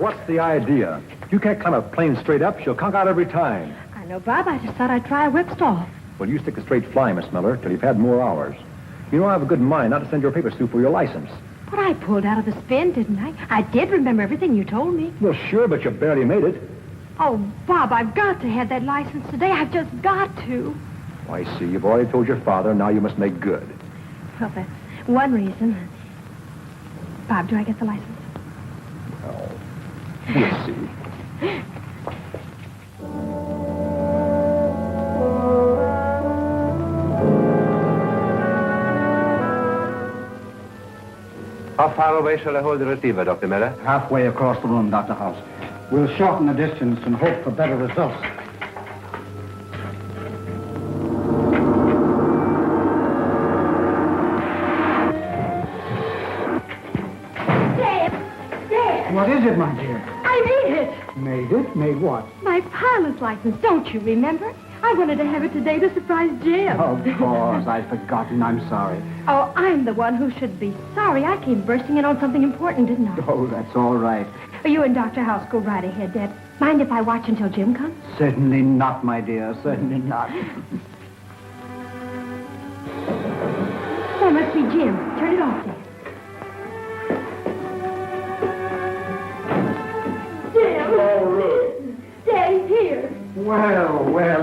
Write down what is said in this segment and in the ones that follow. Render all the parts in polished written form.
what's the idea? You can't climb a plane straight up. She'll conk out every time. I know, Bob. I just thought I'd try a whip stall. Well, you stick to straight flying, Miss Miller, till you've had more hours. You know I have a good mind not to send your papers through for your license. But I pulled out of the spin, didn't I? I did remember everything you told me. Well, sure, but you barely made it. Oh, Bob, I've got to have that license today. I've just got to. Oh, I see. You've already told your father, now you must make good. Well, that's one reason. Bob, do I get the license? Oh, we'll see. How far away shall I hold the receiver, Dr. Miller? Halfway across the room, Dr. Hauss. We'll shorten the distance and hope for better results. Dad! What is it, my dear? I made it! Made it? Made what? My pilot's license, don't you remember? I wanted to have it today to surprise Jim. Of course, I'd forgotten. I'm sorry. Oh, I'm the one who should be sorry. I came bursting in on something important, didn't I? Oh, that's all right. You and Dr. Hauss go right ahead, Dad. Mind if I watch until Jim comes? Certainly not, my dear. Certainly not. That must be Jim. Turn it off, Dad. Jim! Oh, Ruth. Daddy's here. Well,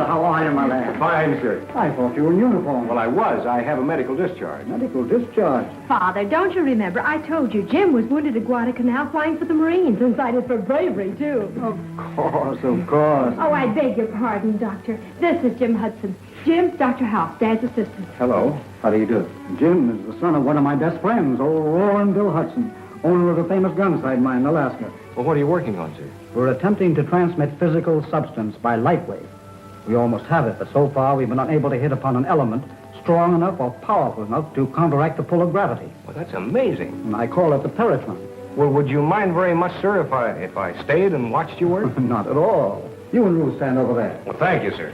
how are you, my lad? Fine, sir. I thought you were in uniform. Well, I was. I have a medical discharge. Medical discharge. Father, don't you remember? I told you Jim was wounded at Guadalcanal flying for the Marines and cited for bravery, too. Of course. Oh, I beg your pardon, Doctor. This is Jim Hudson. Jim, Dr. Hauss, Dad's assistant. Hello. How do you do? Jim is the son of one of my best friends, old Roaring Bill Hudson, owner of a famous gunsight mine in Alaska. Well, what are you working on, sir? We're attempting to transmit physical substance by light wave. We almost have it, but so far we've been unable to hit upon an element strong enough or powerful enough to counteract the pull of gravity. Well, that's amazing. And I call it the Paratron. Well, would you mind very much, sir, if I stayed and watched you work? Not at all. You and Ruth stand over there. Well, thank you, sir.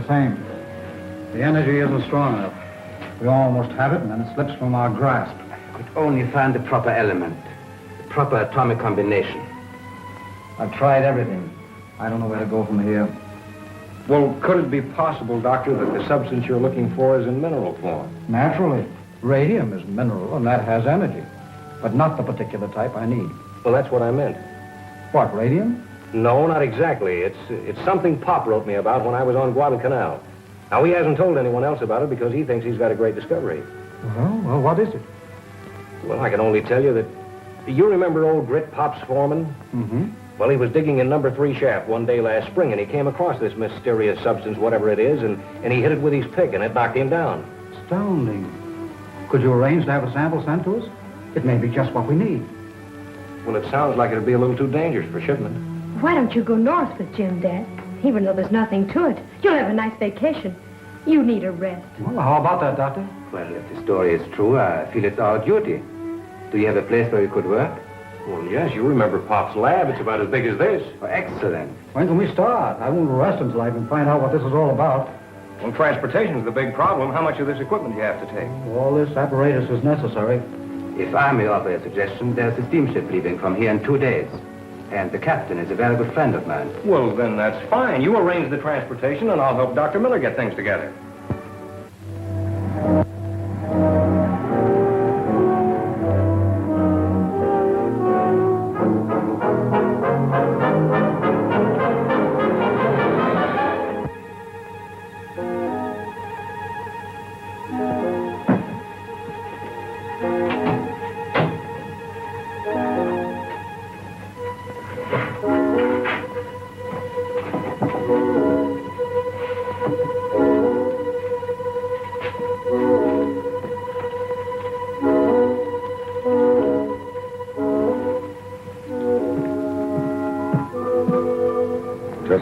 Same. The energy isn't strong enough. We almost have it, and then it slips from our grasp. Could only find the proper element, the proper atomic combination. I've tried everything. I don't know where to go from here. Well, could it be possible, Doctor, that the substance you're looking for is in mineral form? Naturally. Radium is mineral, and that has energy. But not the particular type I need. Well, that's what I meant. What, radium? No, not exactly. It's something Pop wrote me about when I was on Guadalcanal. Now, he hasn't told anyone else about it because he thinks he's got a great discovery. Well, what is it? Well, I can only tell you that... You remember old Grit, Pop's foreman? Mm-hmm. Well, he was digging in number 3 shaft one day last spring, and he came across this mysterious substance, whatever it is, and he hit it with his pick, and it knocked him down. Astounding. Could you arrange to have a sample sent to us? It may be just what we need. Well, it sounds like it'd be a little too dangerous for shipment. Why don't you go north with Jim, Dad? Even though there's nothing to it, you'll have a nice vacation. You need a rest. Well, how about that, Doctor? Well, if the story is true, I feel it's our duty. Do you have a place where we could work? Well, yes, you remember Pop's lab. It's about as big as this. Oh, excellent. When can we start? I won't rest until I can find out what this is all about. Well, transportation's the big problem. How much of this equipment do you have to take? All this apparatus is necessary. If I may offer a suggestion, there's a steamship leaving from here in 2 days. And the captain is a very good friend of mine. Well, then that's fine. You arrange the transportation, and I'll help Dr. Miller get things together.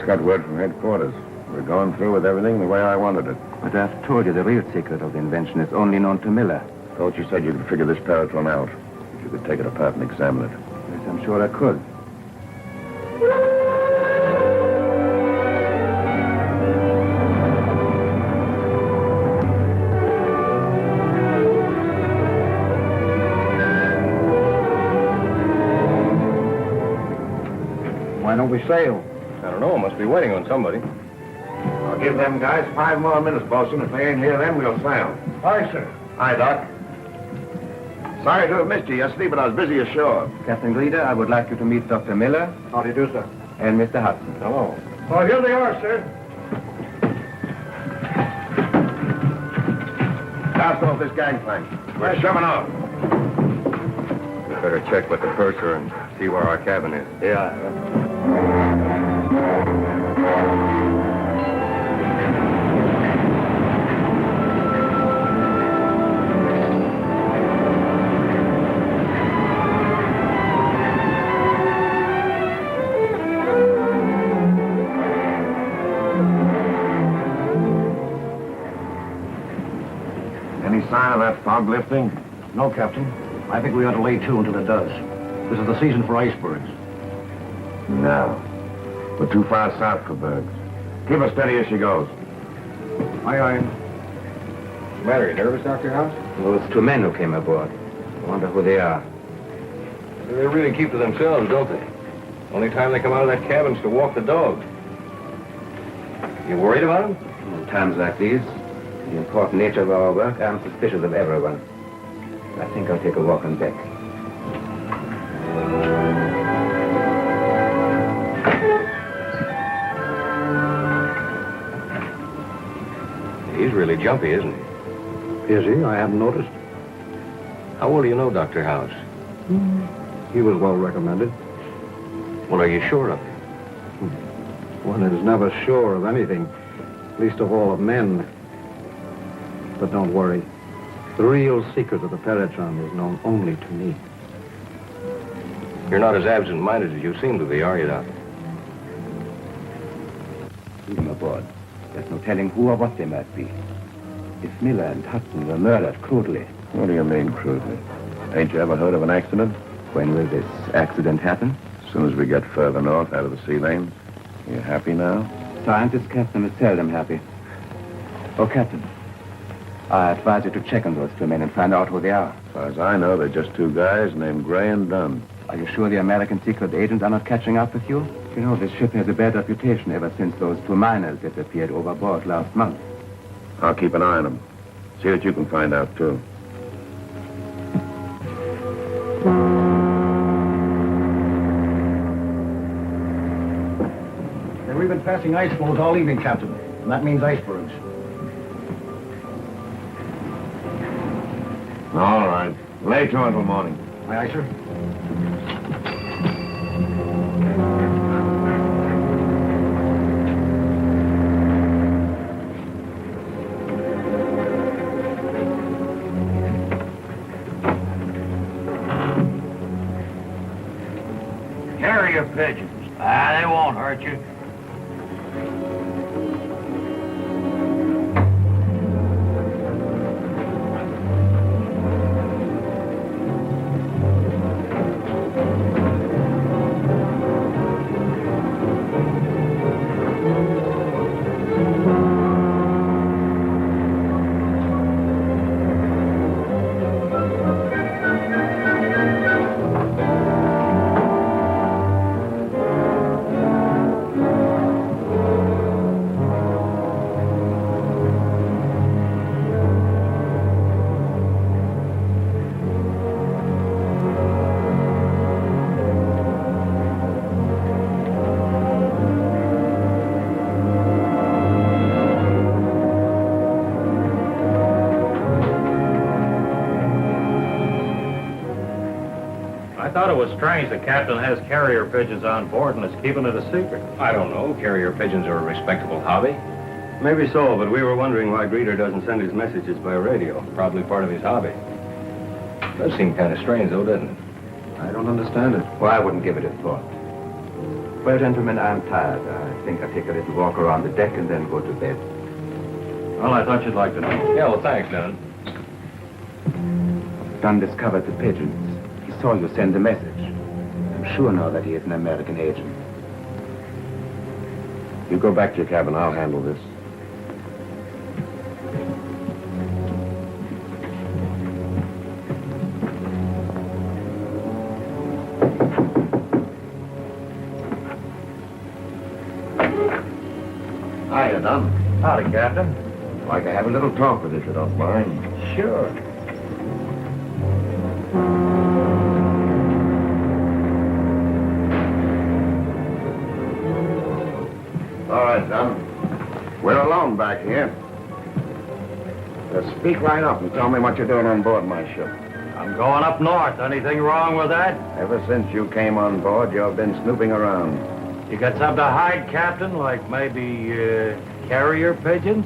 Just got word from headquarters. We're going through with everything the way I wanted it. But I've told you the real secret of the invention is only known to Miller. Thought you said you could figure this Paratron out. If you could take it apart and examine it. Yes, I'm sure I could. Why don't we sail? I don't know. Must be waiting on somebody. I'll give them guys 5 more minutes, Bosun. If they ain't here, then we'll sail. Aye, sir. Hi, Doc. Sorry to have missed you yesterday, but I was busy ashore. Captain Greeder, I would like you to meet Dr. Miller How do you do, sir? and Mr. Hudson. Hello. Oh, here they are, sir. Cast off this gangplank. We're shoving off. We better check with the purser and see where our cabin is. Yeah. Any sign of that fog lifting? No, Captain. I think we ought to lay to until it does. This is the season for icebergs. No. We're too far south for bergs. Keep her steady as she goes. Aye, aye. What's the matter? You nervous, Dr. Hauss? Those 2 men who came aboard. I wonder who they are. They really keep to themselves, don't they? Only time they come out of that cabin's to walk the dog. You worried about them? In times like these, the important nature of our work, I'm suspicious of everyone. I think I'll take a walk on deck. He's really jumpy, isn't he? Is he? I haven't noticed. How well do you know Dr. Hauss? He was well recommended. Well, are you sure of it? One is never sure of anything, least of all of men. But don't worry. The real secret of the Peratron is known only to me. You're not as absent-minded as you seem to be, are you, Doc? Leave them aboard. There's no telling who or what they might be. If Miller and Hudson were murdered crudely, What do you mean, crudely? Ain't you ever heard of an accident? when will this accident happen? As soon as we get further north, out of the sea lanes. You happy now? Scientists, Captain, is seldom happy. Oh, Captain, I advise you to check on those 2 men and find out who they are. As far as I know, they're just 2 guys named Gray and Dunn. Are you sure the American secret agents are not catching up with you? You know, this ship has a bad reputation ever since those 2 miners disappeared overboard last month. I'll keep an eye on them. See what you can find out, too. And we've been passing ice floes all evening, Captain. And that means icebergs. All right. Lay to until morning. Aye, aye, sir. Carrier pigeons. They won't hurt you. I thought it was strange the captain has carrier pigeons on board and is keeping it a secret. I don't know. Carrier pigeons are a respectable hobby. Maybe so, but we were wondering why Greeder doesn't send his messages by radio. Probably part of his hobby. Does seem kind of strange, though, doesn't it? I don't understand it. Well, I wouldn't give it a thought. Well, gentlemen, I'm tired. I think I'll take a little walk around the deck and then go to bed. Well, I thought you'd like to know. Yeah, well, thanks, Dunn. Dunn discovered the pigeons. He saw you send a message. I'm sure now that he is an American agent. You go back to your cabin. I'll handle this. Hiya, Dunn. Howdy, Captain. I'd like to have a little talk with you, if you don't mind. Sure. All right, Dunn. We're alone back here. Speak right up and tell me what you're doing on board my ship. I'm going up north. Anything wrong with that? Ever since you came on board, you've been snooping around. You got something to hide, Captain? Like maybe, carrier pigeons?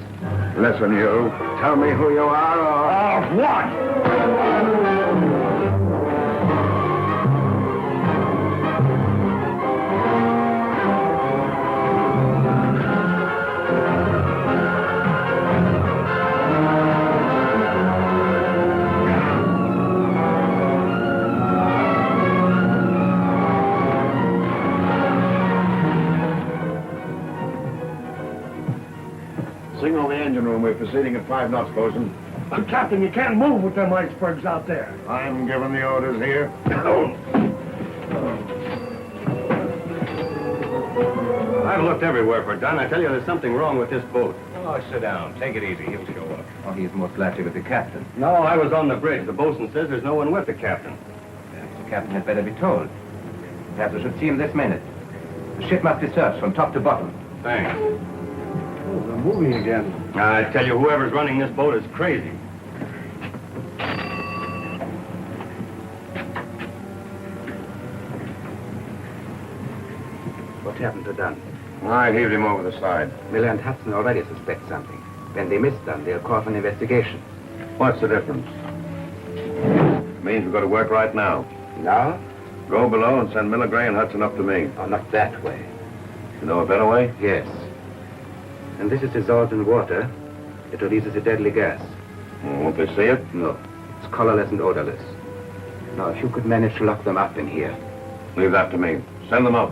Listen, you. Tell me who you are, or... What? Signal the engine room. We're proceeding at 5 knots, bosun. Captain, you can't move with them icebergs out there. I'm giving the orders here. I've looked everywhere for Dunn. I tell you, there's something wrong with this boat. Oh, sit down. Take it easy. He'll show up. Oh, he's most likely with the captain. No, I was on the bridge. The bosun says there's no one with the captain. Perhaps the captain had better be told. Perhaps we should see him this minute. The ship must be searched from top to bottom. Thanks. Oh, they're moving again. I tell you, whoever's running this boat is crazy. What happened to Dunn? I heaved him over the side. Miller and Hudson already suspect something. When they miss Dunn, they'll call for an investigation. What's the difference? Means we've got to work right now. Now? Go below and send Miller, Gray, and Hudson up to me. Oh, not that way. You know a better way? Yes. When this is dissolved in water, it releases a deadly gas. Won't they see it? No. It's colorless and odorless. Now, if you could manage to lock them up in here. Leave that to me. Send them up.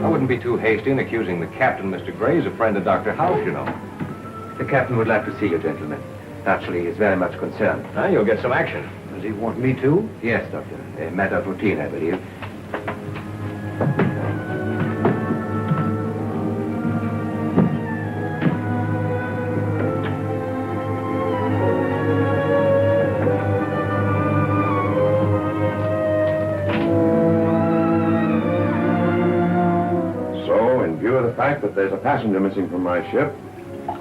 I wouldn't be too hasty in accusing the captain. Mr. Gray's a friend of Dr. Hauss, you know. The captain would like to see you, gentlemen. Naturally, he's very much concerned. You'll get some action. Does he want me to? Yes, Doctor. A matter of routine, I believe. The fact that there's a passenger missing from my ship,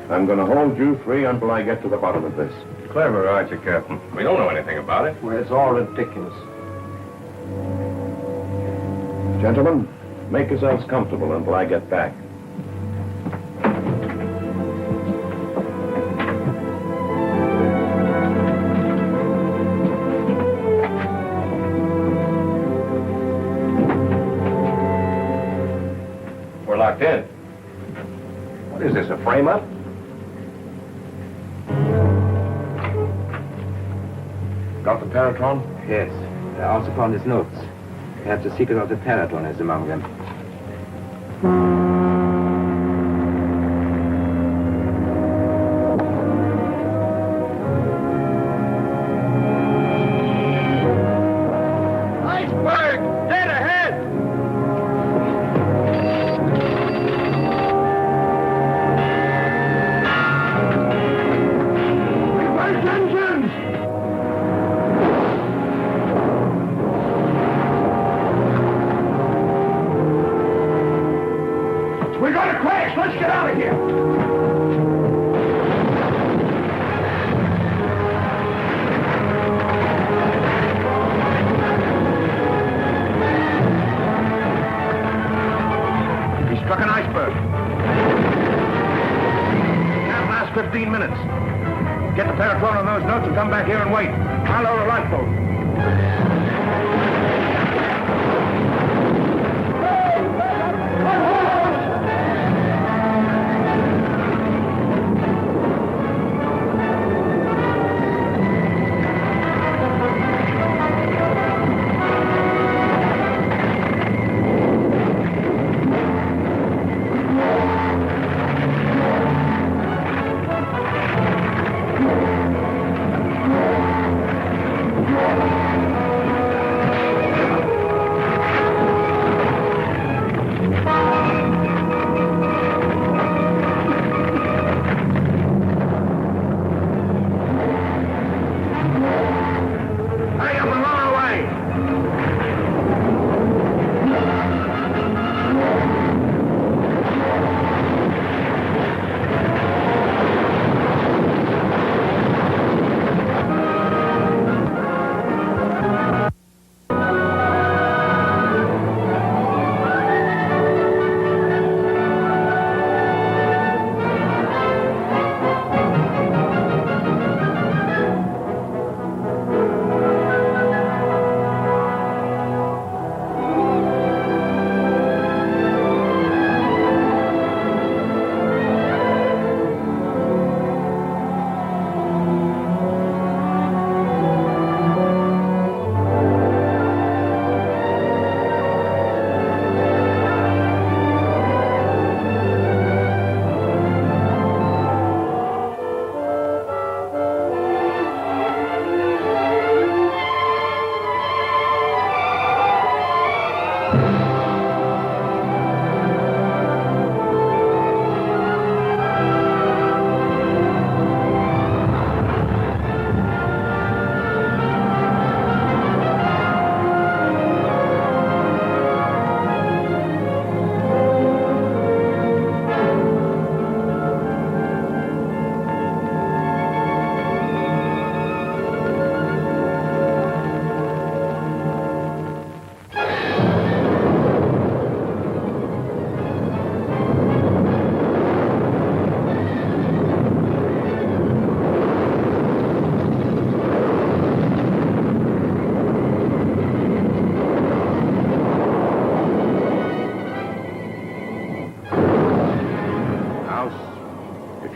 I'm going to hold you free until I get to the bottom of this. Clever, aren't you, Captain? We don't know anything about it. Well, it's all ridiculous. Gentlemen, make yourselves comfortable until I get back. Locked in. What is this, a frame-up? Got the Paratron? Yes. I also found his notes. Perhaps the secret of the Peratron is among them. Iceberg! Dead ahead! We're going to crash. Let's get out of here. He struck an iceberg. Can't last 15 minutes. Get the Paratron on those notes and come back here and wait. I'll lower a lifeboat.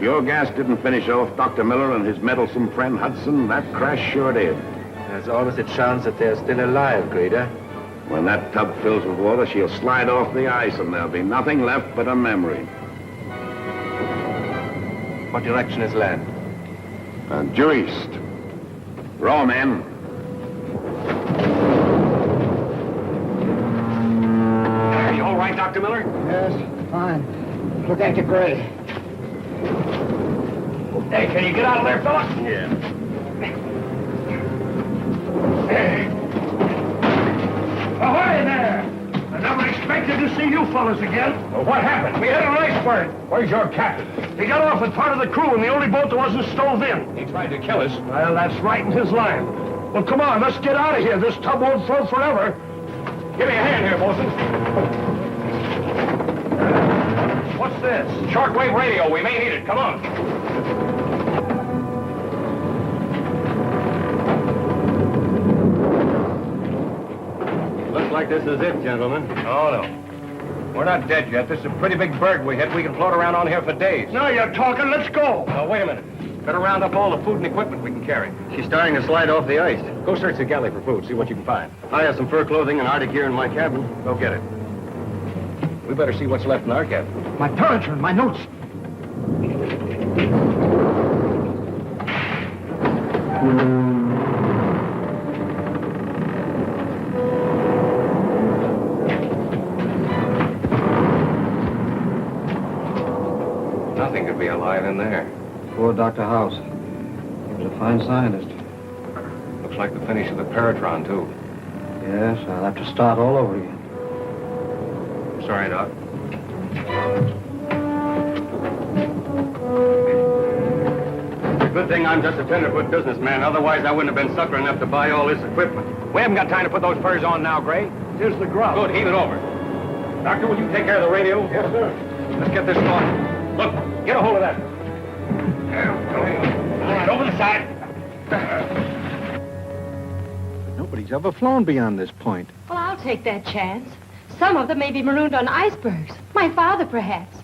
your gas didn't finish off Dr. Miller and his meddlesome friend Hudson, that crash sure did. There's always a chance that they're still alive, Grader. When that tub fills with water, she'll slide off the ice and there'll be nothing left but a memory. What direction is land? Due east. Row, men. Are you all right, Dr. Miller? Yes, fine. Look at you, Gray. Hey, can you get out of there, fella? Yeah. Ahoy there! I never expected to see you fellas again. Well, what happened? We had an iceberg. Where's your captain? He got off with part of the crew in the only boat that wasn't stove in. He tried to kill us. Well, that's right in his line. Well, come on, let's get out of here. This tub won't float forever. Give me a hand here, bosun. What's this? Shortwave radio. We may need it. Come on. Looks like this is it, gentlemen. Oh, no. We're not dead yet. This is a pretty big bird we hit. We can float around on here for days. Now you're talking. Let's go. Now, wait a minute. Better round up all the food and equipment we can carry. She's starting to slide off the ice. Go search the galley for food. See what you can find. I have some fur clothing and Arctic gear in my cabin. Go get it. We better see what's left in our cabin. My Peratron, my notes. Nothing could be alive in there. Poor Dr. Hauss. He was a fine scientist. Looks like the finish of the Paratron, too. Yes, I'll have to start all over again. Sorry, Doc. Good thing I'm just a tenderfoot businessman. Otherwise, I wouldn't have been sucker enough to buy all this equipment. We haven't got time to put those furs on now, Gray. Here's the grub. Good, heave it over. Doctor, will you take care of the radio? Yes, sir. Let's get this started. Look, get a hold of that. All right, over the side. Nobody's ever flown beyond this point. Well, I'll take that chance. Some of them may be marooned on icebergs. My father, perhaps.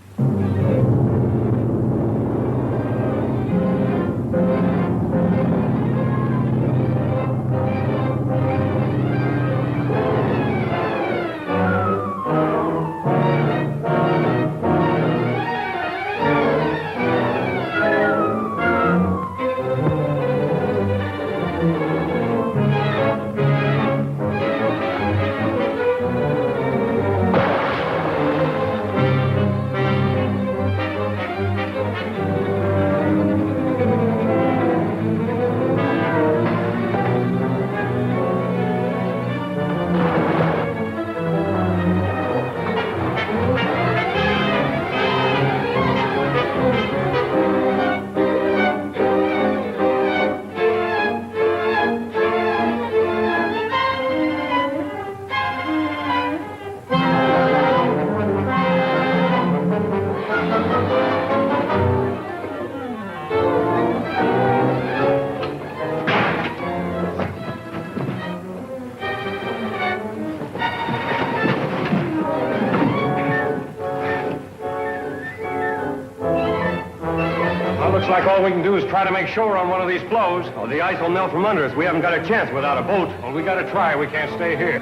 Looks like all we can do is try to make shore on one of these floes. Oh, the ice will melt from under us. We haven't got a chance without a boat. Well, we gotta try. We can't stay here.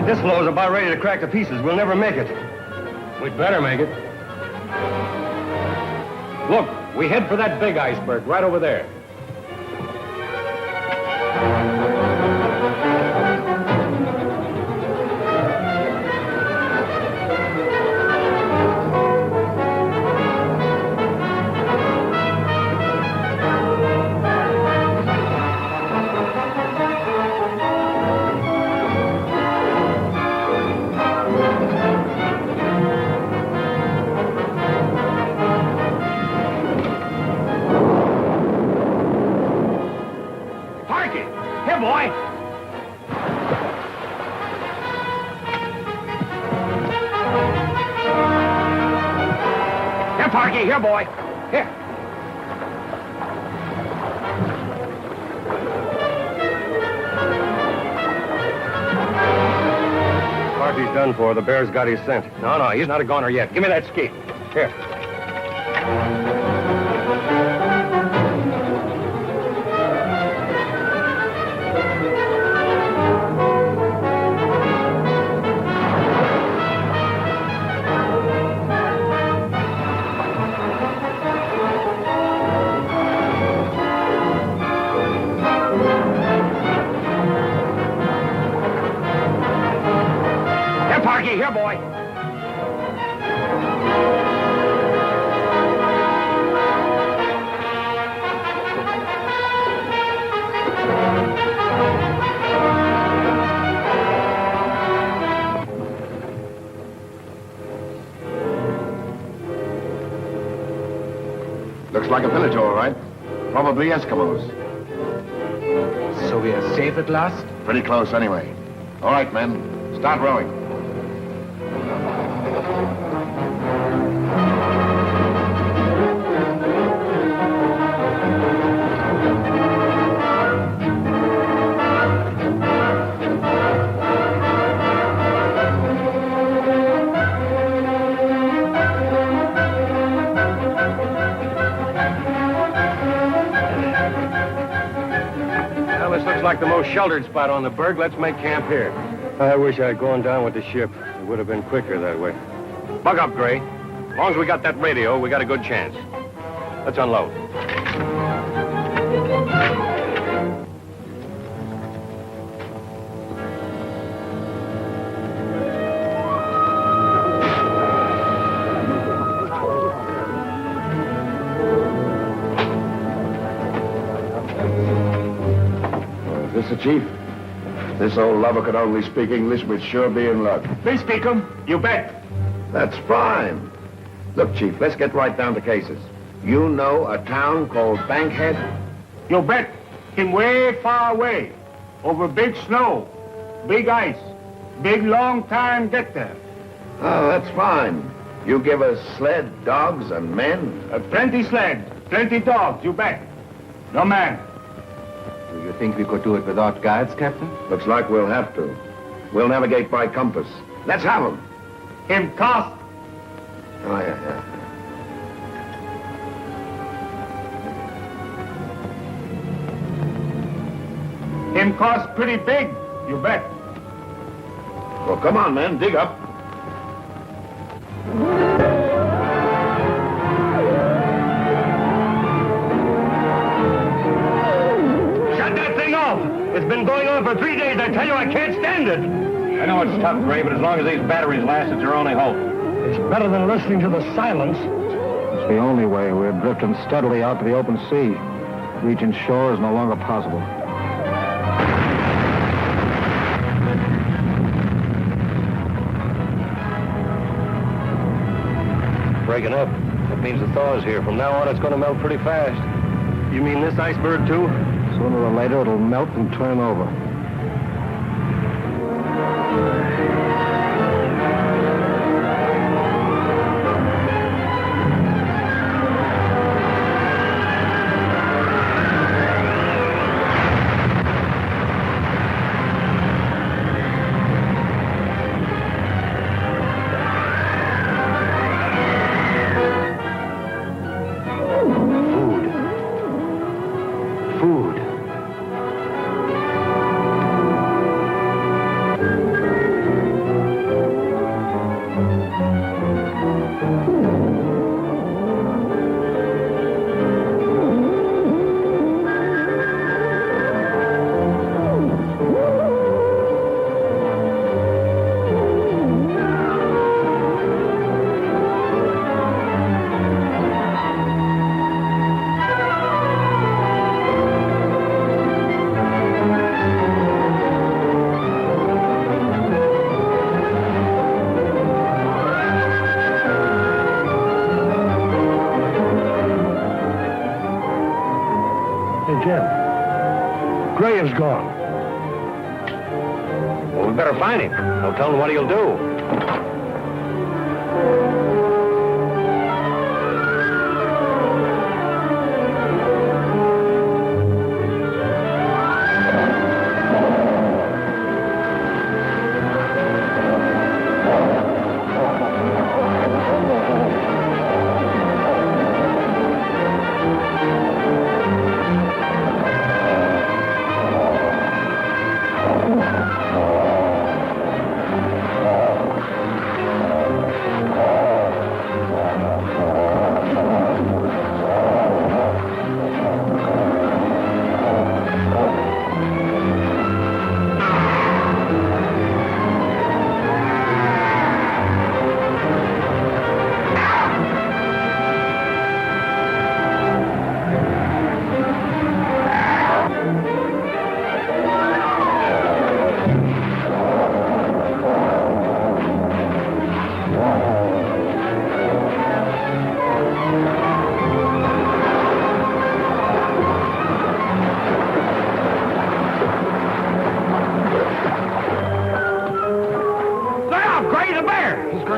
This floe's about ready to crack to pieces. We'll never make it. We'd better make it. Look, we head for that big iceberg right over there. Parky, here, boy. Here. Parky's done for. The bear's got his scent. No, he's not a goner yet. Give me that ski. Here. Here, boy. Looks like a village, all right. Probably Eskimos. So we are safe at last? Pretty close, anyway. All right, men. Start rowing. Like the most sheltered spot on the berg. Let's make camp here. I wish I'd gone down with the ship. It would have been quicker that way. Bug up, Gray. As long as we got that radio, we got a good chance. Let's unload. Mr. Chief, this old lover could only speak English, we'd sure be in luck. Me speak 'em. You bet. That's fine. Look, Chief, let's get right down to cases. You know a town called Bankhead? You bet. Him way far away. Over big snow. Big ice. Big long time get there. Oh, that's fine. You give us sled, dogs, and men? Plenty sled. Plenty dogs. You bet. No man. Do you think we could do it without guides, Captain? Looks like we'll have to. We'll navigate by compass. Let's have 'em. Him cost. Oh, yeah. Him cost pretty big. You bet. Well, come on, men. Dig up. It's been going on for 3 days. I tell you, I can't stand it. I know it's tough, Gray, but as long as these batteries last, it's our only hope. It's better than listening to the silence. It's the only way. We're drifting steadily out to the open sea. Reaching shore is no longer possible. Breaking up. That means the thaw's here. From now on, it's going to melt pretty fast. You mean this iceberg, too? Sooner or later, it'll melt and turn over. Gray is gone. Well, we better find him. I'll tell him what he'll do.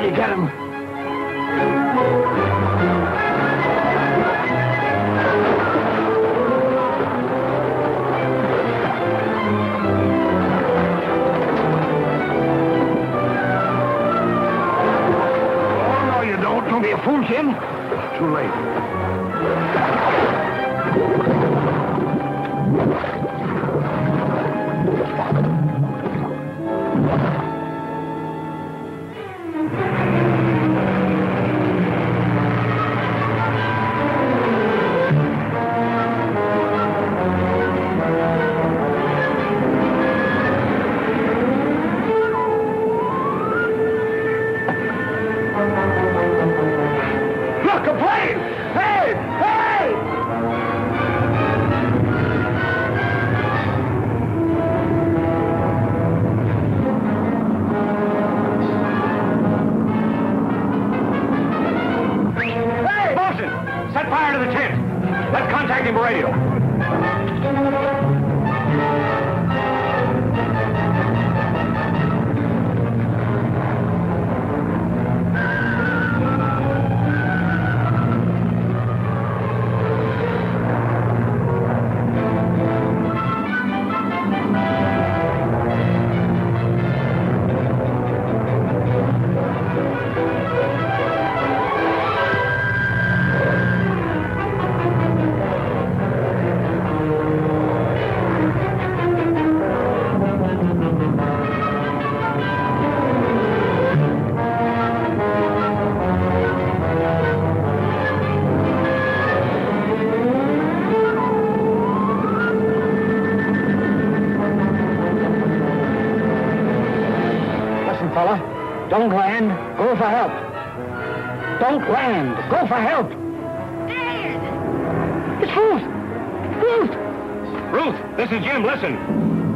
you get him. Oh, no, you don't. Don't be a fool, Jim. Too late. Look, a plane! Hey! Hey! Hey! Boston! Set fire to the tent. Let's contact him by radio. Don't land. Go for help. Don't land. Go for help. Dad! It's Ruth. Ruth! Ruth, this is Jim. Listen.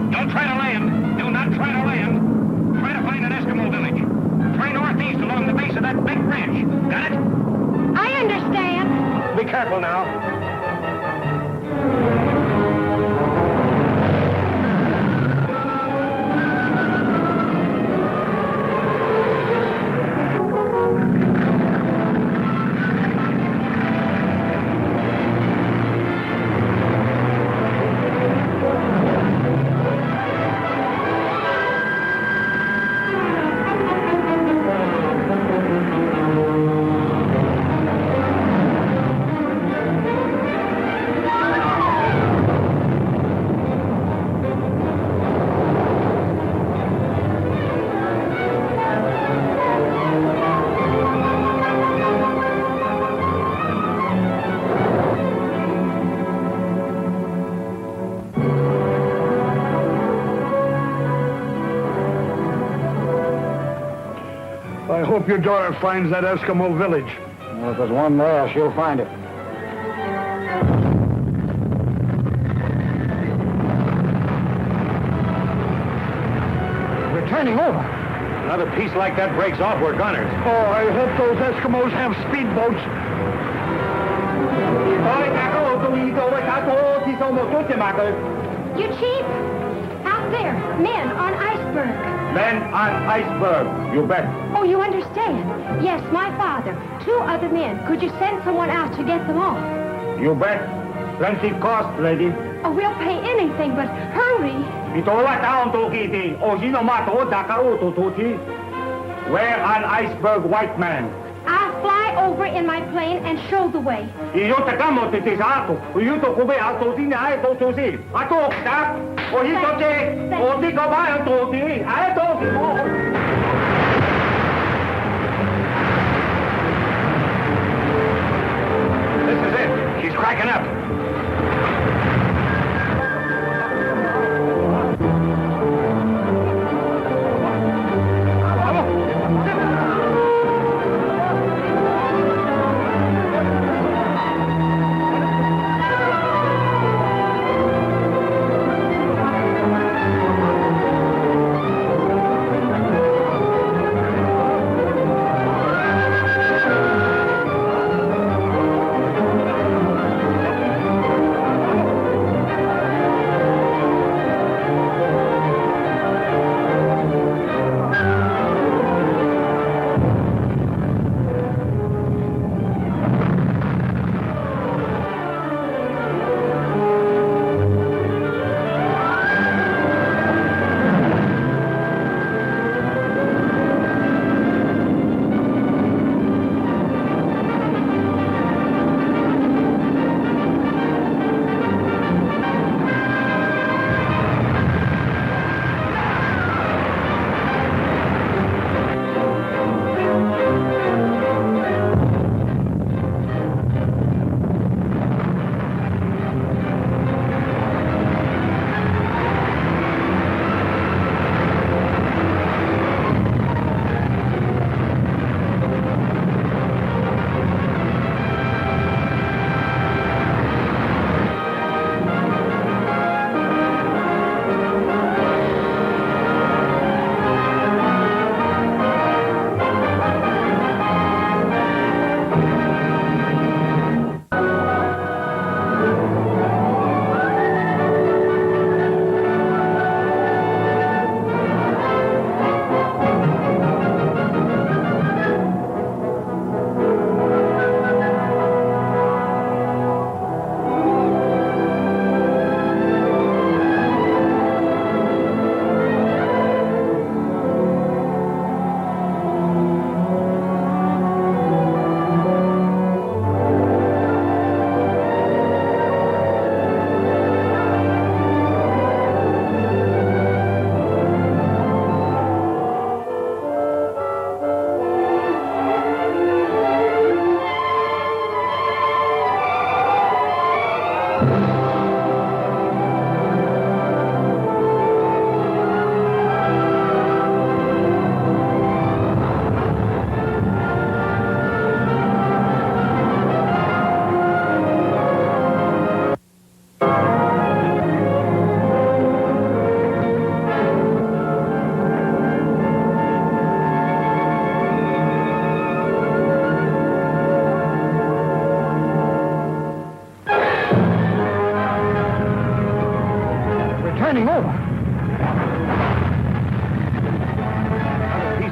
Don't try to land. Do not try to land. Try to find an Eskimo village. Try northeast along the base of that big ridge. Got it? I understand. Be careful now. I hope your daughter finds that Eskimo village. Well, if there's one there, she'll find it. We're turning over. Another piece like that breaks off, we're gunners. Oh, I hope those Eskimos have speedboats. You chief? Out there, men on iceberg. Men on iceberg, you bet. Oh, you understand? Yes, my father. 2 other men. Could you send someone out to get them off? You bet. Plenty cost, lady. Oh, we'll pay anything, but hurry. We're an iceberg white man. I'll fly over in my plane and show the way. This is it. She's cracking up.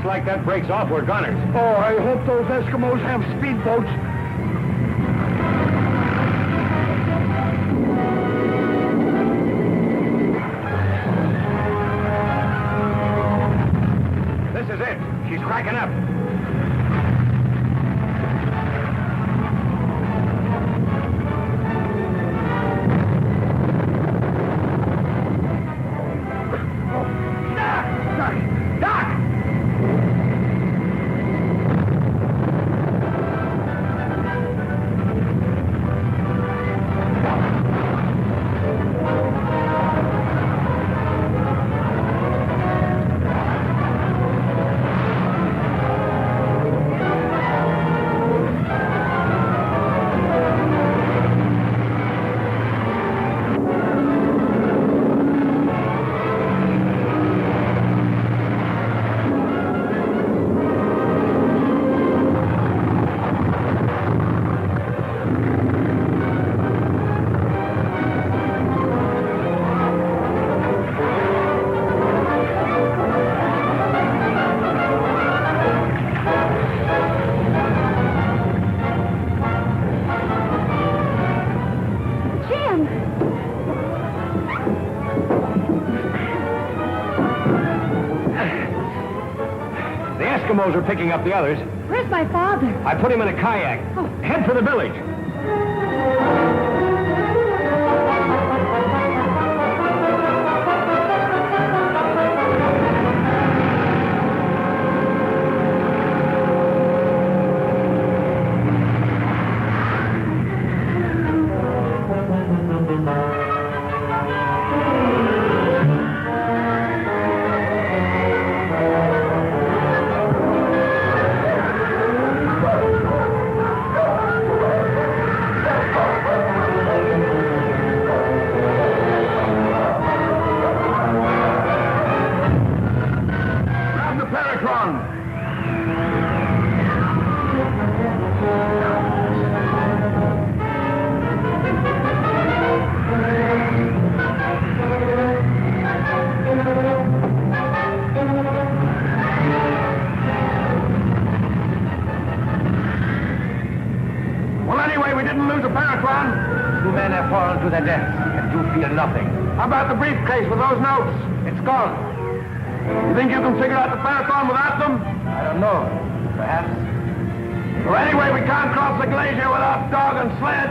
like that breaks off, we're gunners. Oh, I hope those Eskimos have speedboats. This is it. She's cracking up. Eskimos are picking up the others. Where's my father? I put him in a kayak. Oh. Head for the village. To their deaths, and you feel nothing. How about the briefcase with those notes? It's gone. You think you can figure out the Paratron without them? I don't know. Perhaps. Well, anyway, we can't cross the glacier without dog and sled.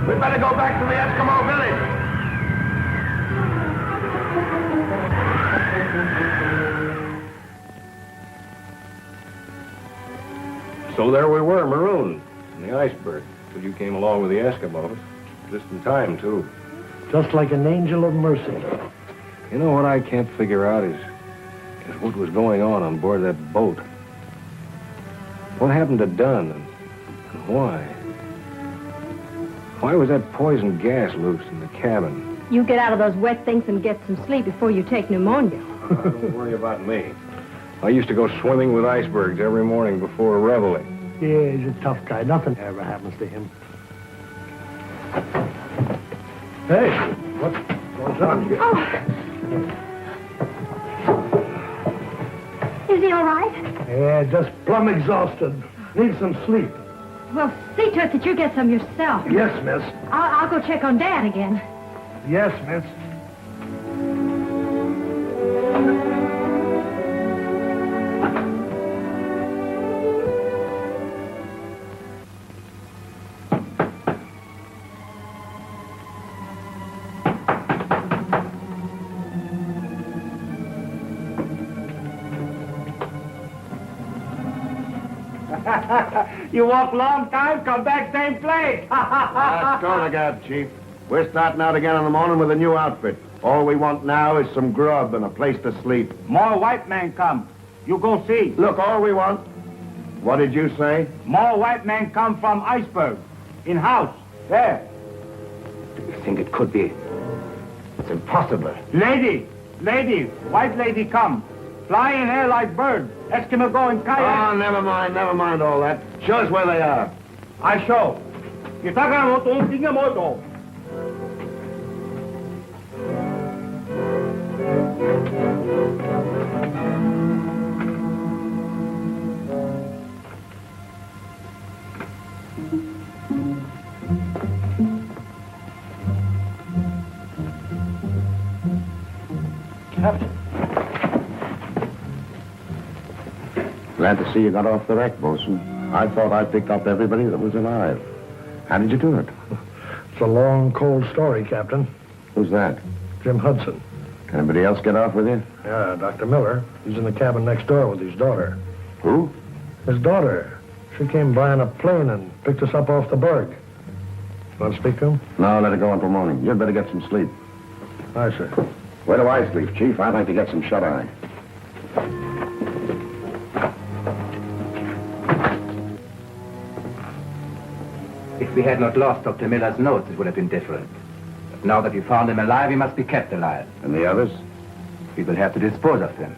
We'd better go back to the Eskimo village. So there we were, marooned in the iceberg, till you came along with the Eskimos. Just in time, too. Just like an angel of mercy. You know what I can't figure out is what was going on board that boat. What happened to Dunn and why? Why was that poison gas loose in the cabin? You get out of those wet things and get some sleep before you take pneumonia. Don't worry about me. I used to go swimming with icebergs every morning before reveille. Yeah, he's a tough guy. Nothing ever happens to him. Hey, what's going on here? Oh. Is he all right? Yeah, just plumb exhausted. Needs some sleep. Well, see to it that you get some yourself. Yes, miss. I'll go check on Dad again. Yes, miss. You walk long time, come back same place. Let's go again, Chief. We're starting out again in the morning with a new outfit. All we want now is some grub and a place to sleep. More white man come. You go see. Look, all we want... What did you say? More white man come from iceberg. In house. There. You think it could be? It's impossible. Lady, white lady come. Fly in air like bird. Eskimo go in kayak. Oh, never mind all that. Show us where they are. I show. Itagamoto, Tingamoto. Glad to see you got off the wreck, Bosun. I thought I picked up everybody that was alive. How did you do it? It's a long, cold story, Captain. Who's that? Jim Hudson. Can anybody else get off with you? Yeah, Dr. Miller. He's in the cabin next door with his daughter. Who? His daughter. She came by on a plane and picked us up off the berg. Want to speak to him? No, let it go until morning. You'd better get some sleep. Aye, sir. Where do I sleep, Chief? I'd like to get some shut-eye. If we had not lost Dr. Miller's notes, it would have been different. But now that you found him alive, he must be kept alive. And the others? We will have to dispose of them.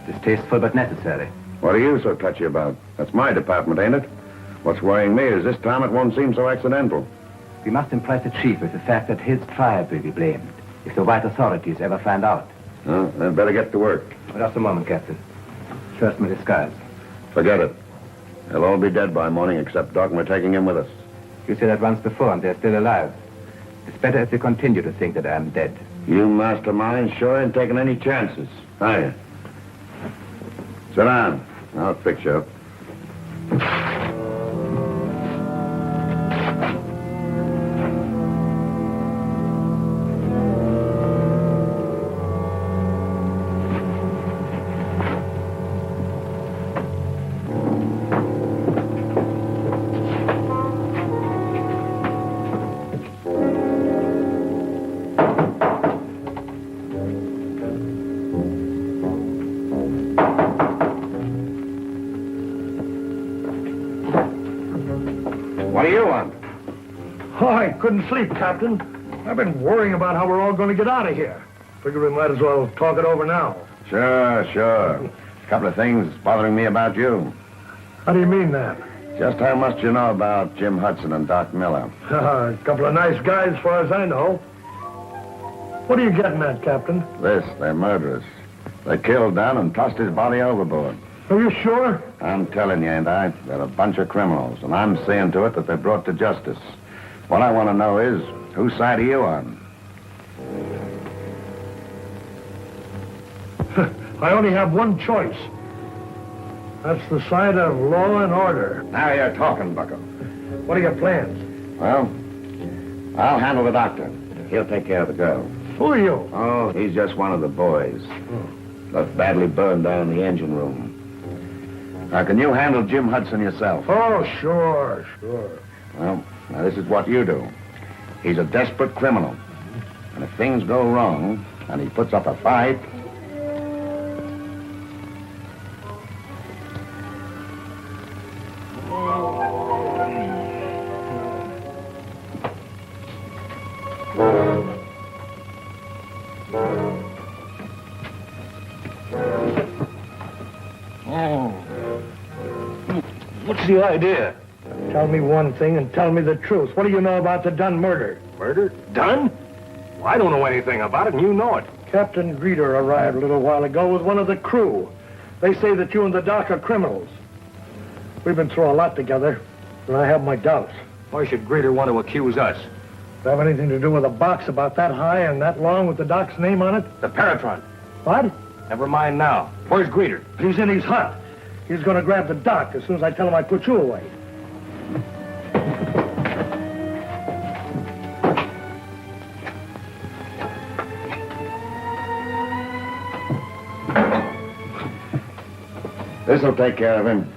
Distasteful but necessary. What are you so touchy about? That's my department, ain't it? What's worrying me is this time it won't seem so accidental. We must impress the chief with the fact that his tribe will be blamed if the white authorities ever find out. Well, then better get to work. Just a moment, Captain. First, my disguise. Forget it. They'll all be dead by morning except Doc, and we're taking him with us. You said that once before, and they're still alive. It's better if they continue to think that I am dead. You mastermind sure ain't taking any chances, are you? Sit down. I'll fix you up. What do you want? Oh, I couldn't sleep, Captain. I've been worrying about how we're all going to get out of here. Figure we might as well talk it over now. Sure. A couple of things bothering me about you. How do you mean that? Just how much do you know about Jim Hudson and Doc Miller? A couple of nice guys, as far as I know. What are you getting at, Captain? They're murderers. They killed Dan and tossed his body overboard. Are you sure? I'm telling you, ain't I? They're a bunch of criminals, and I'm seeing to it that they're brought to justice. What I want to know is, whose side are you on? I only have one choice. That's the side of law and order. Now you're talking, Bucko. What are your plans? Well, I'll handle the doctor. He'll take care of the girl. Who are you? Oh, he's just one of the boys. Left badly burned down in the engine room. Now, can you handle Jim Hudson yourself? Oh, sure. Well, now this is what you do. He's a desperate criminal. And if things go wrong, and he puts up a fight... What's the idea? Tell me one thing and tell me the truth. What do you know about the Dunn murder? Murder? Done? Well, I don't know anything about it, and you know it. Captain Greeter arrived a little while ago with one of the crew. They say that you and the doc are criminals. We've been through a lot together, and I have my doubts. Why should Greeter want to accuse us? Does it have anything to do with a box about that high and that long with the doc's name on it? The Paratron. What? Never mind now. Where's Greeter? He's in his hut. He's going to grab the doc as soon as I tell him I put you away. This'll take care of him.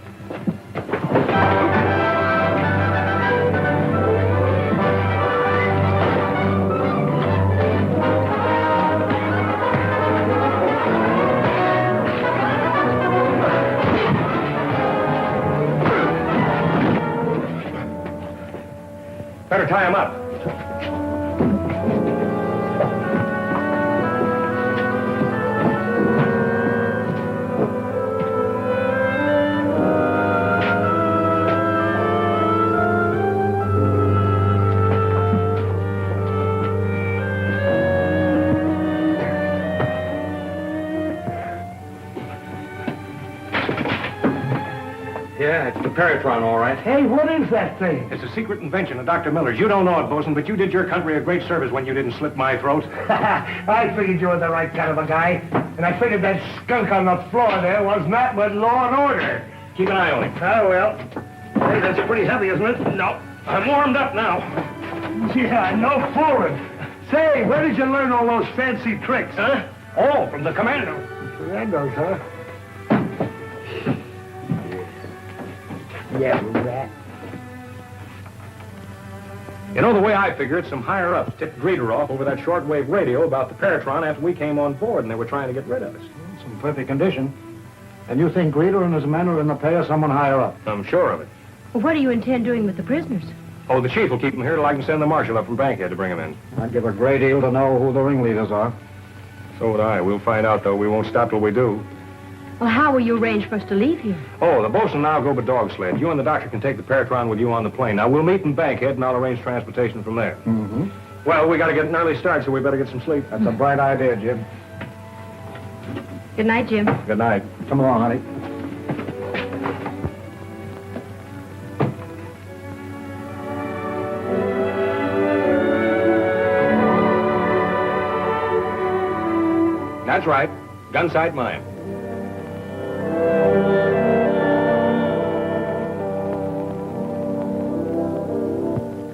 Better tie him up. Yeah, it's the Peratron, all right. Hey, what is that thing? It's a secret invention of Dr. Miller's. You don't know it, Bosun, but you did your country a great service when you didn't slit my throat. I figured you were the right kind of a guy. And I figured that skunk on the floor there was not with law and order. Keep an eye on him. Oh, well. Hey, that's pretty heavy, isn't it? No, I'm warmed up now. Yeah, no fooling. Say, where did you learn all those fancy tricks? Huh? Oh, from the commando. Commandos, huh? Yeah, rat. You know, the way I figure it, some higher-ups tipped Greeter off over that shortwave radio about the Paratron after we came on board, and they were trying to get rid of us. It's in perfect condition. And you think Greeter and his men are in the pay of someone higher up? I'm sure of it. Well, what do you intend doing with the prisoners? Oh, the chief will keep them here till I can send the marshal up from Bankhead to bring them in. I'd give a great deal to know who the ringleaders are. So would I. We'll find out, though. We won't stop till we do. Well, how will you arrange for us to leave here? Oh, the bosun and I'll go by dog sled. You and the doctor can take the Paratron with you on the plane. Now, we'll meet in Bankhead, and I'll arrange transportation from there. Mm-hmm. Well, we got to get an early start, so we better get some sleep. That's a bright idea, Jim. Good night, Jim. Good night. Come along, honey. That's right. Gun sight mine.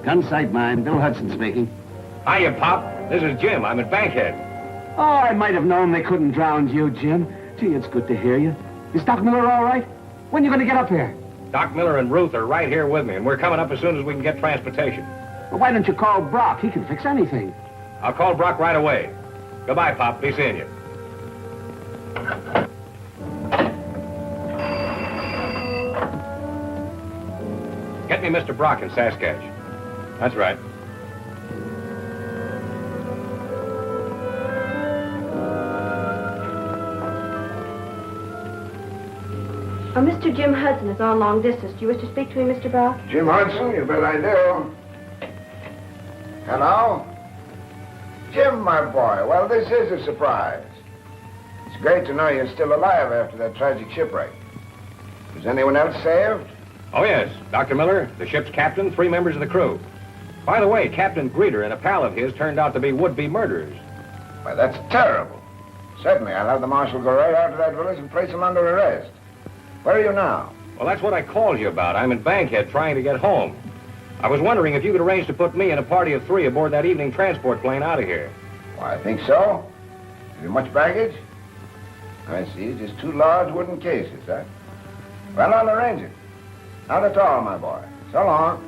Gun sight mine. Bill Hudson speaking. Hiya, Pop. This is Jim. I'm at Bankhead. Oh, I might have known they couldn't drown you, Jim. Gee, it's good to hear you. Is Doc Miller all right? When you going to get up here? Doc Miller and Ruth are right here with me, and we're coming up as soon as we can get transportation. Well, why don't you call Brock? He can fix anything. I'll call Brock right away. Goodbye, Pop. Be seeing you. Get me Mr. Brock in Saskatch. That's right. Oh, Mr. Jim Hudson is on long distance. Do you wish to speak to him, Mr. Brock? Jim Hudson, you bet I do. Hello? Jim, my boy, well, this is a surprise. It's great to know you're still alive after that tragic shipwreck. Was anyone else saved? Oh, yes. Dr. Miller, the ship's captain, 3 members of the crew. By the way, Captain Greeter and a pal of his turned out to be would-be murderers. Why, that's terrible. Certainly, I'll have the marshal go right out to that village and place him under arrest. Where are you now? Well, that's what I called you about. I'm in Bankhead trying to get home. I was wondering if you could arrange to put me and a party of 3 aboard that evening transport plane out of here. Why, I think so. Have you much baggage? I see, just 2 large wooden cases, huh? Well, I'll arrange it. Not at all, my boy. So long.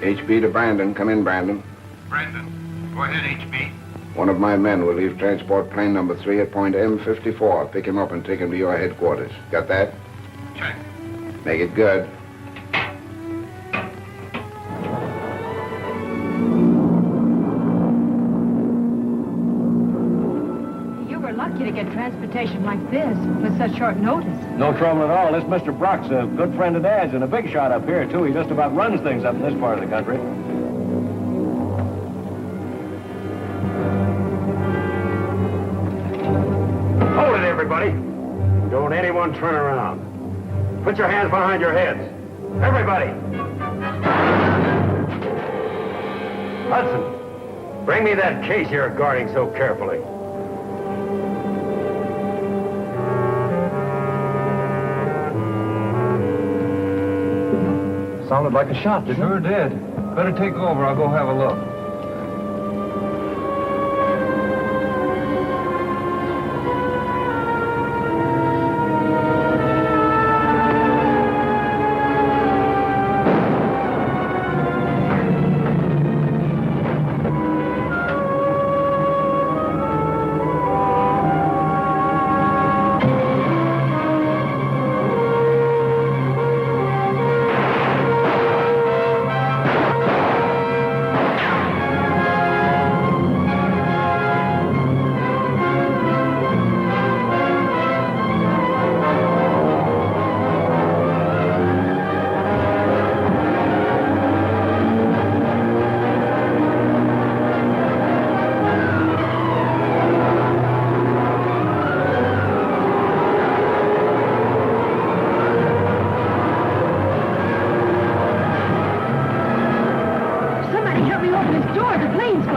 HB to Brandon. Come in, Brandon. Brandon, go ahead, HB. One of my men will leave transport plane number 3 at point M54. Pick him up and take him to your headquarters. Got that? Check. Make it good. You were lucky to get transportation like this with such short notice. No trouble at all. This Mr. Brock's a good friend of Dad's and a big shot up here, too. He just about runs things up in this part of the country. Hold it, everybody. Don't anyone turn around. Put your hands behind your heads. Everybody. Hudson, bring me that case you're guarding so carefully. Sounded like a shot, didn't it? Sure did. Better take over. I'll go have a look.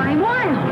flying wild.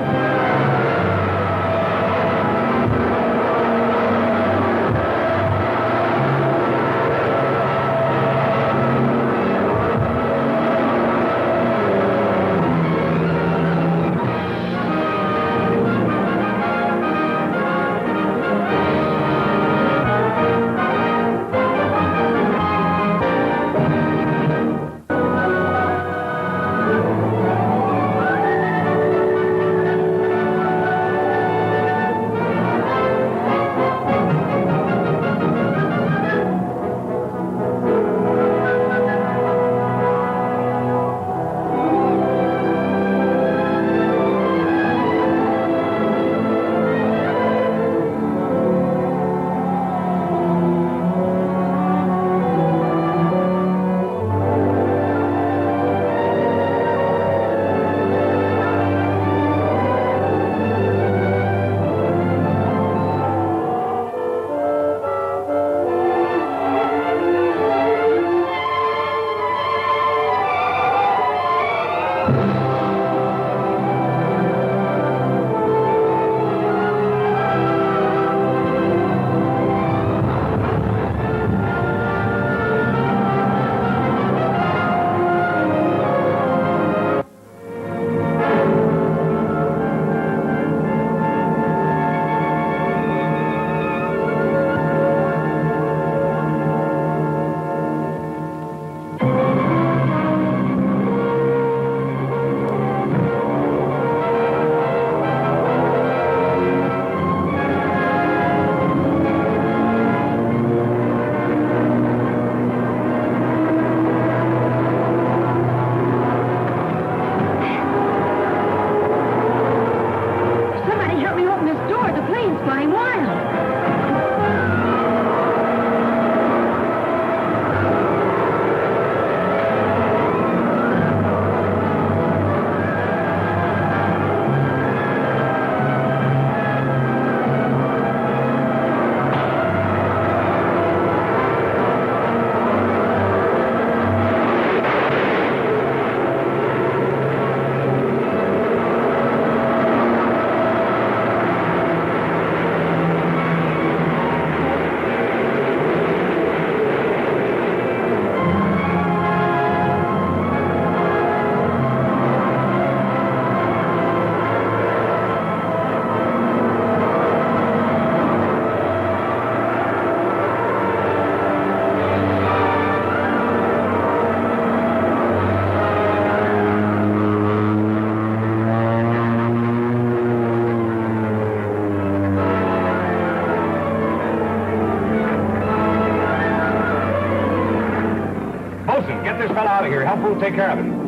this fella out of here. Help Ruth take care of him.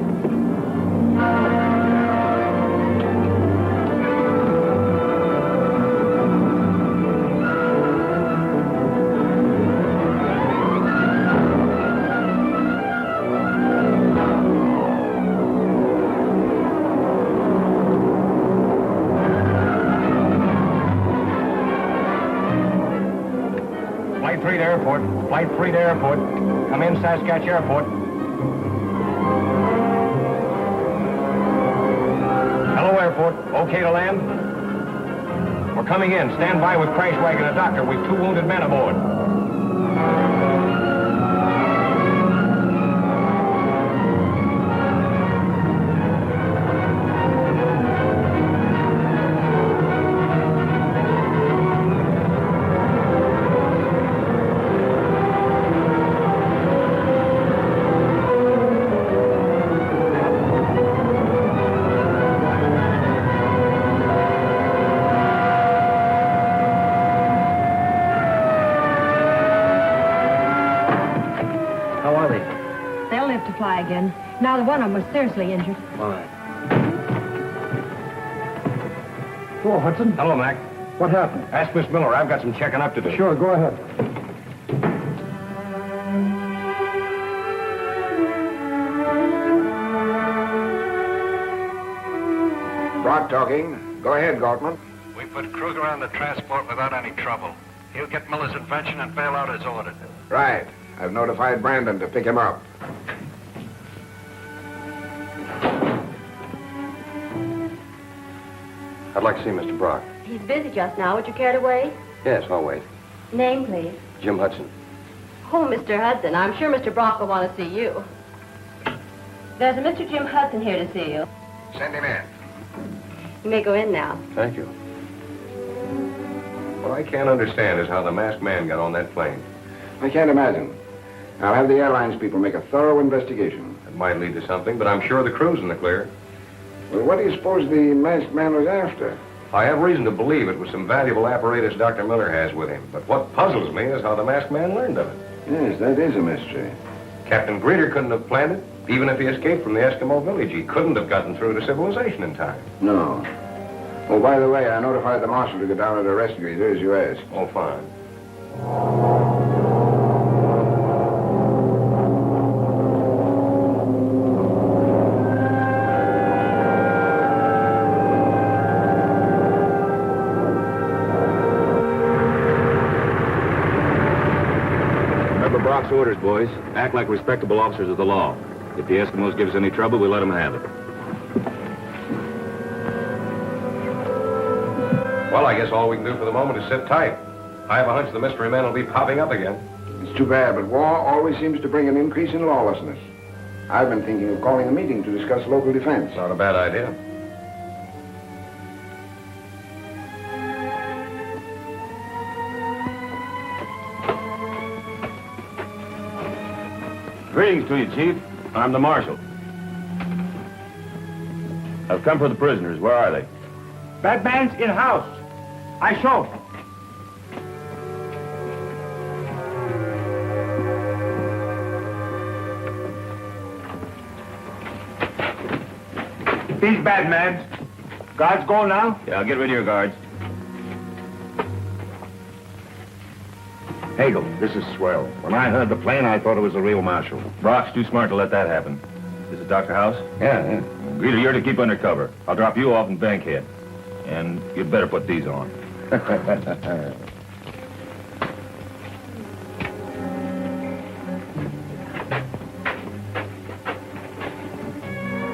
Flight 3 to airport. Flight 3 to airport. Come in, Saskatchewan Airport. Hello, airport. Okay to land? We're coming in. Stand by with crash wagon and a doctor. We've 2 wounded men aboard. Again. Now the one of them was seriously injured. Fine. Hello, Hudson. Hello, Mac. What happened? Ask Miss Miller. I've got some checking up to do. Sure, go ahead. Brock talking. Go ahead, Galtman. We put Kruger on the transport without any trouble. He'll get Miller's invention and bail out as ordered. Right. I've notified Brandon to pick him up. I'd like to see Mr. Brock. He's busy just now. Would you care to wait? Yes, I'll wait. Name, please. Jim Hudson. Oh, Mr. Hudson, I'm sure Mr. Brock will want to see you. There's a Mr. Jim Hudson here to see you. Send him in. You may go in now. Thank you. What I can't understand is how the masked man got on that plane. I can't imagine. I'll have the airlines people make a thorough investigation. It might lead to something, but I'm sure the crew's in the clear. Well, what do you suppose the masked man was after? I have reason to believe it was some valuable apparatus Dr. Miller has with him. But what puzzles me is how the masked man learned of it. Yes, that is a mystery. Captain Greeter couldn't have planned it. Even if he escaped from the Eskimo village, he couldn't have gotten through to civilization in time. No. Oh, by the way, I notified the marshal to go down and arrest Greeter, as you asked. Oh, fine. Remember Brock's orders, boys. Act like respectable officers of the law. If the Eskimos give us any trouble, we let them have it. Well, I guess all we can do for the moment is sit tight. I have a hunch the mystery man will be popping up again. It's too bad, but war always seems to bring an increase in lawlessness. I've been thinking of calling a meeting to discuss local defense. Not a bad idea. Greetings to you, Chief. I'm the Marshal. I've come for the prisoners. Where are they? Batman's in house. I show. These Batmans. Guards go now? Yeah, I'll get rid of your guards. Hagel, this is swell. When I heard the plane, I thought it was the real marshal. Brock's too smart to let that happen. This is Dr. Hauss? Yeah. Greeter, you're to keep undercover. I'll drop you off in Bankhead. And you'd better put these on. How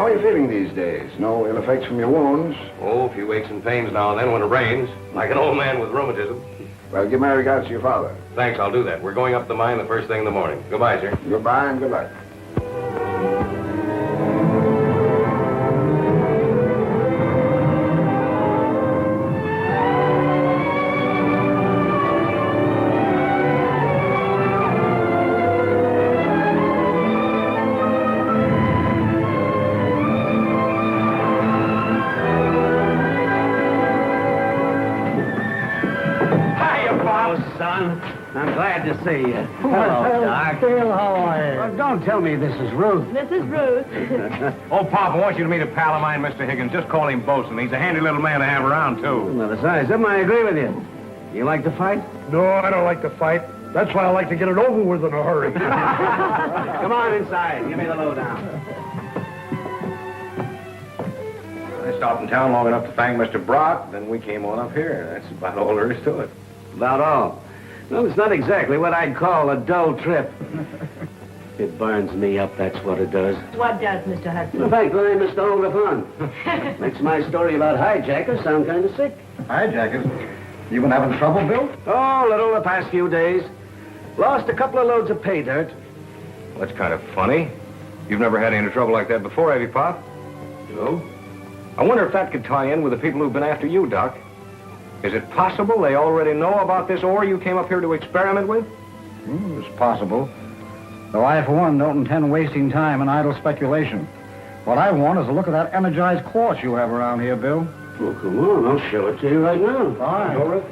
are you feeling these days? No ill effects from your wounds? Oh, a few aches and pains now and then when it rains. Like an old man with rheumatism. Well, give my regards to your father. Thanks, I'll do that. We're going up the mine the first thing in the morning. Goodbye, sir. Goodbye and good luck. I'm glad to see you. Hello, Doc. Bill, how are you? Well, don't tell me this is Ruth. This is Ruth. Oh, Pop, I want you to meet a pal of mine, Mr. Higgins. Just call him Bosun. He's a handy little man to have around, too. Well, besides him, I agree with you. You like to fight? No, I don't like to fight. That's why I like to get it over with in a hurry. Come on inside. Give me the lowdown. I stopped in town long enough to thank Mr. Brock, then we came on up here. That's about all there is to it. About all. Well, it's not exactly what I'd call a dull trip. It burns me up, that's what it does. What does, Mr. Hudson? In fact, I missed all the fun. Makes my story about hijackers sound kind of sick. Hijackers? You been having trouble, Bill? Oh, a little the past few days. Lost a couple of loads of pay dirt. That's kind of funny. You've never had any trouble like that before, have you, Pop? No. I wonder if that could tie in with the people who've been after you, Doc. Is it possible they already know about this ore you came up here to experiment with? It's possible. Though I, for one, don't intend wasting time in idle speculation. What I want is a look at that energized quartz you have around here, Bill. Well, come on. I'll show it to you right now. All right. All right.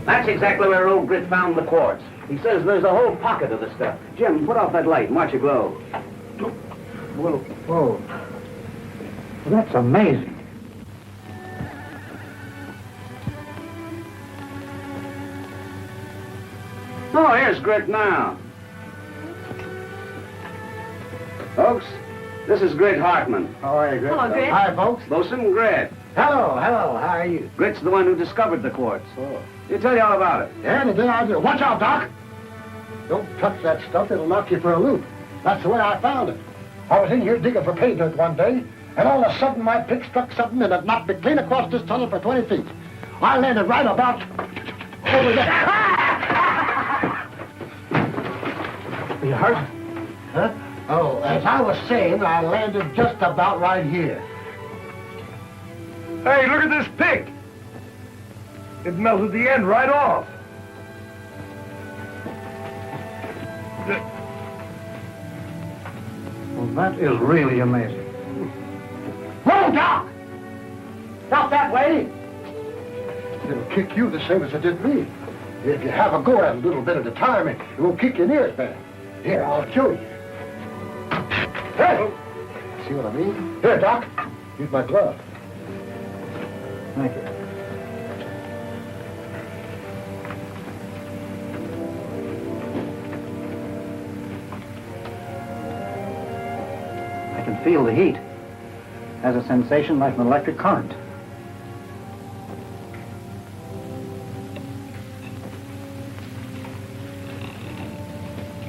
That's exactly where old Grit found the quartz. He says there's a whole pocket of the stuff. Jim, put off that light and watch it glow. Whoa. Well, that's amazing. Oh, here's Grit now. Folks, This is Grit Hartman. How are you, Grit? Hello, Grit. Hi, folks. Bosun Grit. Hello. How are you? Grit's the one who discovered the quartz. Oh. He'll tell you all about it. Yeah, and then I do. Watch out, Doc. Don't touch that stuff. It'll knock you for a loop. That's the way I found it. I was in here digging for pay dirt one day, and all of a sudden my pick struck something and it knocked me clean across this tunnel for 20 feet. I landed right about over there. Are you hurt? Huh? Oh, as I was saying, I landed just about right here. Hey, look at this pick. It melted the end right off. Well, that is really amazing. Whoa, Doc! Not that way! It'll kick you the same as it did me. If you have a go at it a little bit at a time, it won't kick your ears back. Here, I'll show you. Hey! See what I mean? Here, Doc. Use my glove. Thank you. I can feel the heat. Has a sensation like an electric current.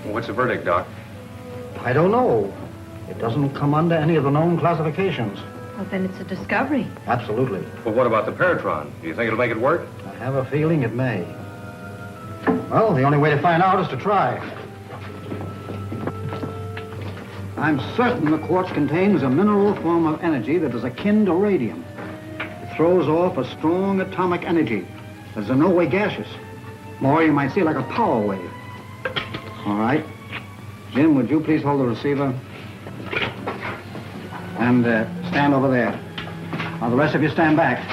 What's the verdict, Doc? I don't know. It doesn't come under any of the known classifications. Well, then it's a discovery. Absolutely. Well, what about the Peratron? Do you think it'll make it work? I have a feeling it may. Well, the only way to find out is to try. I'm certain the quartz contains a mineral form of energy that is akin to radium. It throws off a strong atomic energy that is in no way gaseous. More, you might see like a power wave. All right. Jim, would you please hold the receiver? And stand over there. Now, the rest of you stand back.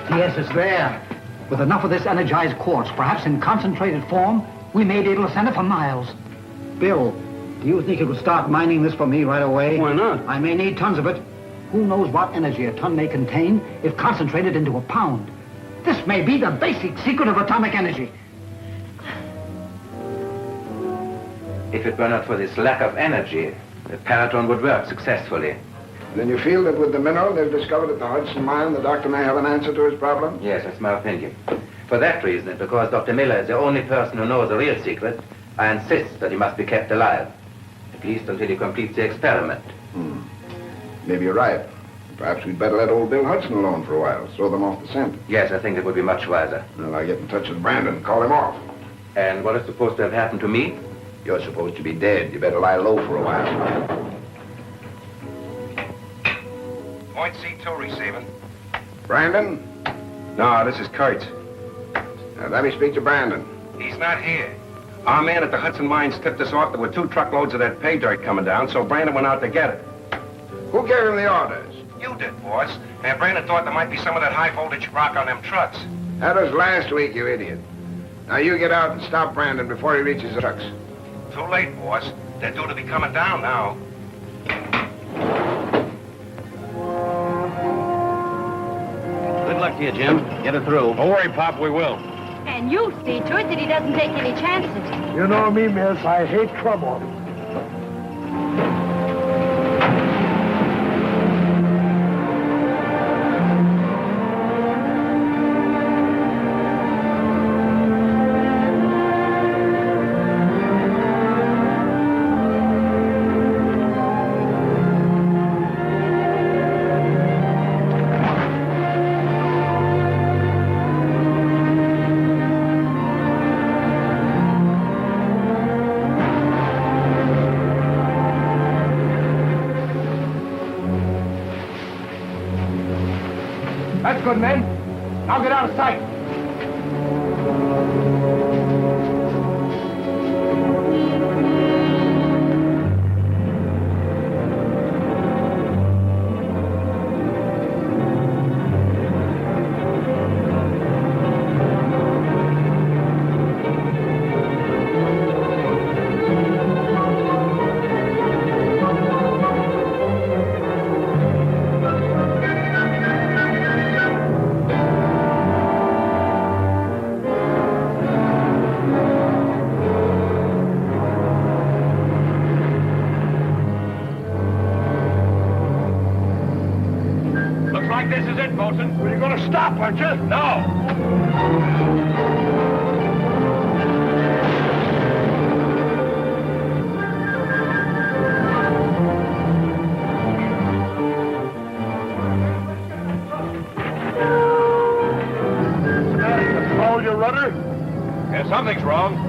Yes, it's there. With enough of this energized quartz, perhaps in concentrated form, we may be able to send it for miles. Bill, do you think it would start mining this for me right away? Why not? I may need tons of it. Who knows what energy a ton may contain if concentrated into a pound? This may be the basic secret of atomic energy. If it were not for this lack of energy, the Paratron would work successfully. Then you feel that with the mineral they've discovered at the Hudson mine, the doctor may have an answer to his problem? Yes, that's my opinion. For that reason, and because Dr. Miller is the only person who knows the real secret, I insist that he must be kept alive. At least until he completes the experiment. Maybe you're right. Perhaps we'd better let old Bill Hudson alone for a while, throw them off the scent. Yes, I think it would be much wiser. Well, I'll get in touch with Brandon, call him off. And what is supposed to have happened to me? You're supposed to be dead. You better lie low for a while. Point C2 receiving. Brandon? No, this is Kurtz. Let me speak to Brandon. He's not here. Our man at the Hudson mines tipped us off there were 2 truckloads of that pay dirt coming down, so Brandon went out to get it. Who gave him the orders? You did, boss. And Brandon thought there might be some of that high-voltage rock on them trucks. That was last week, you idiot. Now you get out and stop Brandon before he reaches the trucks. Too late, boss. They're due to be coming down now. Good luck to you, Jim. Get her through. Don't worry, Pop, we will. And you see to it that he doesn't take any chances. You know me, miss. I hate trouble. good, men. Now get out of sight. This is it, Bosun. Well, you're going to stop, aren't you? No! Hold your rudder. Yeah, something's wrong.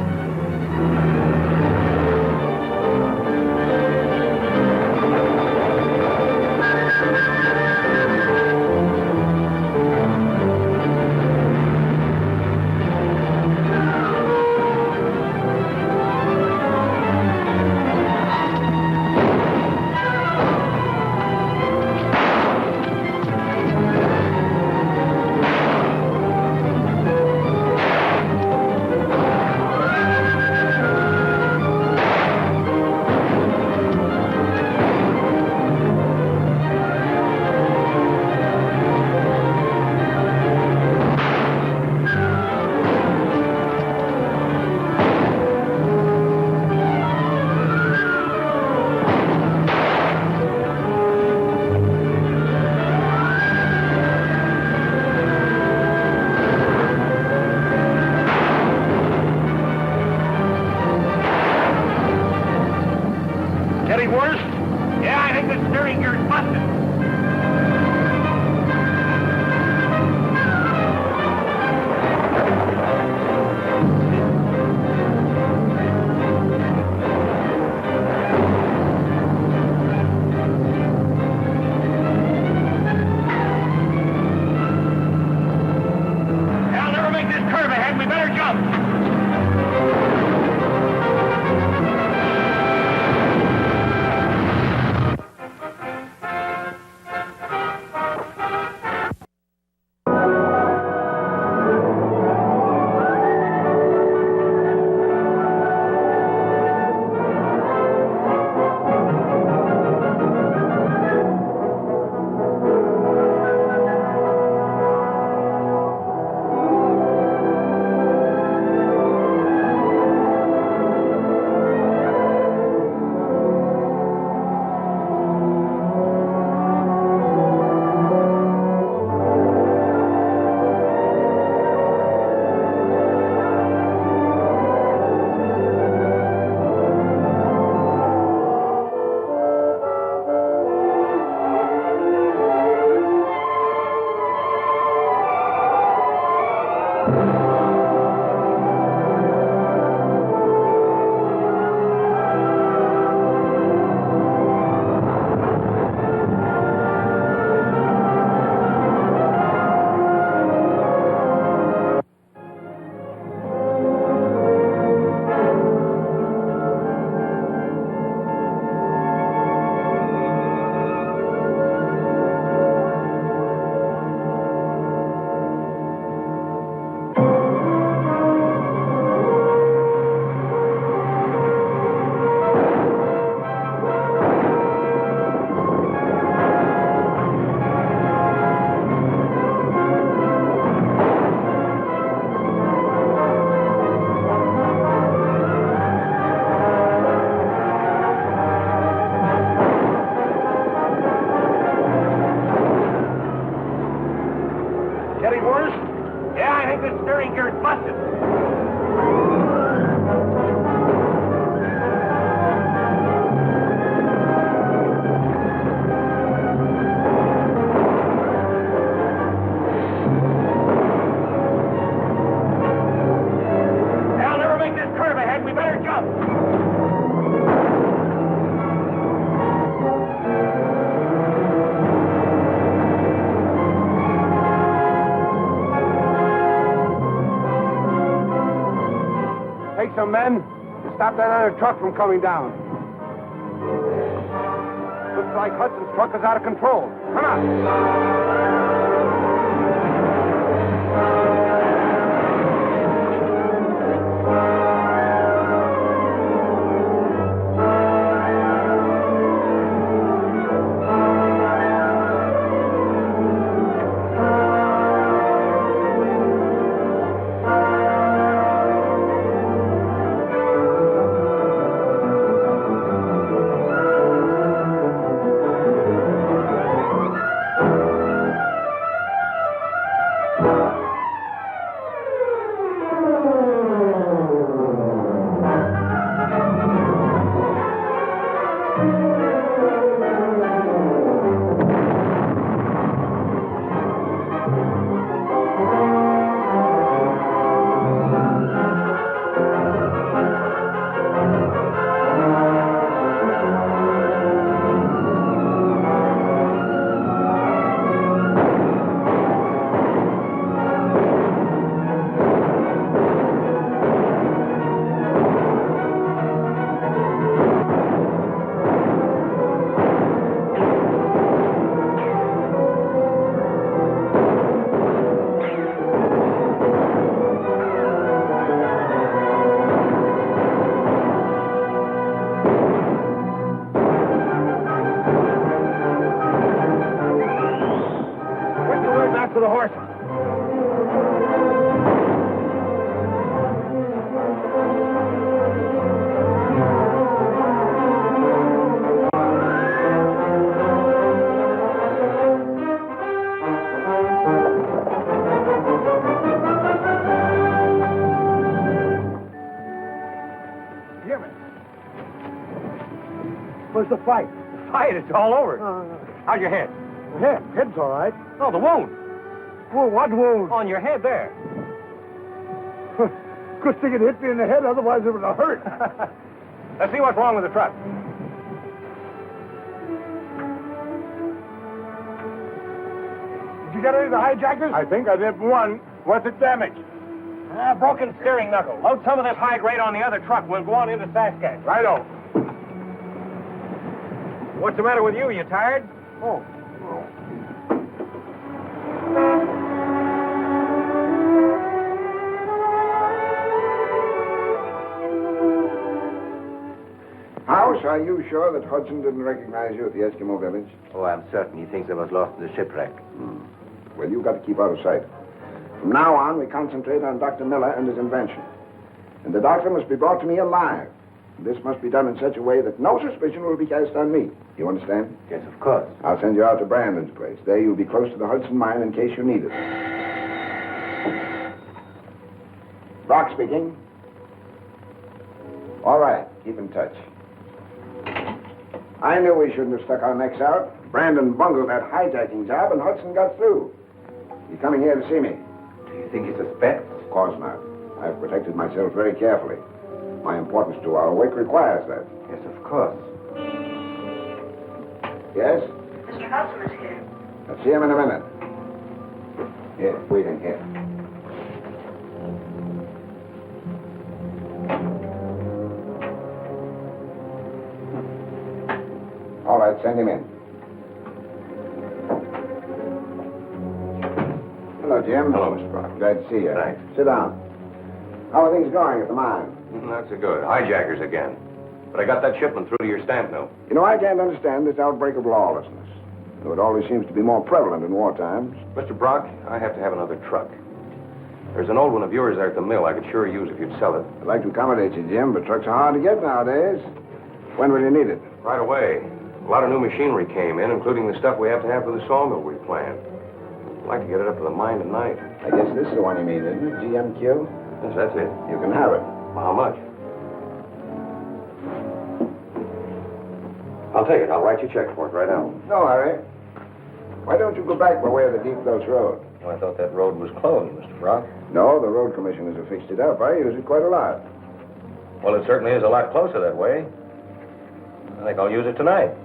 some men to stop that other truck from coming down. Looks like Hudson's truck is out of control. Come on. To the horse. Jimmy. Where's the fight? The fight? It's all over. How's your head? Head's all right. No, the wound. Well, what wound? On your head there. Good thing it hit me in the head, otherwise it would have hurt. Let's see what's wrong with the truck. Did you get any of the hijackers? I think I did one. What's it damaged? Broken steering knuckle. Load some of this high grade on the other truck. We'll go on into Saskatchewan. Righto. What's the matter with you? You tired? Oh. Hauss, are you sure that Hudson didn't recognize you at the Eskimo village? Oh, I'm certain he thinks I was lost in the shipwreck. Well, you've got to keep out of sight. From now on, we concentrate on Dr. Miller and his invention. And the doctor must be brought to me alive. This must be done in such a way that no suspicion will be cast on me. You understand? Yes, of course. I'll send you out to Brandon's place. There you'll be close to the Hudson mine in case you need it. Brock speaking. All right, keep in touch. I knew we shouldn't have stuck our necks out. Brandon bungled that hijacking job and Hudson got through. He's coming here to see me. Do you think he suspects? Of course not. I've protected myself very carefully. My importance to our work requires that. Yes, of course. Yes? Mr. Hudson is here. I'll see him in a minute. Here, waiting here. All right, send him in. Hello, Jim. Hello, Mr. Brock. Glad to see you. Thanks. Sit down. How are things going at the mine? Not so good. Hijackers again. But I got that shipment through to your stamp mill. You know, I can't understand this outbreak of lawlessness. Though it always seems to be more prevalent in war times. Mr. Brock, I have to have another truck. There's an old one of yours there at the mill I could sure use if you'd sell it. I'd like to accommodate you, Jim, but trucks are hard to get nowadays. When will you need it? Right away. A lot of new machinery came in, including the stuff we have to have for the sawmill we planned. I'd like to get it up to the mine tonight. I guess this is the one you mean, isn't it? GMQ? Yes, that's it. You can have it. Well, how much? I'll take it. I'll write you a check for it right now. No hurry. Why don't you go back by way of the Deep Gulch Road? Well, I thought that road was closed, Mr. Brock. No, the road commissioners have fixed it up. I use it quite a lot. Well, it certainly is a lot closer that way. I think I'll use it tonight.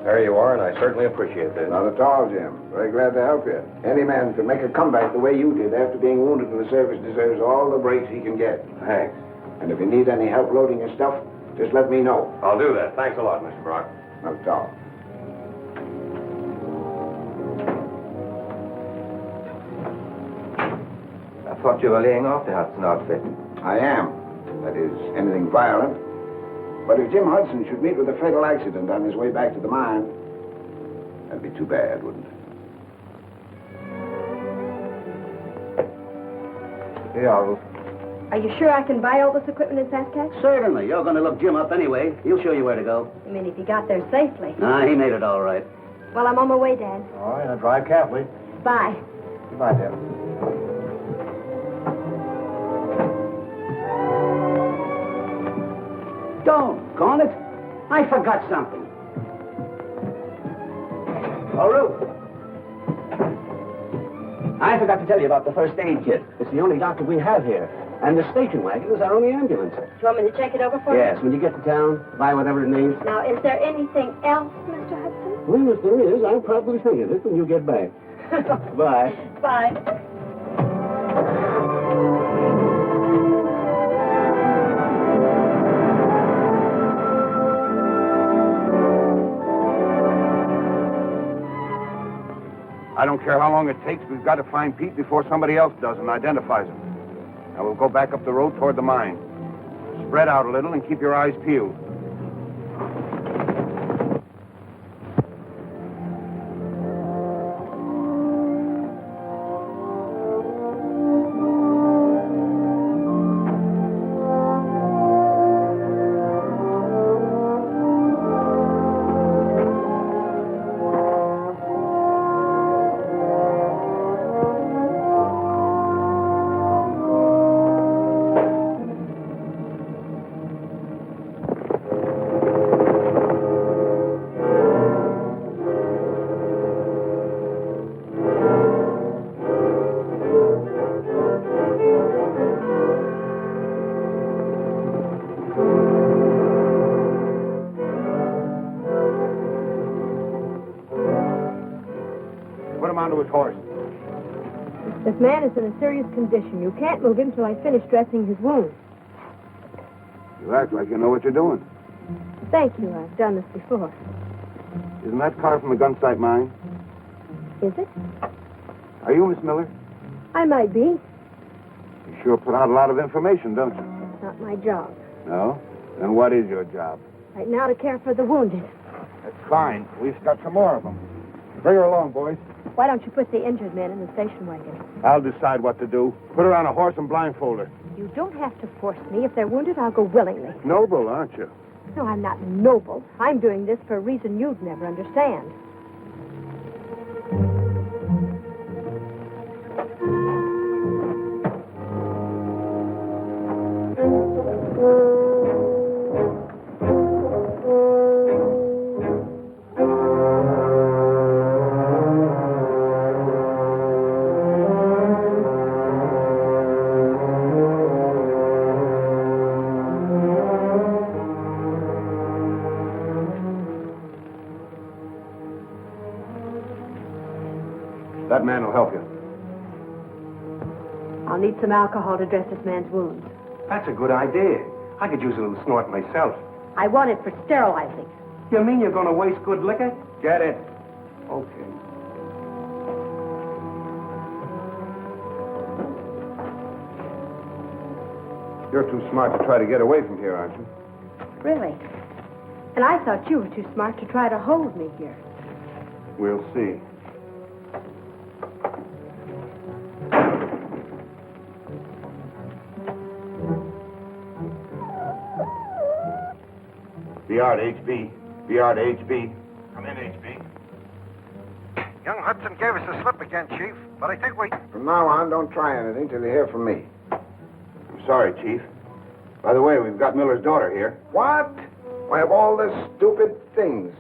There you are, and I certainly appreciate this. Not at all, Jim. Very glad to help you. Any man who can make a comeback the way you did after being wounded in the service deserves all the breaks he can get. Thanks. And if you need any help loading your stuff, just let me know. I'll do that. Thanks a lot, Mr. Brock. Not at all. I thought you were laying off the Hudson outfit. I am. That is, anything violent. But if Jim Hudson should meet with a fatal accident on his way back to the mine, that'd be too bad, wouldn't it? Here you are, Ruth. Are you sure I can buy all this equipment in Saskatchewan? Certainly. You're going to look Jim up anyway. He'll show you where to go. I mean, if he got there safely. Nah, he made it all right. Well, I'm on my way, Dad. All right, now drive carefully. Bye. Goodbye, Deb. Doggone it. I forgot something. Oh, Ruth. I forgot to tell you about the first aid kit. It's the only doctor we have here. And the station wagon is our only ambulance. Do you want me to check it over for Yes, when you get to town, buy whatever it needs. you? Now, is there anything else, Mr. Hudson? Well, if there is, I'll probably think of it when you get back. Bye. Bye. I don't care how long it takes. We've got to find Pete before somebody else does and identifies him. Now we'll go back up the road toward the mine. Spread out a little and keep your eyes peeled. Onto his horse. This man is in a serious condition. You can't move him till I finish dressing his wounds. You act like you know what you're doing. Thank you. I've done this before. Isn't that car from the gunsight mine? Is it? Are you Miss Miller? I might be. You sure put out a lot of information, don't you? That's not my job. No? Then what is your job? Right now to care for the wounded. That's fine. We've got some more of them. Bring her along, boys. Why don't you put the injured men in the station wagon? I'll decide what to do. Put her on a horse and blindfold her. You don't have to force me. If they're wounded, I'll go willingly. Noble, aren't you? No, I'm not noble. I'm doing this for a reason you'd never understand. That man will help you. I'll need some alcohol to dress this man's wounds. That's a good idea. I could use a little snort myself. I want it for sterilizing. You mean you're going to waste good liquor? Get it. Okay. You're too smart to try to get away from here, aren't you? Really? And I thought you were too smart to try to hold me here. We'll see. VR to HB. VR to HB. Come in, HB. Young Hudson gave us the slip again, Chief, but I think we... From now on, don't try anything till you hear from me. I'm sorry, Chief. By the way, we've got Miller's daughter here. What? Why, of all the stupid things.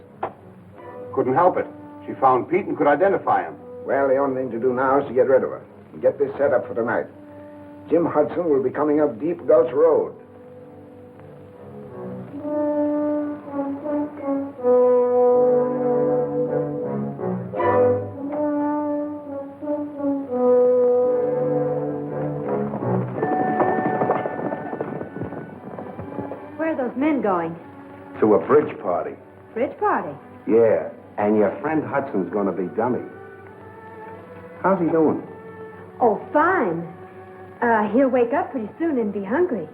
Couldn't help it. She found Pete and could identify him. Well, the only thing to do now is to get rid of her and get this set up for tonight. Jim Hudson will be coming up Deep Gulch Road. men going? To a bridge party. Bridge party. Yeah, and your friend Hudson's going to be dummy. How's he doing? Oh, fine. He'll wake up pretty soon and be hungry.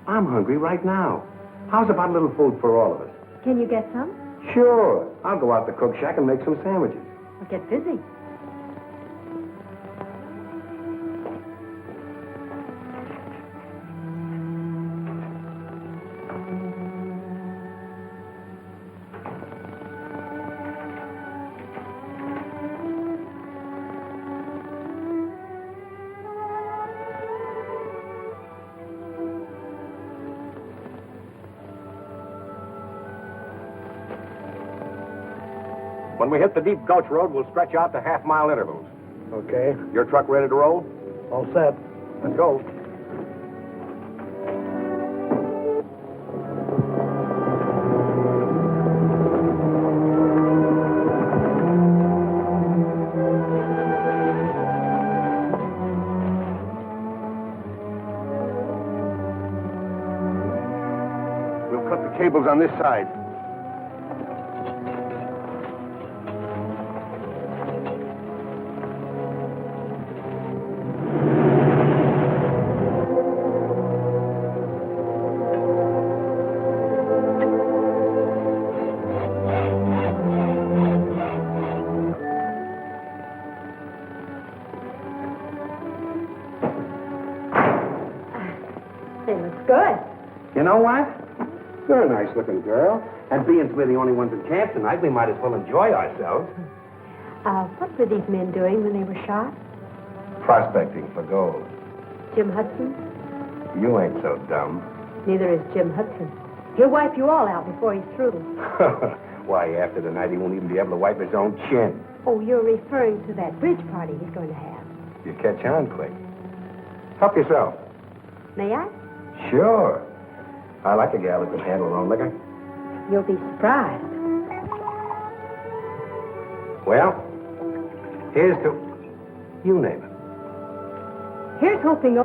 I'm hungry right now. How's about a little food for all of us? Can you get some? Sure. I'll go out to the cook shack and make some sandwiches. Well, get busy. When we hit the deep gulch road, we'll stretch out to half-mile intervals. Okay. Your truck ready to roll? All set. Let's go. We'll cut the cables on this side. You know what? You're a nice-looking girl. And being we're the only ones in camp tonight, we might as well enjoy ourselves. What were these men doing when they were shot? Prospecting for gold. Jim Hudson? You ain't so dumb. Neither is Jim Hudson. He'll wipe you all out before he's through. Why, after the night, he won't even be able to wipe his own chin. Oh, you're referring to that bridge party he's going to have. You catch on quick. Help yourself. May I? Sure. I like a gal who can handle her own liquor. You'll be surprised. Well, here's to... You name it. Here's hoping...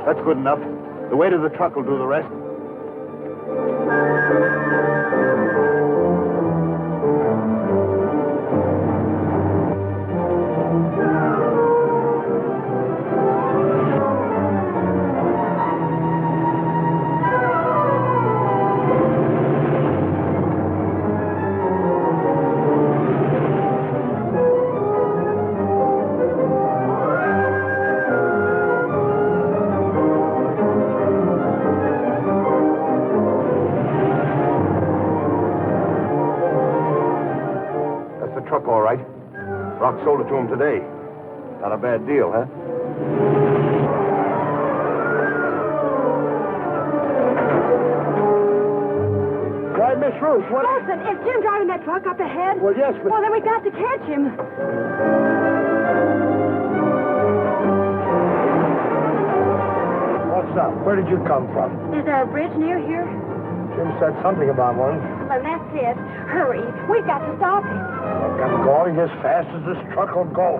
That's good enough. The weight of the truck will do the rest. Truck, all right. Brock sold it to him today. Not a bad deal, huh? Why, Miss Ruth, what... Listen, is Jim driving that truck up ahead? Well, yes, but... Well, then we got to catch him. What's up? Where did you come from? Is there a bridge near here? Jim said something about one. Well, that's it. Hurry. We've got to stop him. I'm going as fast as this truck will go.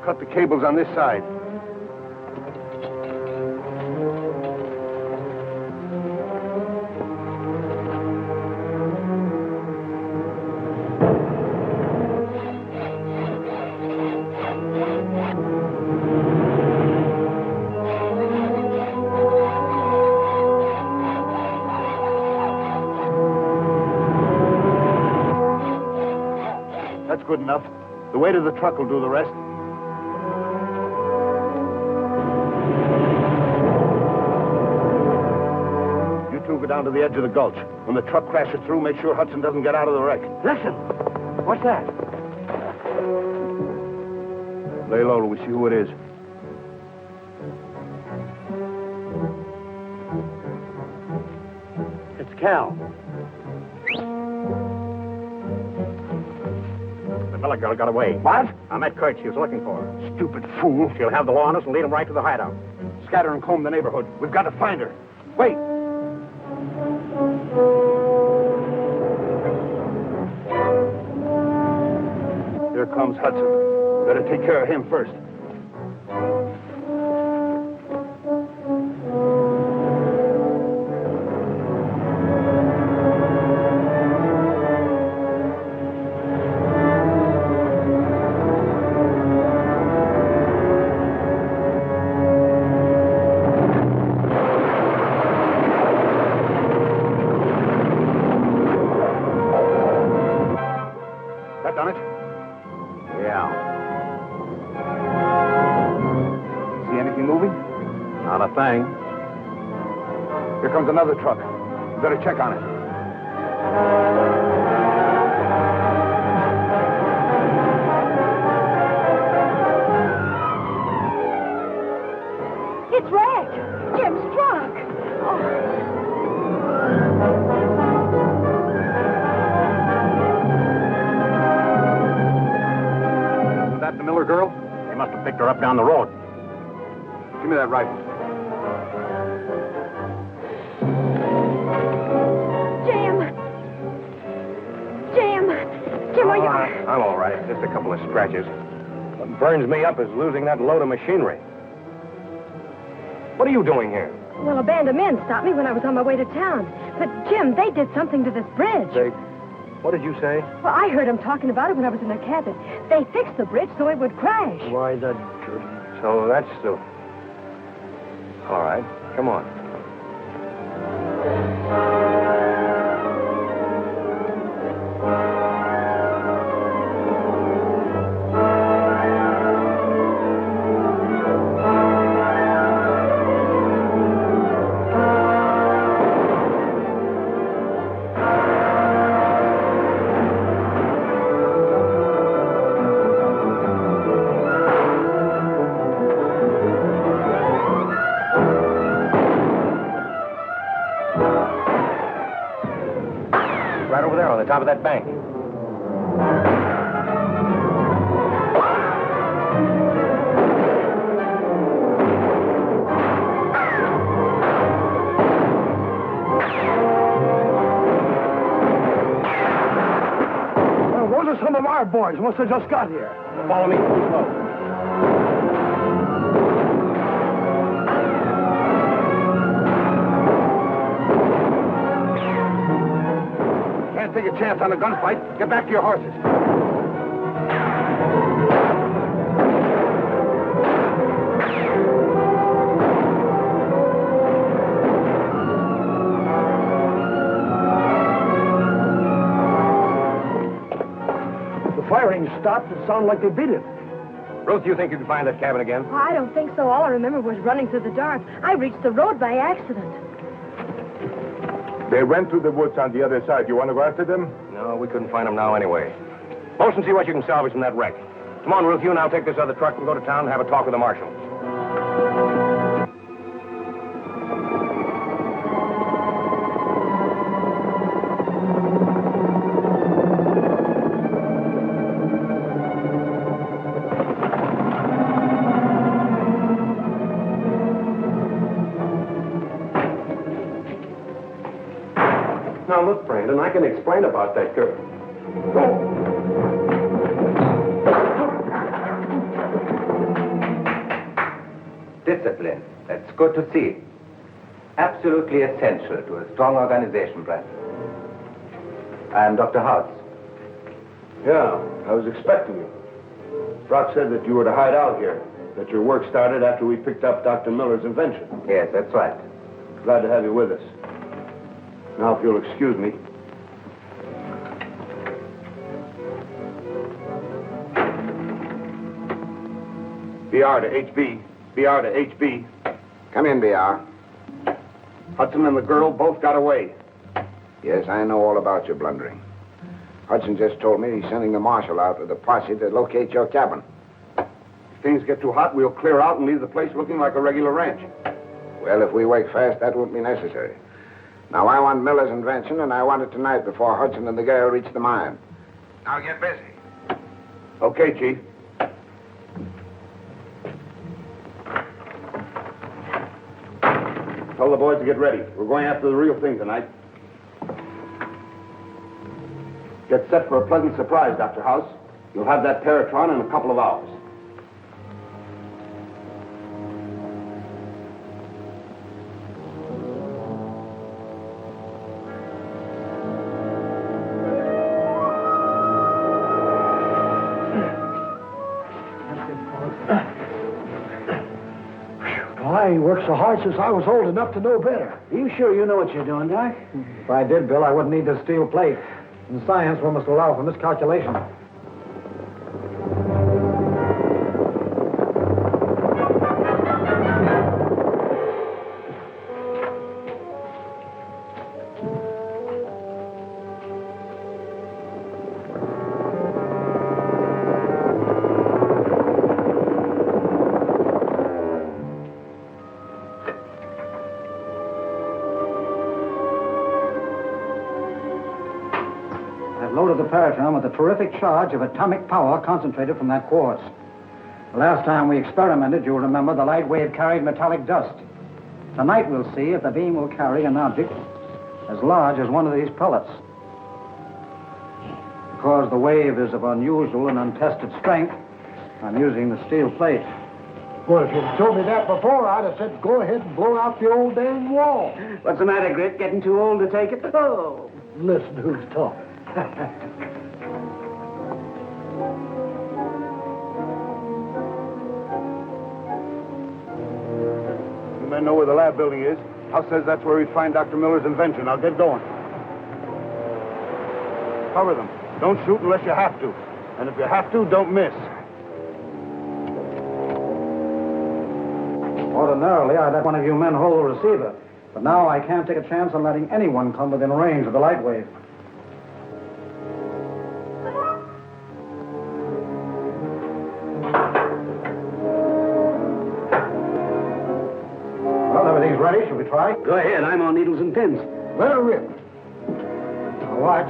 Cut the cables on this side. That's good enough. The weight of the truck will do the rest. Go down to the edge of the gulch. When the truck crashes through, make sure Hudson doesn't get out of the wreck. Listen. What's that? Lay low till we see who it is. It's Cal. The Miller girl got away. What? I met Kurt. She was looking for her. Stupid fool. She'll have the law on us and lead them right to the hideout. Scatter and comb the neighborhood. We've got to find her. Wait. Here comes Hudson. Better take care of him first. That done it? Yeah. See anything moving? Not a thing. Here comes another truck. You better check on it. It's wrecked. Jim's truck. Isn't that the Miller girl? They must have picked her up down the road. Give me that rifle. Jim, are you... I'm all right. Just a couple of scratches. What burns me up is losing that load of machinery. What are you doing here? Well, a band of men stopped me when I was on my way to town. But, Jim, they did something to this bridge. What did you say? Well, I heard them talking about it when I was in their cabin. They fixed the bridge so it would crash. Why, So that's the... All right. Come on. Right over there on the top of that bank. Well, those are some of our boys. Must have just got here. Follow me. Slow. Can't take a chance on a gunfight. Get back to your horses. The firing stopped. It sounded like they beat it. Ruth, you think you can find that cabin again? Oh, I don't think so. All I remember was running through the dark. I reached the road by accident. They went through the woods on the other side. You want to go after them? No, we couldn't find them now anyway. Post and see what you can salvage from that wreck. Come on, Ruth, you and I'll take this other truck and go to town and have a talk with the marshal. Now, look, Brandon, I can explain about that girl. Discipline. That's good to see. Absolutely essential to a strong organization, Brandon. I am Dr. Hauss. Yeah, I was expecting you. Brock said that you were to hide out here, that your work started after we picked up Dr. Miller's invention. Yes, that's right. Glad to have you with us. Now, if you'll excuse me. BR to HB. BR to HB. Come in, BR. Hudson and the girl both got away. Yes, I know all about your blundering. Hudson just told me he's sending the marshal out with a posse to locate your cabin. If things get too hot, we'll clear out and leave the place looking like a regular ranch. Well, if we work fast, that won't be necessary. Now, I want Miller's invention, and I want it tonight before Hudson and the girl reach the mine. Now get busy. Okay, Chief. Tell the boys to get ready. We're going after the real thing tonight. Get set for a pleasant surprise, Dr. Hauss. You'll have that Paratron in a couple of hours. I worked so hard since I was old enough to know better. Are you sure you know what you're doing, Doc? If I did, Bill, I wouldn't need this steel plate. In science, we must allow for miscalculation. Loaded the Paratron with a terrific charge of atomic power concentrated from that quartz. The last time we experimented, you'll remember, the light wave carried metallic dust. Tonight we'll see if the beam will carry an object as large as one of these pellets. Because the wave is of unusual and untested strength, I'm using the steel plate. Well, if you'd told me that before, I'd have said go ahead and blow out the old dang wall. What's the matter, Grit? Getting too old to take it? Oh. Listen who's talking. You men know where the lab building is. House says that's where we find Dr. Miller's invention. Now get going. Cover them. Don't shoot unless you have to. And if you have to, don't miss. Ordinarily, I'd let one of you men hold the receiver. But now I can't take a chance on letting anyone come within range of the light wave. Well, everything's ready. Shall we try? Go ahead. I'm on needles and pins. Let her rip. Now watch.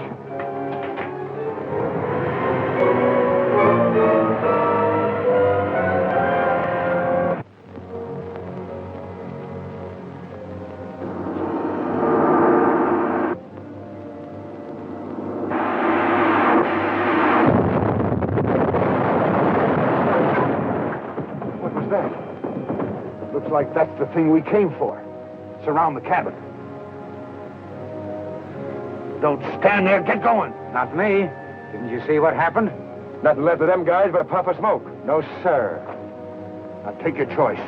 Like that's the thing we came for. Surround the cabin. Don't stand there. Get going. Not me. Didn't you see what happened? Nothing left of them guys but a puff of smoke. No, sir. Now take your choice.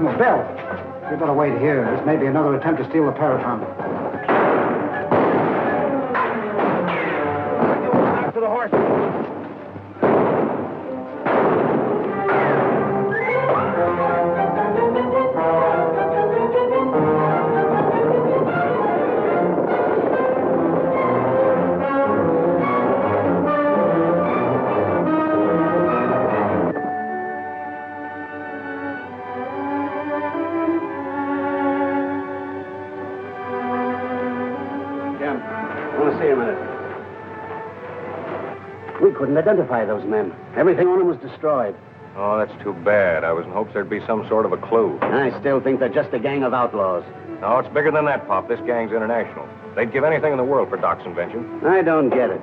Well, Bill, you better wait here. This may be another attempt to steal the Paratron. Back to the horse. We couldn't identify those men. Everything on them was destroyed. Oh, that's too bad. I was in hopes there'd be some sort of a clue. I still think they're just a gang of outlaws. No, it's bigger than that, Pop. This gang's international. They'd give anything in the world for Doc's invention. I don't get it.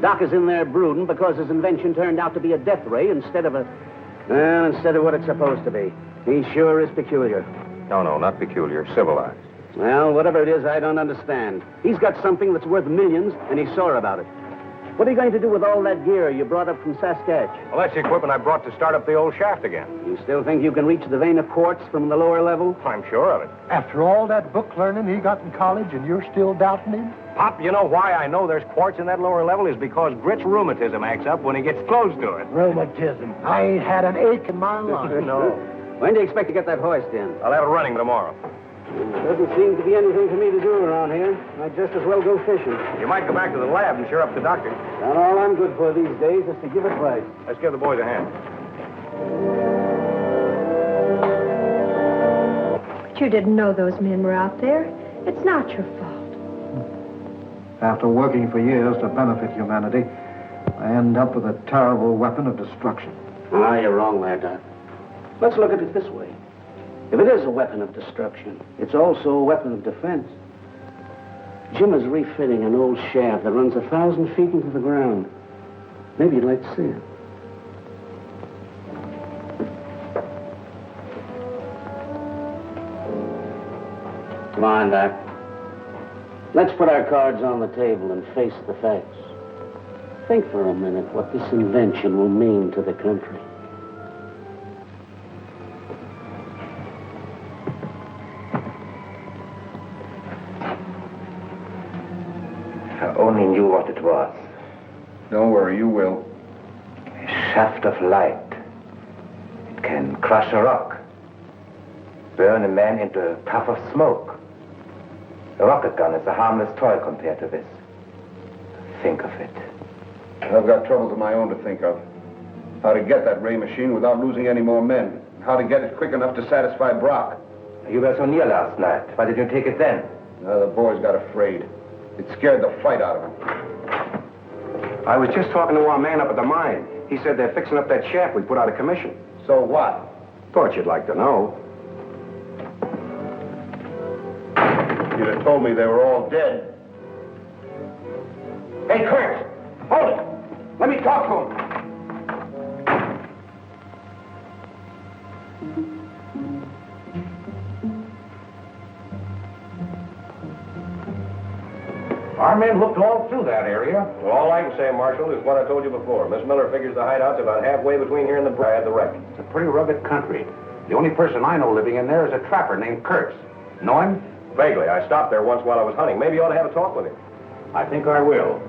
Doc is in there brooding because his invention turned out to be a death ray instead of what it's supposed to be. He sure is peculiar. No, not peculiar. Civilized. Well, whatever it is, I don't understand. He's got something that's worth millions, and he's sore about it. What are you going to do with all that gear you brought up from Saskatchewan? Well, that's the equipment I brought to start up the old shaft again. You still think you can reach the vein of quartz from the lower level? I'm sure of it. After all that book learning he got in college, and you're still doubting him? Pop, you know why I know there's quartz in that lower level is because Grit's rheumatism acts up when he gets close to it. Rheumatism. I ain't had an ache in my life. No. When do you expect to get that hoist in? I'll have it running tomorrow. Doesn't seem to be anything for me to do around here. I'd just as well go fishing. You might go back to the lab and cheer up the doctor. And all I'm good for these days is to give advice. Let's give the boys a hand. But you didn't know those men were out there. It's not your fault. After working for years to benefit humanity, I end up with a terrible weapon of destruction. Ah, you're wrong there, Doc. Let's look at it this way. If it is a weapon of destruction, it's also a weapon of defense. Jim is refitting an old shaft that runs 1,000 feet into the ground. Maybe you'd like to see it. Come on, Doc. Let's put our cards on the table and face the facts. Think for a minute what this invention will mean to the country. I only knew what it was. Don't worry, you will. A shaft of light. It can crush a rock, burn a man into a puff of smoke. A rocket gun is a harmless toy compared to this. Think of it. I've got troubles of my own to think of. How to get that ray machine without losing any more men. How to get it quick enough to satisfy Brock. You were so near last night. Why did you take it then? The boys got afraid. It scared the fight out of them. I was just talking to our man up at the mine. He said they're fixing up that shaft we put out of commission. So what? Thought you'd like to know. You'd have told me they were all dead. Hey, Kurt! Hold it! Let me talk to him. Our men looked all through that area. Well, all I can say, Marshal, is what I told you before. Miss Miller figures the hideout's about halfway between here and the wreck. It's a pretty rugged country. The only person I know living in there is a trapper named Kurtz. Know him? Vaguely. I stopped there once while I was hunting. Maybe you ought to have a talk with him. I think I will.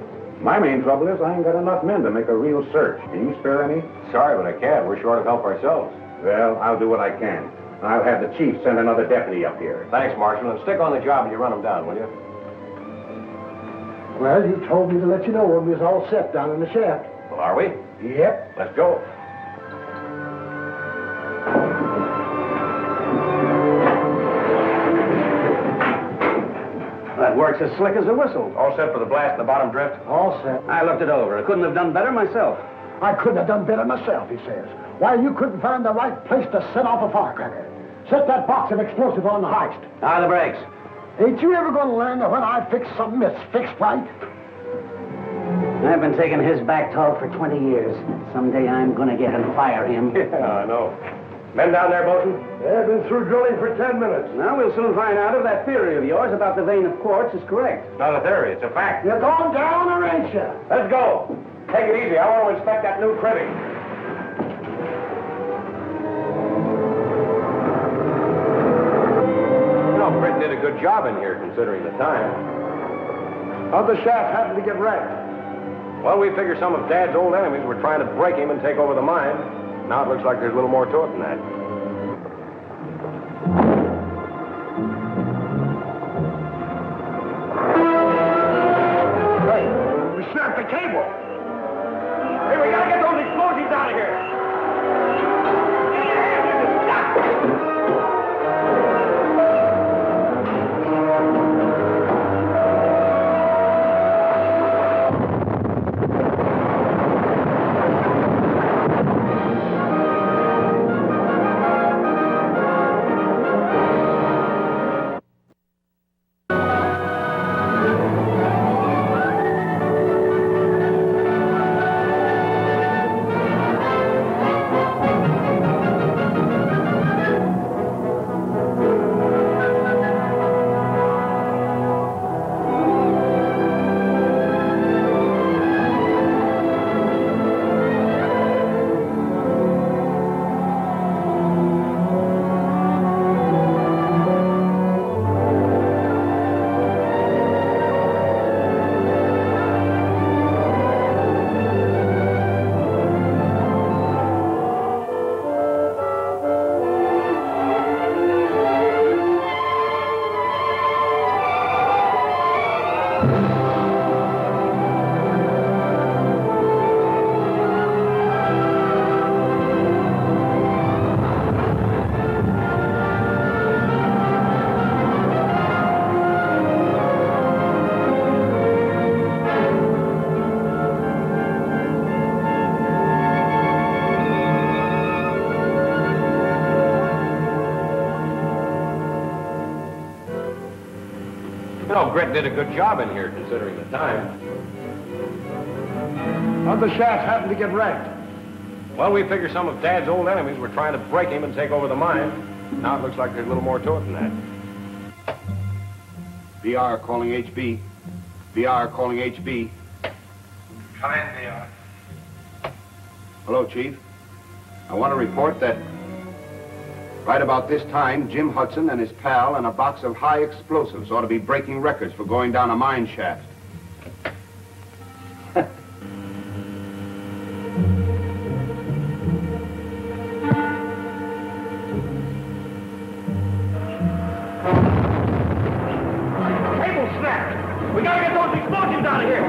My main trouble is I ain't got enough men to make a real search. Can you spare any? Sorry, but I can't. We're short of help ourselves. Well, I'll do what I can. I'll have the chief send another deputy up here. Thanks, Marshal, and stick on the job and you run them down, will you? Well, you told me to let you know when we was all set down in the shaft. Well, are we? Yep. Let's go. That works as slick as a whistle. All set for the blast in the bottom drift? All set. I looked it over. I couldn't have done better myself. I couldn't have done better myself, he says. Why, you couldn't find the right place to set off a firecracker. Set that box of explosive on the heist. The brakes. Ain't you ever going to learn that when I fix something, it's fixed right? I've been taking his back talk for 20 years. Someday I'm going to get and fire him. Yeah, I know. Men down there, Bosun? They've been through drilling for 10 minutes. Now we'll soon find out if that theory of yours about the vein of quartz is correct. It's not a theory, it's a fact. You're going down or ain't you? Let's go. Take it easy. I want to inspect that new cribbing. good job in here, considering the time. How'd the shaft happen to get wrecked? Well, we figure some of Dad's old enemies were trying to break him and take over the mine. Now it looks like there's a little more to it than that. Hey, we snapped the cable. Hey, we gotta get those explosives out of here. Give me a hand, you just stop. You know, Grit did a good job in here, considering the time. How'd the shaft happen to get wrecked? Well, we figure some of Dad's old enemies were trying to break him and take over the mine. Now it looks like there's a little more to it than that. BR calling HB. BR calling HB. Come in, BR. Hello, Chief. I want to report that right about this time, Jim Hudson and his pal and a box of high explosives ought to be breaking records for going down a mine shaft. Cable snapped! We gotta get those explosives out of here!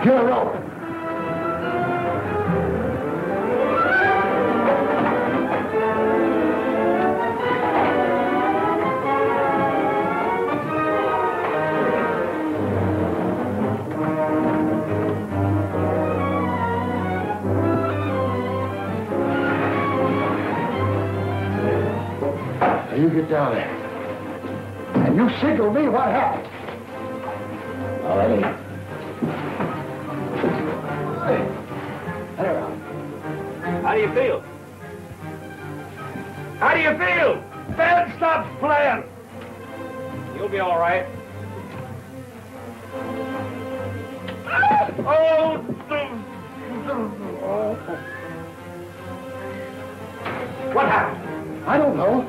Get a rope. Now you get down there. And you signal me what happened. All right. How do you feel? How do you feel? Ben stops playing. You'll be all right. Oh! What happened? I don't know.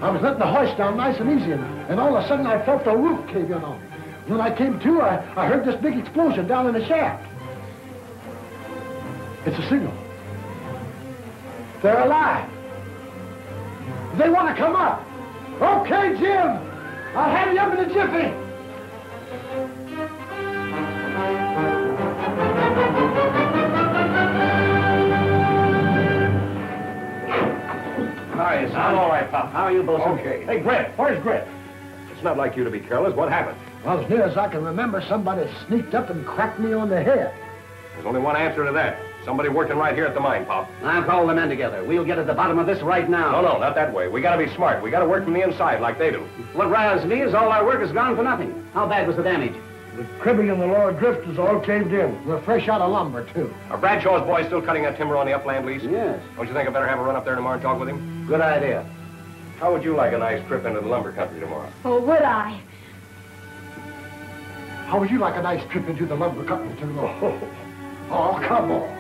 I was letting the hoist down nice and easy, and all of a sudden I felt the roof cave in on me. When I came to, I heard this big explosion down in the shaft. It's a signal. They're alive. They want to come up. Okay, Jim. I'll have you up in a jiffy. Hi, I'm all right, Pop. How are you, Wilson? Okay. Hey, Grit, where's Grit? It's not like you to be careless. What happened? Well, as near as I can remember, somebody sneaked up and cracked me on the head. There's only one answer to that. Somebody working right here at the mine, Pop. Now call the men together. We'll get at the bottom of this right now. No, not that way. We gotta be smart. We gotta work from the inside like they do. What riles me is all our work has gone for nothing. How bad was the damage? The cribbing and the lower drift is all caved in. We're fresh out of lumber, too. Are Bradshaw's boys still cutting that timber on the upland lease? Yes. Don't you think I better have a run up there tomorrow and talk with him? Good idea. How would you like a nice trip into the lumber country tomorrow? Oh, would I? How would you like a nice trip into the lumber company tomorrow? Oh, come on.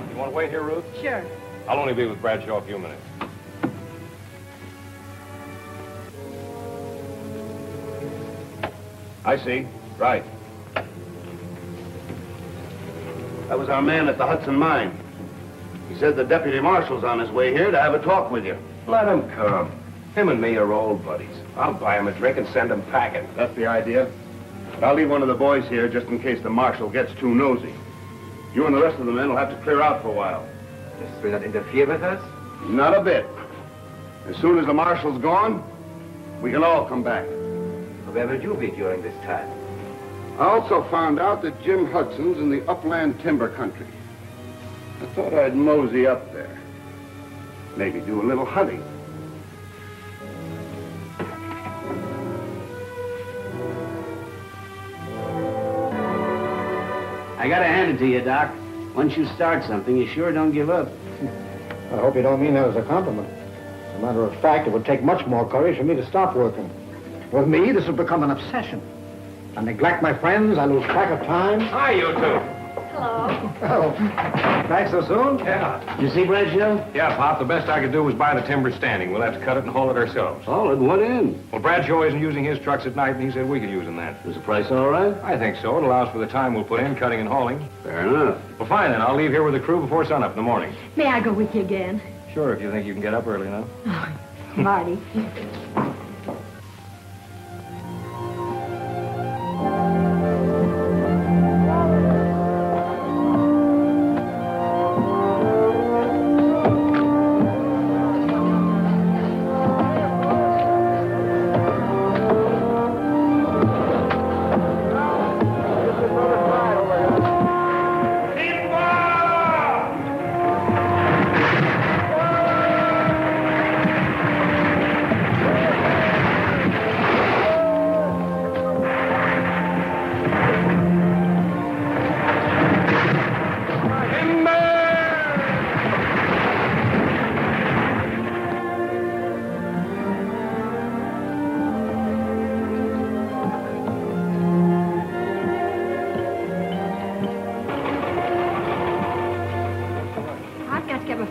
You want to wait here, Ruth? Sure. I'll only be with Bradshaw a few minutes. I see. Right. That was our man at the Hudson mine. He said the deputy marshal's on his way here to have a talk with you. Let him come. Him and me are old buddies. I'll buy him a drink and send him packing. That's the idea. But I'll leave one of the boys here just in case the marshal gets too nosy. You and the rest of the men will have to clear out for a while. This will not interfere with us? Not a bit. As soon as the marshal's gone, we can all come back. Where will you be during this time? I also found out that Jim Hudson's in the upland timber country. I thought I'd mosey up there. Maybe do a little hunting. I gotta hand it to you, Doc. Once you start something, you sure don't give up. I hope you don't mean that as a compliment. As a matter of fact, it would take much more courage for me to stop working. With me, this has become an obsession. I neglect my friends, I lose track of time. Hi, you two. Hello. Oh, back so soon? Yeah. You see, Bradshaw? Yeah, Pop, the best I could do was buy the timber standing. We'll have to cut it and haul it ourselves. Haul it? What in? Well, Bradshaw isn't using his trucks at night, and he said we could use them then. Is the price all right? I think so. It allows for the time we'll put in cutting and hauling. Fair enough. Well, fine, then. I'll leave here with the crew before sunup in the morning. May I go with you again? Sure, if you think you can get up early enough. Marty.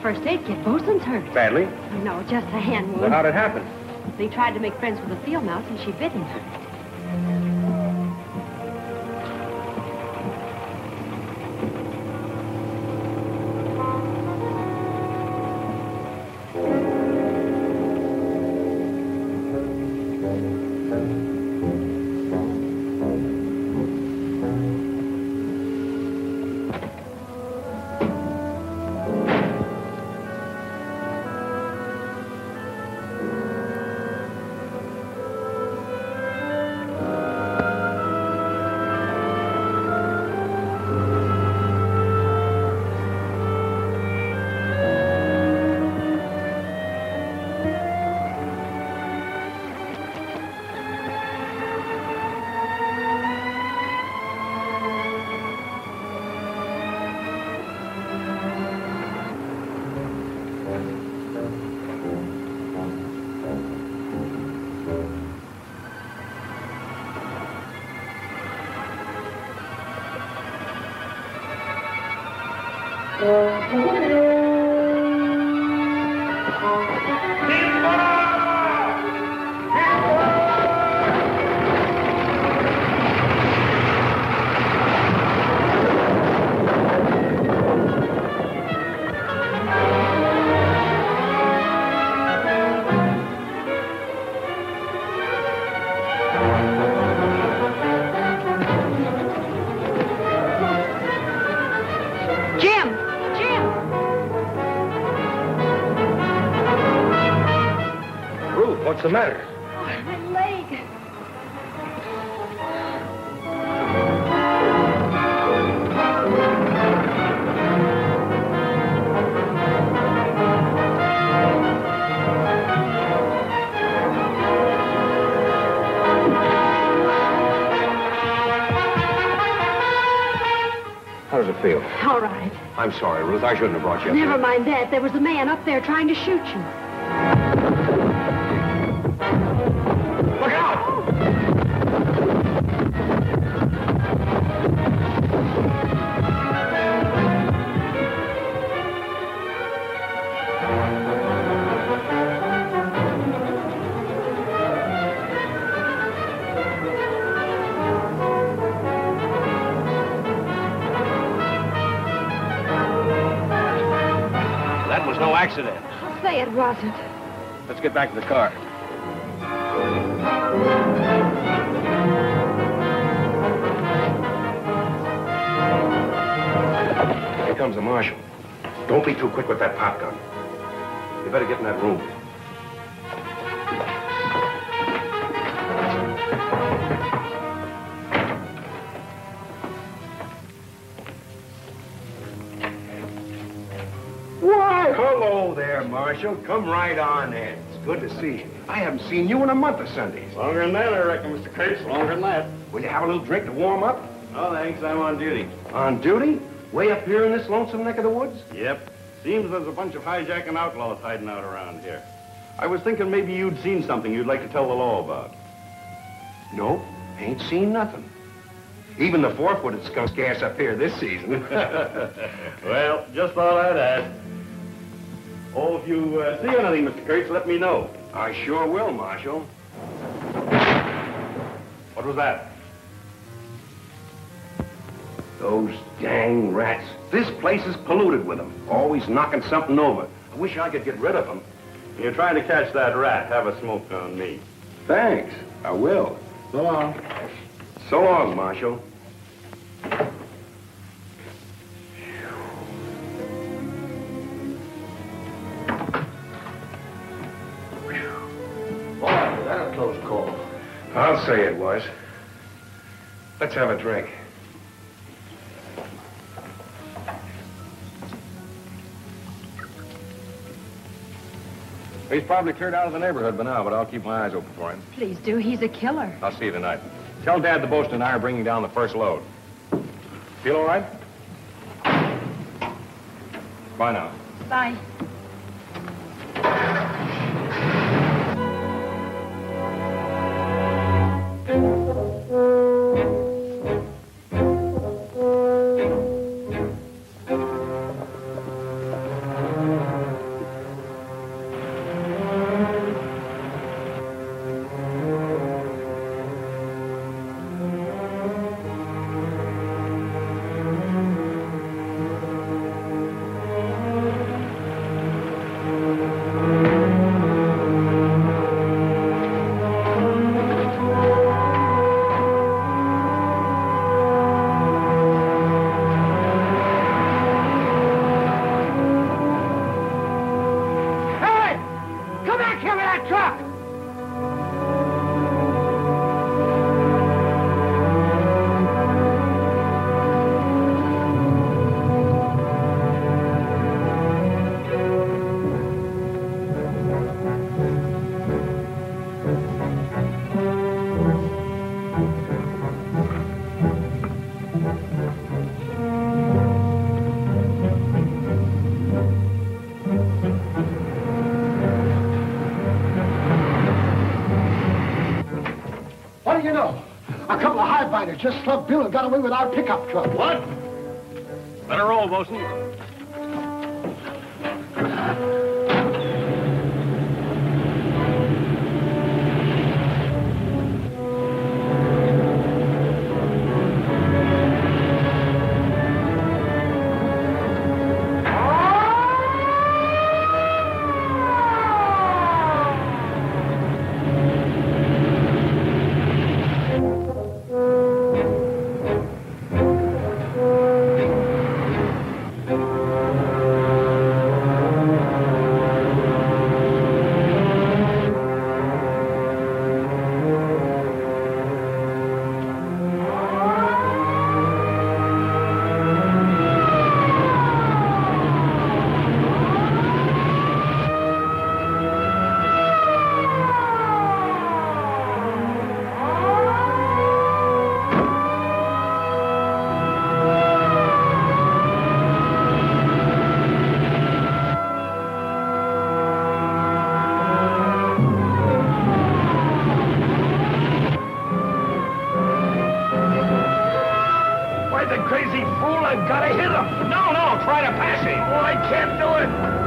First aid kit. Bosun's hurt. Badly? No, just a hand wound. Well, how'd it happen? He tried to make friends with a field mouse and she bit him. What's the matter? My leg. How does it feel? All right. I'm sorry, Ruth. I shouldn't have brought you up Never here. mind that. There was a man up there trying to shoot you. Look out! That was no accident. I'll say it wasn't. Let's get back to the car. Here comes the marshal. Don't be too quick with that pop gun. You better get in that room. Why, hello there, Marshal. Come right on in. It's good to see you. I haven't seen you in a month of Sundays. Longer than that, I reckon, Mr. Cates. Longer than that. Will you have a little drink to warm up? Oh, thanks. I'm on duty. On duty? Way up here in this lonesome neck of the woods? Yep. Seems there's a bunch of hijacking outlaws hiding out around here. I was thinking maybe you'd seen something you'd like to tell the law about. Nope, ain't seen nothing. Even the four-footed skunk's scarce up here this season. Well, just thought I'd ask. Oh, if you see anything, Mr. Cates, let me know. I sure will, Marshal. What was that? Those dang rats. This place is polluted with them. Always knocking something over. I wish I could get rid of them. You're trying to catch that rat. Have a smoke on me. Thanks. I will. So long. So long, Marshal. Boy, that a close call. I'll say it was. Let's have a drink. He's probably cleared out of the neighborhood by now, but I'll keep my eyes open for him. Please do. He's a killer. I'll see you tonight. Tell Dad the boast and I are bringing down the first load. Feel all right? Bye now. Bye. Just slugged Bill and got away with our pickup truck. What? Let her roll, Bosun. I've got to hit him. No, try to pass him. Oh, I can't do it.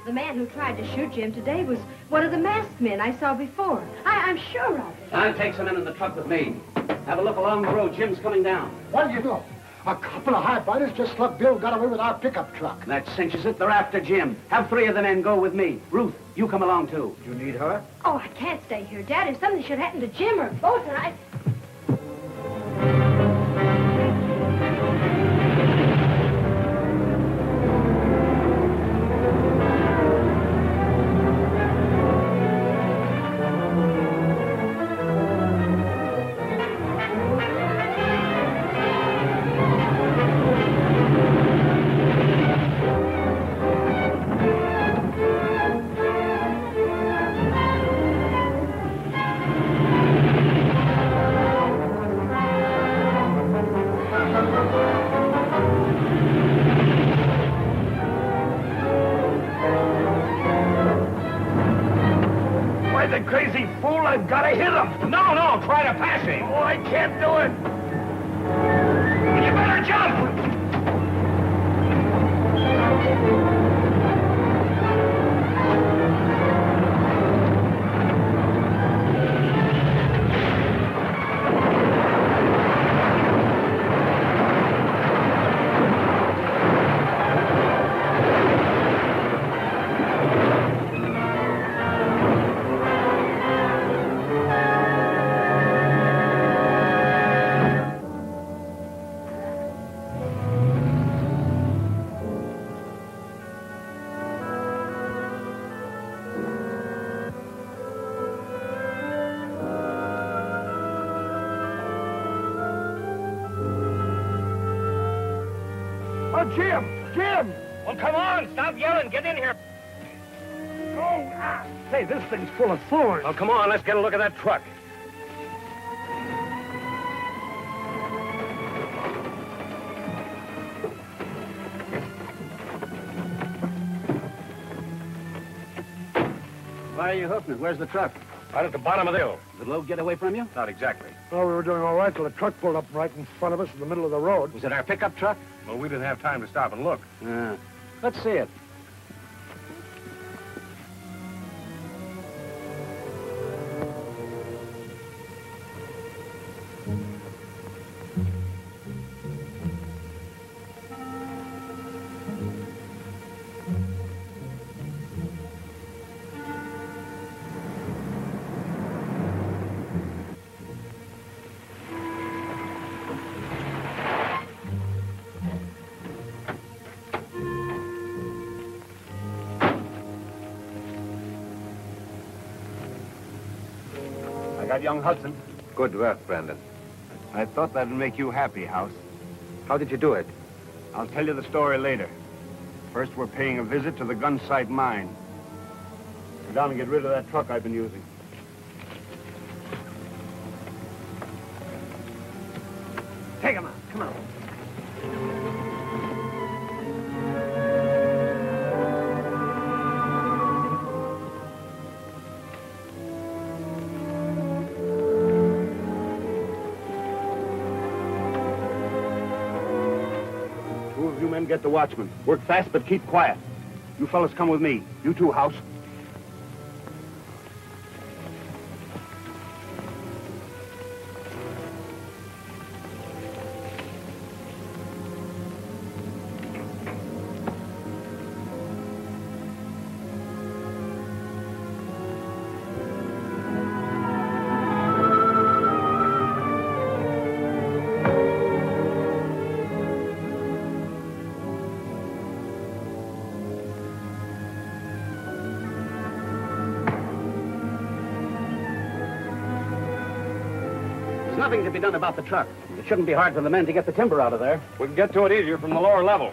The man who tried to shoot Jim today was one of the masked men I saw before. I'm sure of it. I'll take some in the truck with me. Have a look along the road. Jim's coming down. What do you know? A couple of highfighters just slugged Bill, got away with our pickup truck. That cinches it. They're after Jim. Have 3 of the men go with me. Ruth, you come along, too. You need her? Oh, I can't stay here, Dad. If something should happen to Jim or both, and I... Crazy fool, I've got to hit him. No, try to pass him. Oh, I can't do it. You better jump. Jim! Well, come on, stop yelling. Get in here. Hey, this thing's full of thorns. Oh, come on, let's get a look at that truck. Why are you hoofing it? Where's the truck? Right at the bottom of the hill. Did the load get away from you? Not exactly. Well, we were doing all right till the truck pulled up right in front of us in the middle of the road. Was it our pickup truck? Well, we didn't have time to stop and look. Let's see it. Got young Hudson. Good work, Brandon. I thought that'd make you happy, House. How did you do it? I'll tell you the story later. First, we're paying a visit to the gun site mine. Go down and get rid of that truck I've been using. Take him out. Come on. Two of you men get the watchman. Work fast, but keep quiet. You fellas come with me. You too, House. Nothing to be done about the truck. It shouldn't be hard for the men to get the timber out of there. We can get to it easier from the lower level.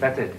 That's it.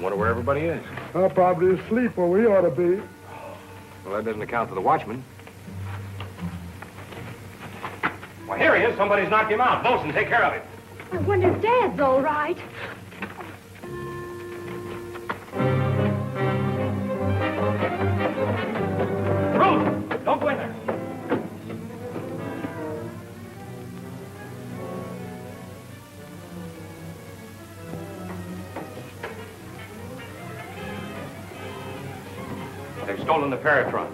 Wonder where everybody is. Probably asleep where we ought to be. Well, that doesn't account for the watchman. Well, here he is. Somebody's knocked him out. Bosun, take care of him. I wonder if Dad's all right. Ruth, don't go in there. They've stolen the Paratron.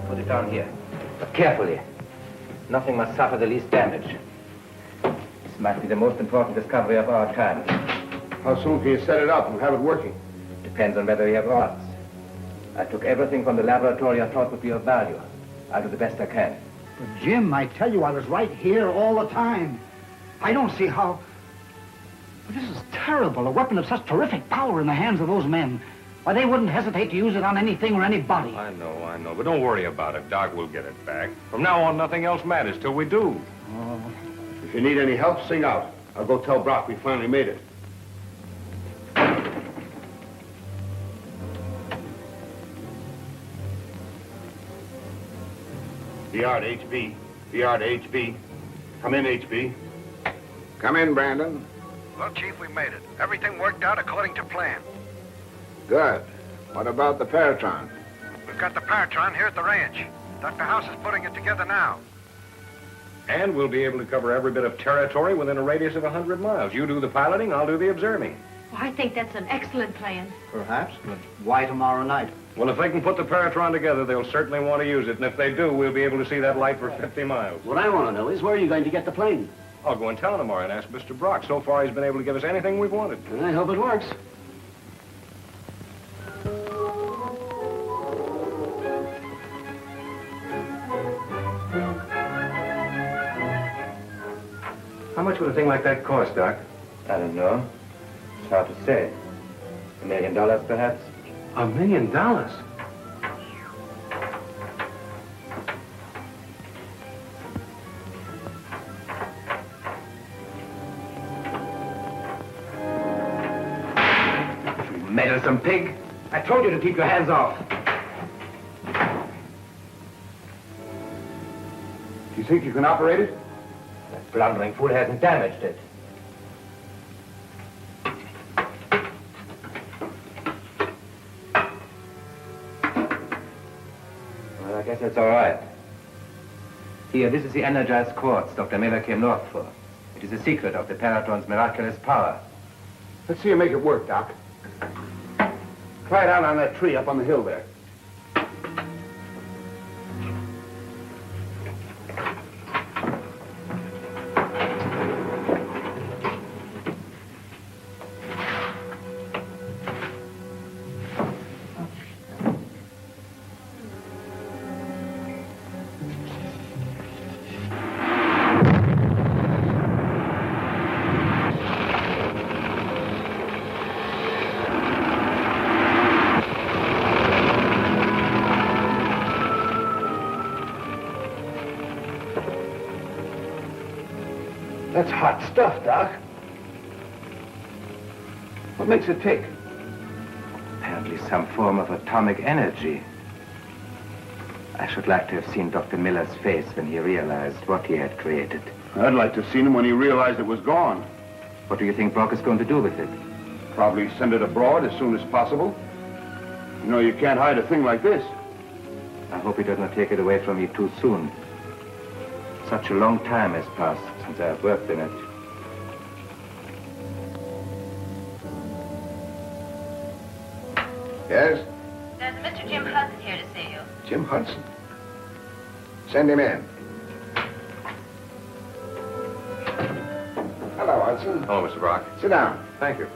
Put it down here. But carefully. Nothing must suffer the least damage. This might be the most important discovery of our time. How soon can you set it up and have it working? Depends on whether you have odds. I took everything from the laboratory I thought would be of value. I'll do the best I can. But Jim, I tell you, I was right here all the time. I don't see how... But this is terrible. A weapon of such terrific power in the hands of those men. Why, they wouldn't hesitate to use it on anything or anybody. I know. But don't worry about it, Doc. We'll get it back. From now on, nothing else matters till we do. Oh. If you need any help, sing out. I'll go tell Brock we finally made it. VR to HB. VR to HB. Come in, HB. Come in, Brandon. Well, Chief, we made it. Everything worked out according to plan. Good. What about the Paratron? We've got the Paratron here at the ranch. Dr. Hauss is putting it together now. And we'll be able to cover every bit of territory within a radius of 100 miles. You do the piloting, I'll do the observing. Well, I think that's an excellent plan. Perhaps, but why tomorrow night? Well, if they can put the Paratron together, they'll certainly want to use it. And if they do, we'll be able to see that light for 50 miles. What I want to know is where are you going to get the plane? I'll go and tell him tomorrow and ask Mr. Brock. So far, he's been able to give us anything we've wanted. I hope it works. How much would a thing like that cost, Doc? I don't know. It's hard to say. $1 million, perhaps? $1 million? Meddlesome pig. I told you to keep your hands off. Do you think you can operate it? That blundering fool hasn't damaged it. Well, I guess that's all right. Here, this is the energized quartz Dr. Miller came north for. It is a secret of the Peratron's miraculous power. Let's see you make it work, Doc. Try it out on that tree up on the hill there. That's hot stuff, Doc. What makes it tick? Apparently some form of atomic energy. I should like to have seen Dr. Miller's face when he realized what he had created. I'd like to have seen him when he realized it was gone. What do you think Brock is going to do with it? Probably send it abroad as soon as possible. You know, you can't hide a thing like this. I hope he does not take it away from me too soon. Such a long time has passed since I have worked in it. Yes? There's a Mr. Jim Hudson here to see you. Jim Hudson. Send him in. Hello, Hudson. Hello, Mr. Brock. Sit down. Thank you.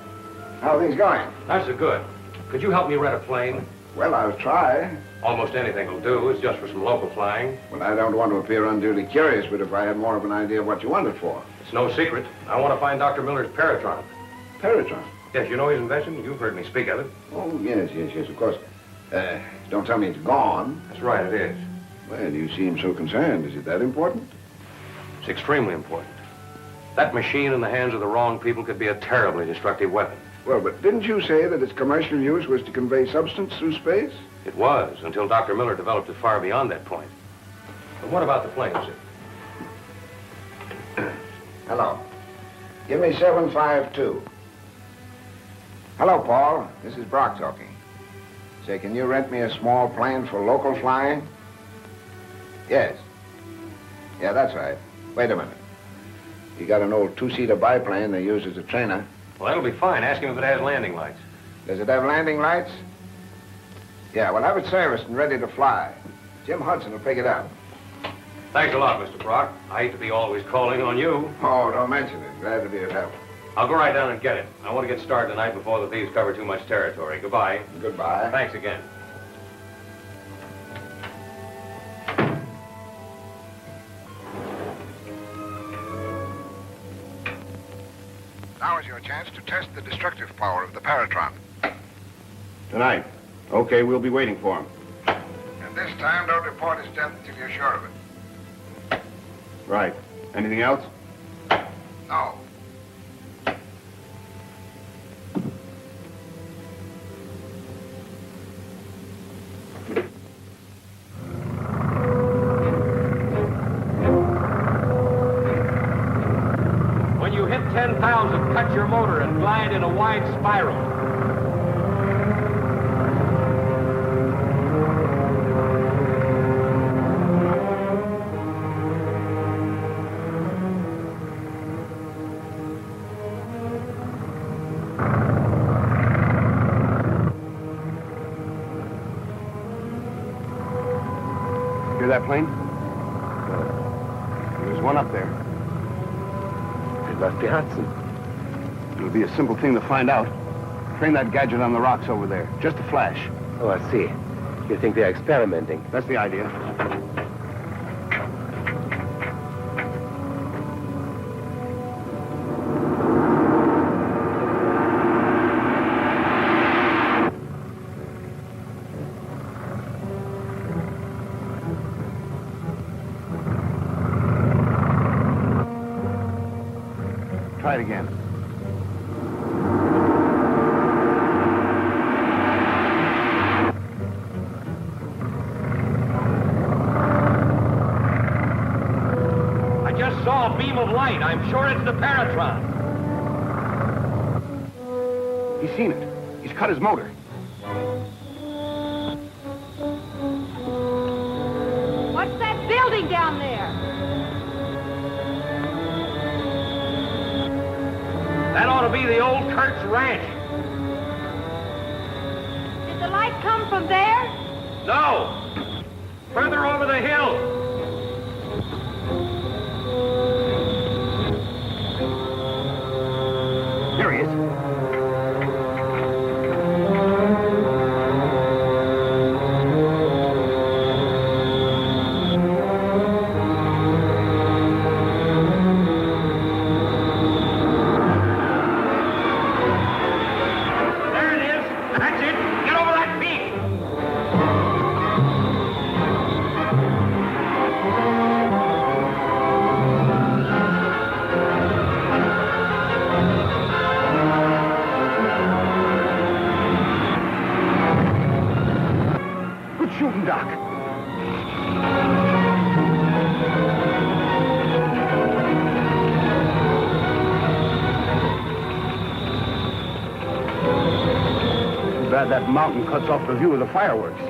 How are things going? That's a good. Could you help me rent a plane? Well, I'll try. Almost anything will do. It's just for some local flying. Well, I don't want to appear unduly curious, but if I had more of an idea of what you want it for. It's no secret. I want to find Dr. Miller's Paratron. Paratron? Yes, you know his invention? You've heard me speak of it. Oh, yes, of course. Don't tell me it's gone. That's right, it is. Well, you seem so concerned. Is it that important? It's extremely important. That machine in the hands of the wrong people could be a terribly destructive weapon. Well, but didn't you say that its commercial use was to convey substance through space? It was, until Dr. Miller developed it far beyond that point. But what about the plane, sir? Hello. Give me 752. Hello, Paul. This is Brock talking. Say, can you rent me a small plane for local flying? Yes. Yeah, that's right. Wait a minute. You got an old two-seater biplane they use as a trainer. Well, that'll be fine. Ask him if it has landing lights. Does it have landing lights? Yeah, well, have it serviced and ready to fly. Jim Hudson will pick it up. Thanks a lot, Mr. Brock. I hate to be always calling on you. Oh, don't mention it. Glad to be of help. I'll go right down and get it. I want to get started tonight before the thieves cover too much territory. Goodbye. Goodbye. Thanks again. Now is your chance to test the destructive power of the Paratron. Tonight. Okay, we'll be waiting for him. And this time, don't report his death until you're sure of it. Right. Anything else? No. ride in a wide spiral. Hear that plane? There's one up there. It must be Hudson. It'll be a simple thing to find out. Train that gadget on the rocks over there. Just a flash. Oh, I see. You think they're experimenting? That's the idea. Try it again. I just saw a beam of light. I'm sure it's the Paratron. He's seen it. He's cut his motor. What's that building down there? That ought to be the old Kurtz Ranch. Did the light come from there? No! Further over the hill. Here he is. There it is. That's it. Get over that peak. Good shooting, Doc. Too bad that mountain cuts off the view of the fireworks.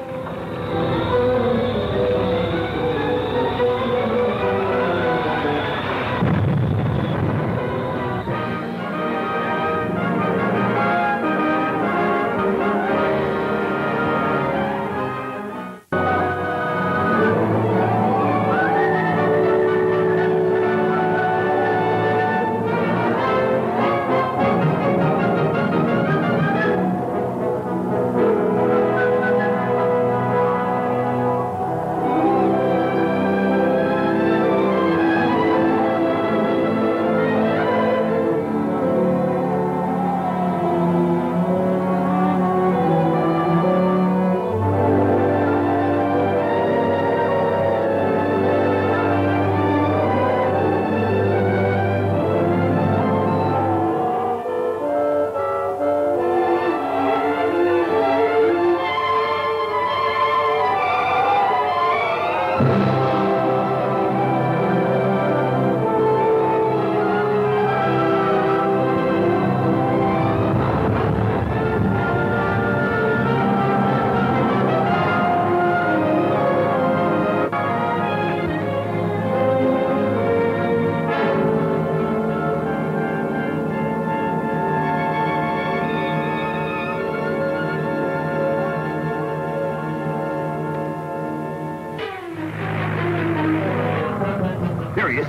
Here he is.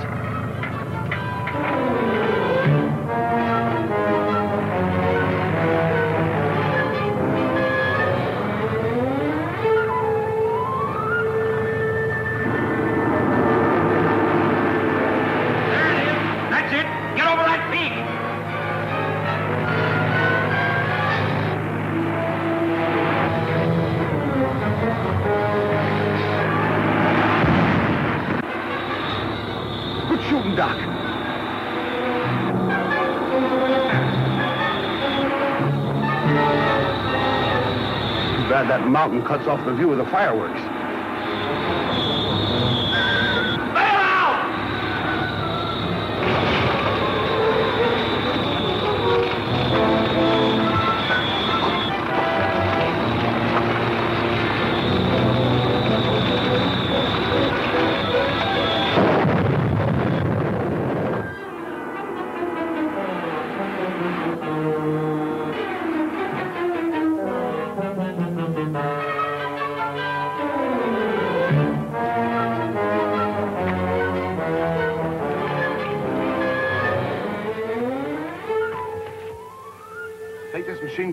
That's it. Get over that peak. Good shooting, Doc. Too bad that mountain cuts off the view of the fireworks. Bail out!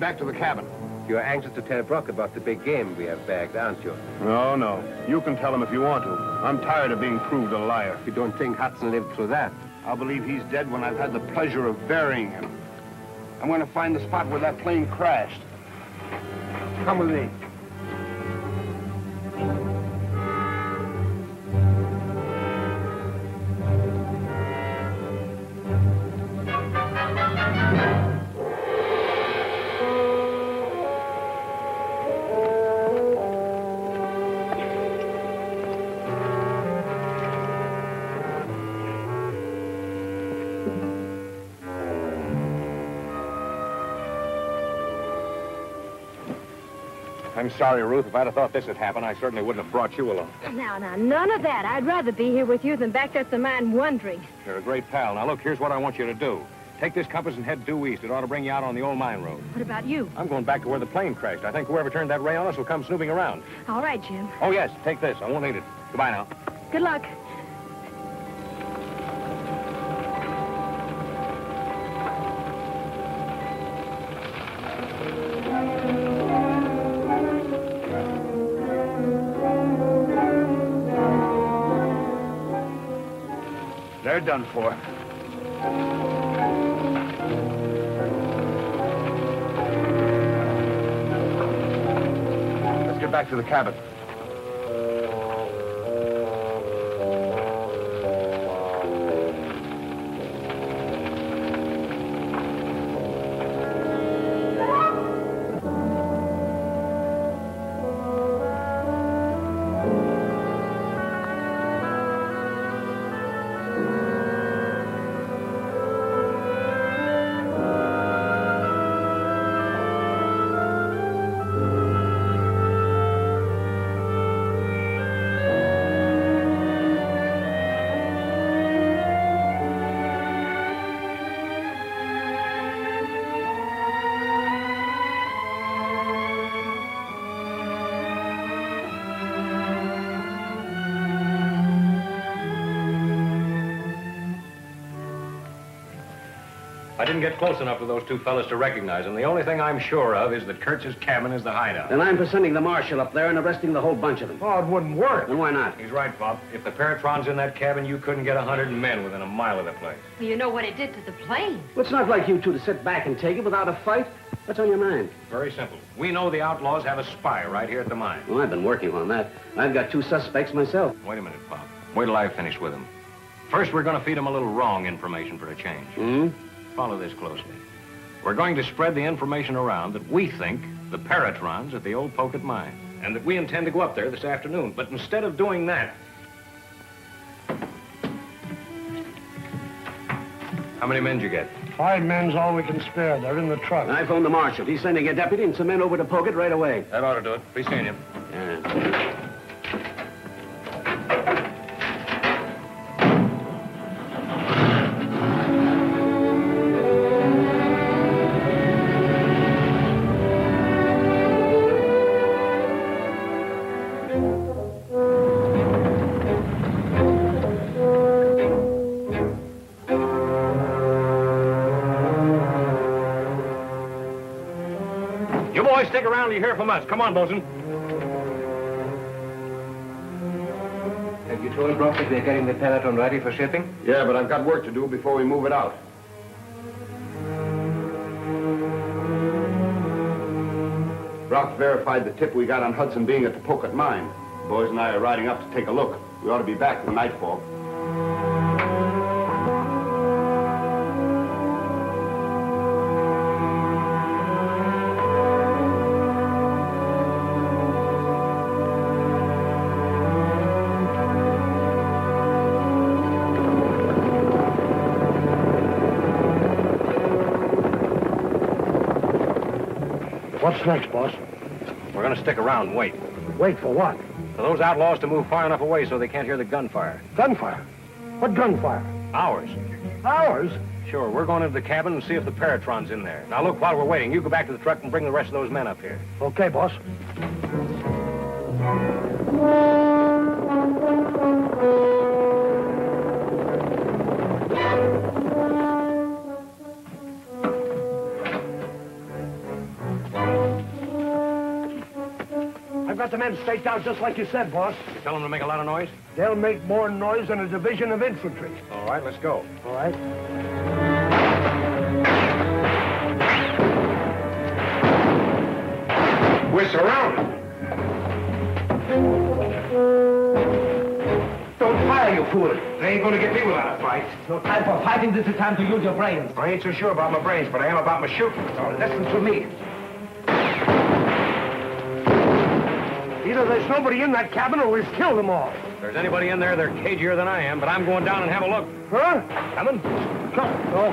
back to the cabin. You're anxious to tell Brock about the big game we have bagged, aren't you? No, no. You can tell him if you want to. I'm tired of being proved a liar. You don't think Hudson lived through that? I'll believe he's dead when I've had the pleasure of burying him. I'm going to find the spot where that plane crashed. Come with me. I'm sorry, Ruth. If I'd have thought this had happened, I certainly wouldn't have brought you along. Now, none of that. I'd rather be here with you than back there at the mine wondering. You're a great pal. Now, look, here's what I want you to do. Take this compass and head due east. It ought to bring you out on the old mine road. What about you? I'm going back to where the plane crashed. I think whoever turned that ray on us will come snooping around. All right, Jim. Oh, yes, take this. I won't need it. Goodbye now. Good luck. They're done for. Let's get back to the cabin. I didn't get close enough to those two fellas to recognize them. The only thing I'm sure of is that Kurtz's cabin is the hideout. And I'm for sending the marshal up there and arresting the whole bunch of them. Oh, it wouldn't work. And why not? He's right, Bob. If the Paratron's in that cabin, you couldn't get 100 men within a mile of the place. Well, you know what it did to the plane. Well, it's not like you two to sit back and take it without a fight. What's on your mind? Very simple. We know the outlaws have a spy right here at the mine. Well, I've been working on that. I've got 2 suspects myself. Wait a minute, Bob. Wait till I finish with them. First, we're going to feed them a little wrong information for a change. Hmm? Follow this closely. We're going to spread the information around that we think the Paratron's at the old Pocket mine, and that we intend to go up there this afternoon. But instead of doing that... How many men did you get? 5 men's all we can spare. They're in the truck. I phoned the marshal. He's sending a deputy and some men over to Pocket right away. That ought to do it. Be seeing you. Yeah. Stick around till you hear from us. Come on, Bosun. Have you told Brock that we're getting the Peratron ready for shipping? Yeah, but I've got work to do before we move it out. Brock verified the tip we got on Hudson being at the Pocket mine. The boys and I are riding up to take a look. We ought to be back for nightfall. What's next, boss? We're going to stick around and wait. Wait for what? For those outlaws to move far enough away so they can't hear the gunfire. Gunfire? What gunfire? Ours. Ours? Sure, we're going into the cabin and see if the Paratron's in there. Now, look, while we're waiting, you go back to the truck and bring the rest of those men up here. Okay, boss. got the men staked out just like you said, boss. You tell them to make a lot of noise? They'll make more noise than a division of infantry. All right, let's go. All right. We're surrounded. Don't fire, you fool. They ain't gonna get me without a fight. No time for fighting. This is time to use your brains. I ain't so sure about my brains, but I am about my shooting. Now listen to me. Either there's nobody in that cabin or we've killed them all. If there's anybody in there, they're cagier than I am, but I'm going down and have a look. Huh? Coming? Come. Oh.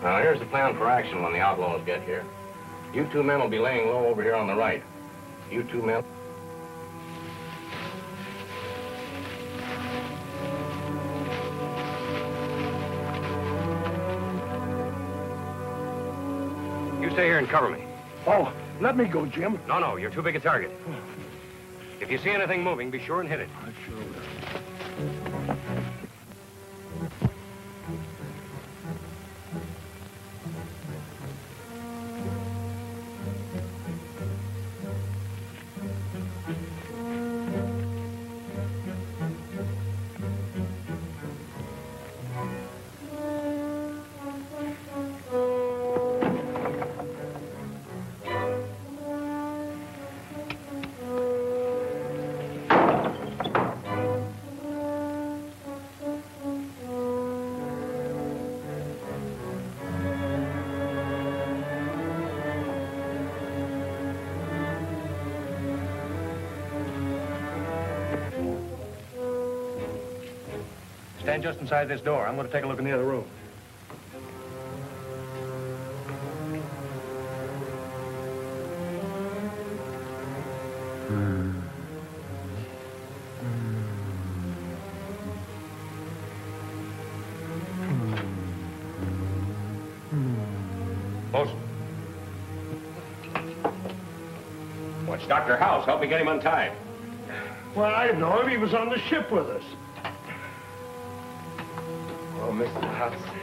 Now, here's the plan for action when the outlaws get here. You two men will be laying low over here on the right. You two men... You stay here and cover me. Oh, let me go, Jim. No, you're too big a target. If you see anything moving, be sure and hit it. I sure will. Stand just inside this door. I'm going to take a look in the other room. Bosun. What's Dr. Hauss? Help me get him untied. Well, I know him. He was on the ship with us. Oh, Mr. Hudson,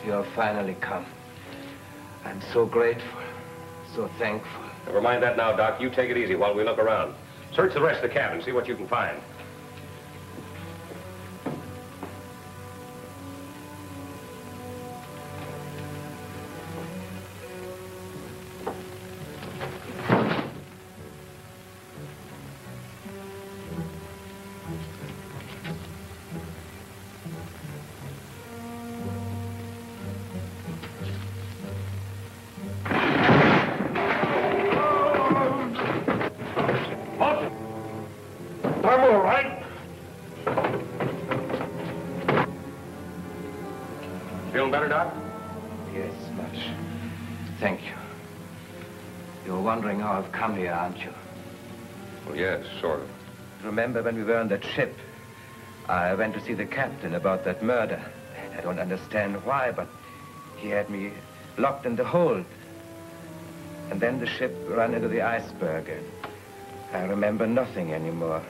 you have finally come. I'm so grateful, so thankful. Never mind that now, Doc. You take it easy while we look around. Search the rest of the cabin, see what you can find. I'm all right. Feeling better, Doc? Yes, much. Thank you. You're wondering how I've come here, aren't you? Well, yes, sort of. Remember when we were on that ship? I went to see the captain about that murder. I don't understand why, but he had me locked in the hold. And then the ship ran into the iceberg, and I remember nothing anymore.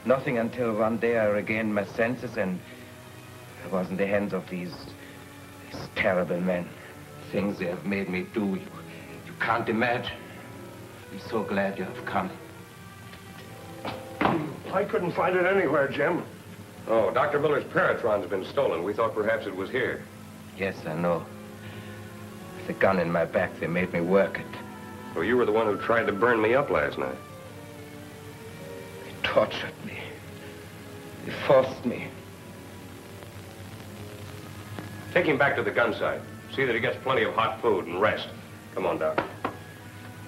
Nothing until one day I regained my senses, and I was in the hands of these terrible men. Things they have made me do, you can't imagine. I'm so glad you have come. I couldn't find it anywhere, Jim. Oh, Dr. Miller's Paratron's been stolen. We thought perhaps it was here. Yes, I know. With the gun in my back, they made me work it. Well, you were the one who tried to burn me up last night. They tortured me. They forced me. Take him back to the gun site. See that he gets plenty of hot food and rest. Come on, Doc.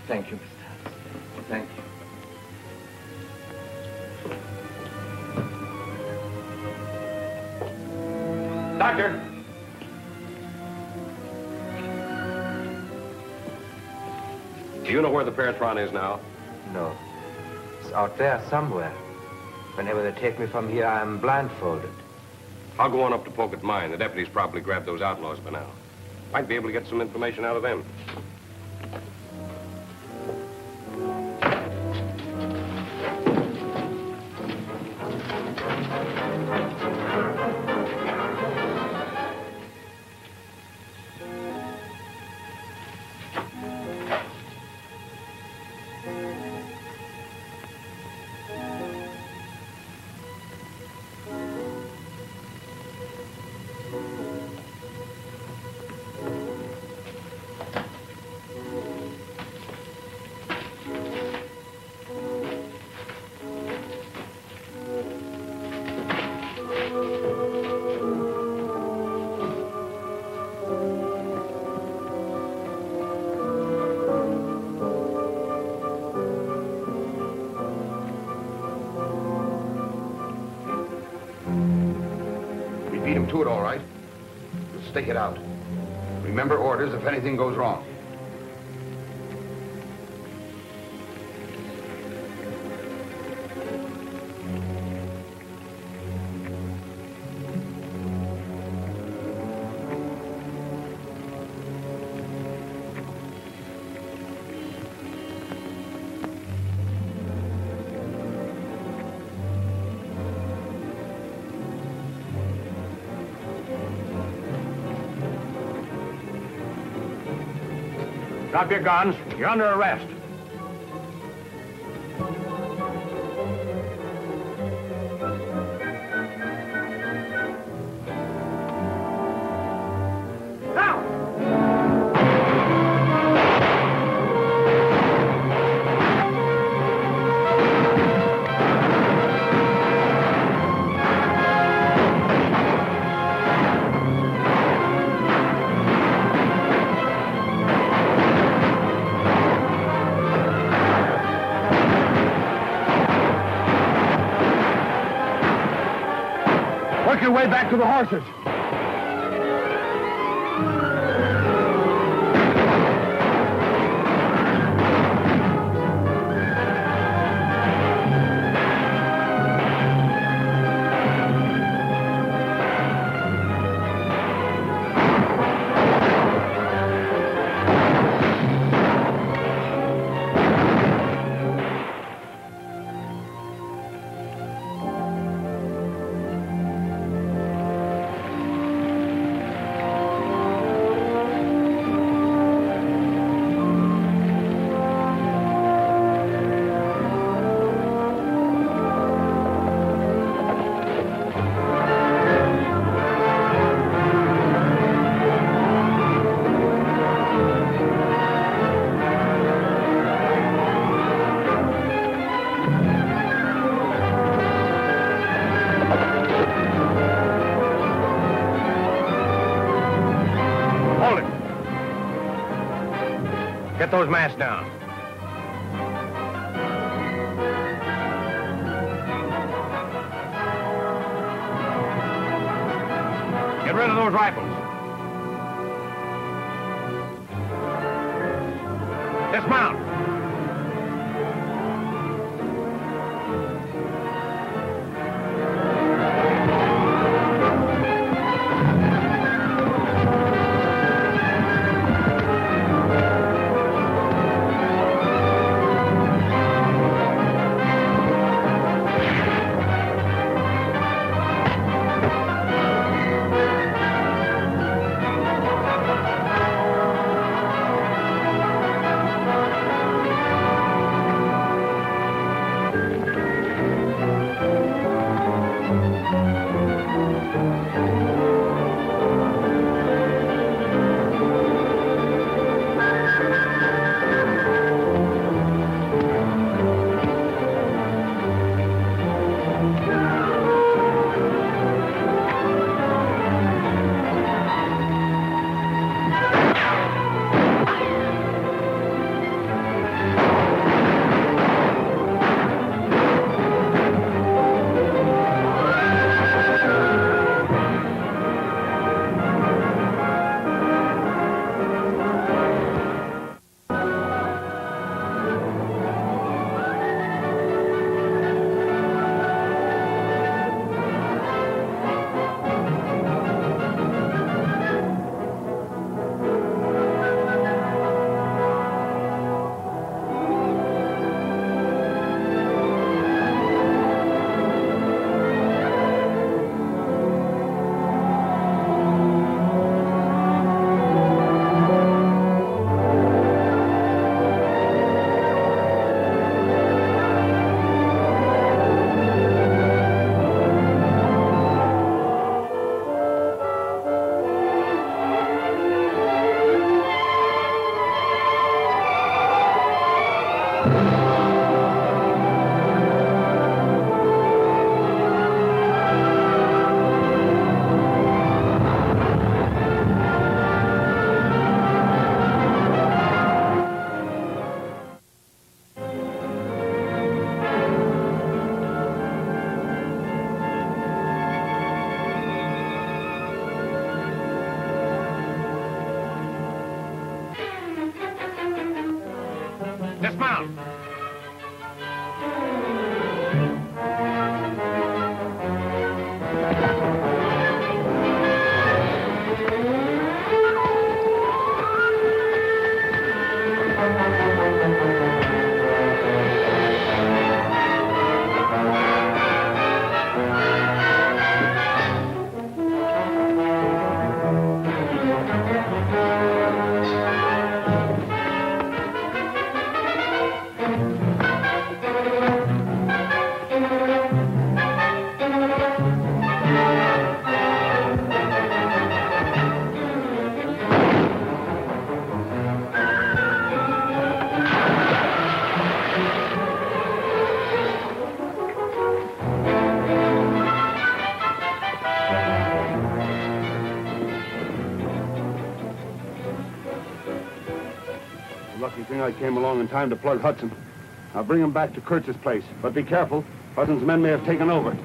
Thank you, Mr. Hudson. Thank you. Doctor! Do you know where the Peratron is now? No. It's out there somewhere. Whenever they take me from here, I'm blindfolded. I'll go on up to Pocket Mine. The deputies probably grabbed those outlaws by now. Might be able to get some information out of them. Beat him to it, all right. We'll stake it out. Remember orders if anything goes wrong. Drop your guns. You're under arrest. Work your way back to the horses. Get those masks down. Get rid of those rifles. Dismount. down. Lucky thing I came along in time to plug Hudson. I'll bring him back to Kurtz's place, but be careful. Hudson's men may have taken over.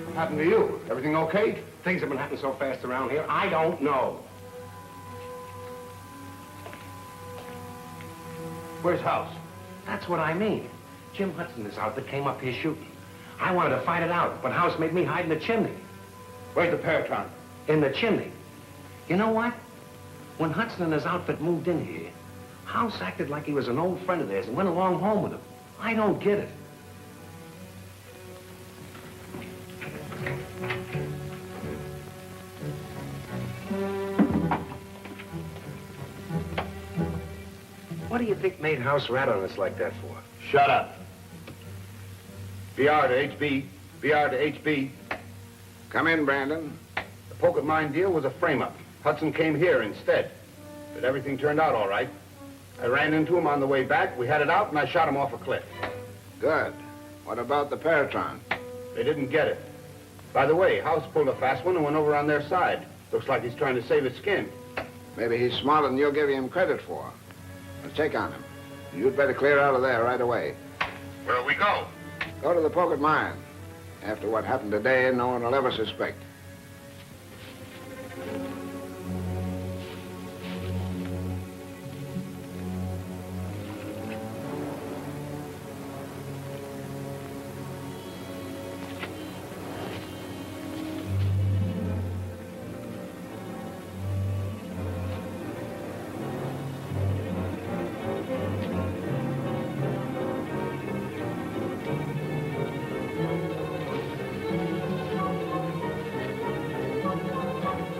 What happened to you? Everything okay? Things have been happening so fast around here, I don't know. Where's Hauss? That's what I mean. Jim Hudson, this outfit, came up here shooting. I wanted to fight it out, but Hauss made me hide in the chimney. Where's the Paratron? In the chimney. You know what? When Hudson and his outfit moved in here, Hauss acted like he was an old friend of theirs and went along home with him. I don't get it. What do you think made Hauss rat on us like that for? Shut up. BR to HB. BR to HB. Come in, Brandon. The pocket mine deal was a frame-up. Hudson came here instead. But everything turned out all right. I ran into him on the way back. We had it out, and I shot him off a cliff. Good. What about the Paratron? They didn't get it. By the way, Hauss pulled a fast one and went over on their side. Looks like he's trying to save his skin. Maybe he's smarter than you'll give him credit for. Let's take on him. You'd better clear out of there right away. Where'll we go? Go to the pocket mine. After what happened today, no one will ever suspect.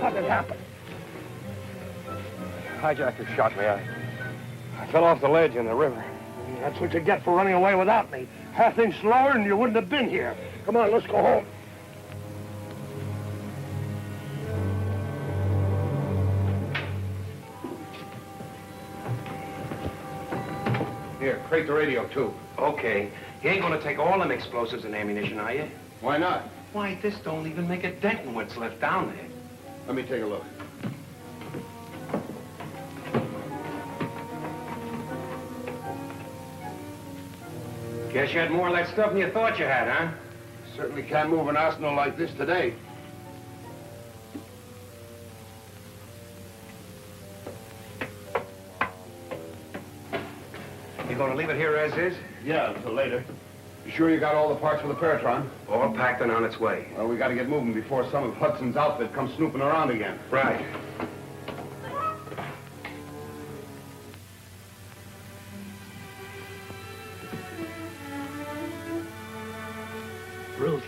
How did it happen? Hijacker shot me. I fell off the ledge in the river. That's what you get for running away without me. Half inch slower and you wouldn't have been here. Come on, let's go home. Here, crate the radio, too. Okay. You ain't gonna take all them explosives and ammunition, are you? Why not? Why, this don't even make a dent in what's left down there. Let me take a look. Guess you had more of that stuff than you thought you had, huh? Certainly can't move an arsenal like this today. You gonna leave it here as is? Yeah, until later. You sure you got all the parts for the Peratron? All packed and on its way. Well, we gotta get moving before some of Hudson's outfit comes snooping around again. Right. Ruth.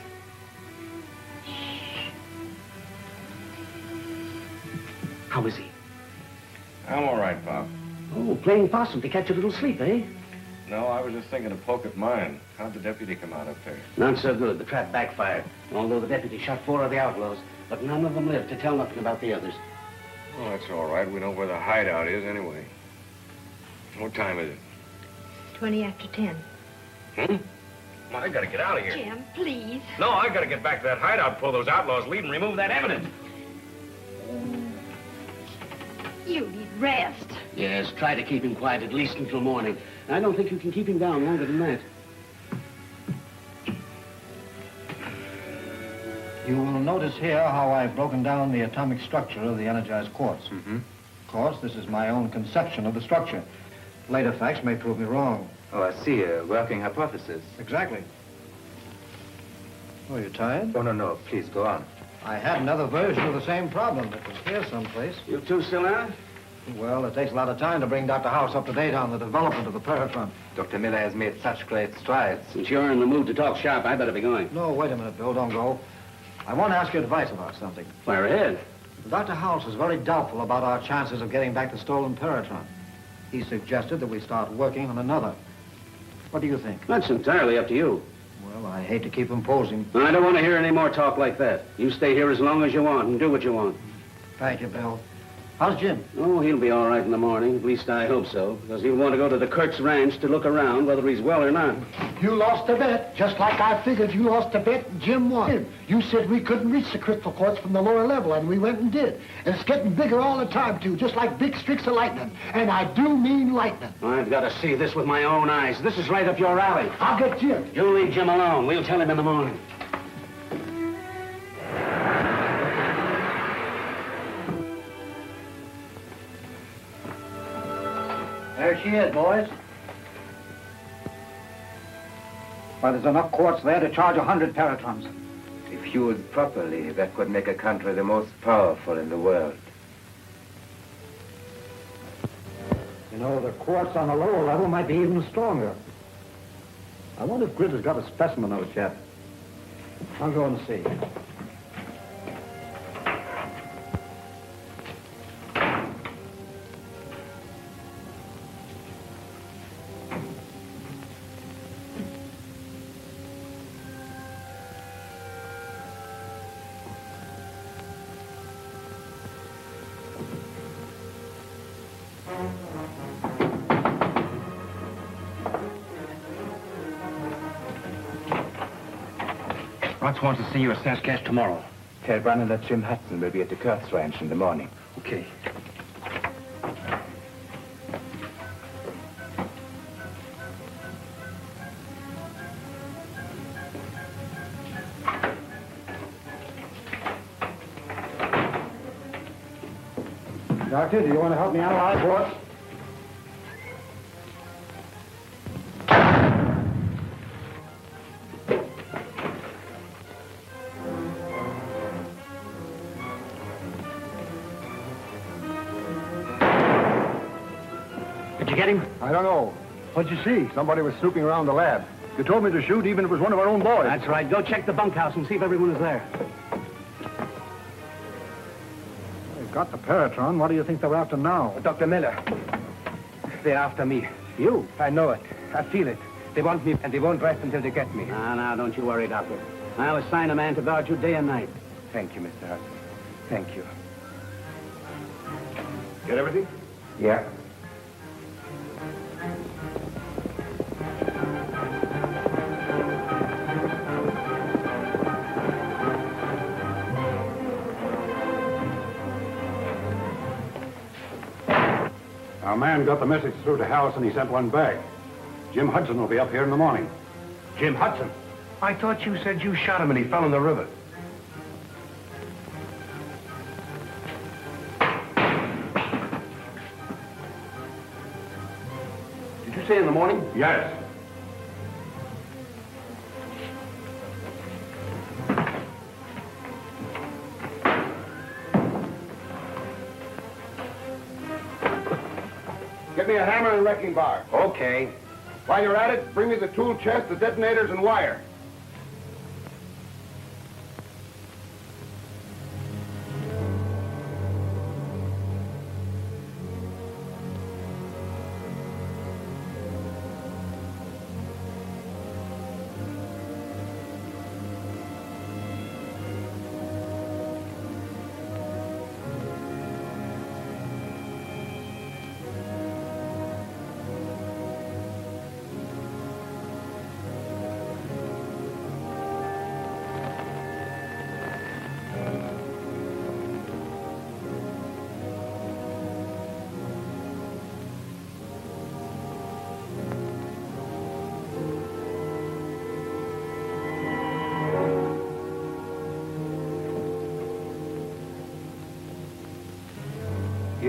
How is he? I'm all right, Bob. Oh, playing possum to catch a little sleep, eh? No, I was just thinking of pocket mine. How'd the deputy come out up there? Not so good. The trap backfired. Although the deputy shot 4 of the outlaws, but none of them lived to tell nothing about the others. Oh, that's all right. We know where the hideout is anyway. What time is it? 20 after 10. Hmm? Well, I gotta get out of here. Jim, please. No, I gotta get back to that hideout, pull those outlaws lead, and remove that evidence. You need rest. Yes, try to keep him quiet at least until morning. I don't think you can keep him down longer than that. You will notice here how I've broken down the atomic structure of the energized quartz. Mm-hmm. Of course, this is my own conception of the structure. Later facts may prove me wrong. Oh, I see. A working hypothesis. Exactly. Oh, you tired? Oh, no. Please, go on. I had another version of the same problem. It was here someplace. You two still out? Well, it takes a lot of time to bring Dr. Hauss up to date on the development of the Paratron. Dr. Miller has made such great strides. Since you're in the mood to talk shop, I better be going. No, wait a minute, Bill. Don't go. I want to ask your advice about something. Fire ahead. Dr. Hauss is very doubtful about our chances of getting back the stolen Paratron. He suggested that we start working on another. What do you think? That's entirely up to you. Well, I hate to keep imposing. I don't want to hear any more talk like that. You stay here as long as you want and do what you want. Thank you, Bill. How's Jim? Oh, he'll be all right in the morning. At least I hope so. Because he'll want to go to the Kurtz Ranch to look around whether he's well or not. You lost a bet, just like I figured you lost a bet and Jim won. You said we couldn't reach the crystal quartz from the lower level, and we went and did. And it's getting bigger all the time, too, just like big streaks of lightning. And I do mean lightning. I've got to see this with my own eyes. This is right up your alley. I'll get Jim. You leave Jim alone. We'll tell him in the morning. There she is, boys. Well, there's enough quartz there to charge 100 Paratrons. If used properly, that could make a country the most powerful in the world. You know, the quartz on the lower level might be even stronger. I wonder if Grid has got a specimen of it yet. I'll go and see. Rox wants to see you at Saskatchewan tomorrow. Tell Brandon that Jim Hudson will be at the Kurtz Ranch in the morning. Okay. Doctor, do you want to help me analyze quartz? Did you get him? I don't know. What'd you see? Somebody was snooping around the lab. You told me to shoot even if it was one of our own boys. That's right. Go check the bunkhouse and see if everyone is there. They've got the Paratron. What do you think they're after now? Dr. Miller. They're after me. You? I know it. I feel it. They want me, and they won't rest until they get me. Now, don't you worry, Doctor. I'll assign a man to guard you day and night. Thank you, Mr. Hudson. Thank you. Get everything? Yeah. Our man got the message through to Hauss, and he sent one back. Jim Hudson will be up here in the morning. Jim Hudson? I thought you said you shot him and he fell in the river. Did you say in the morning? Yes. Get me a hammer and wrecking bar. Okay. While you're at it, bring me the tool chest, the detonators, and wire.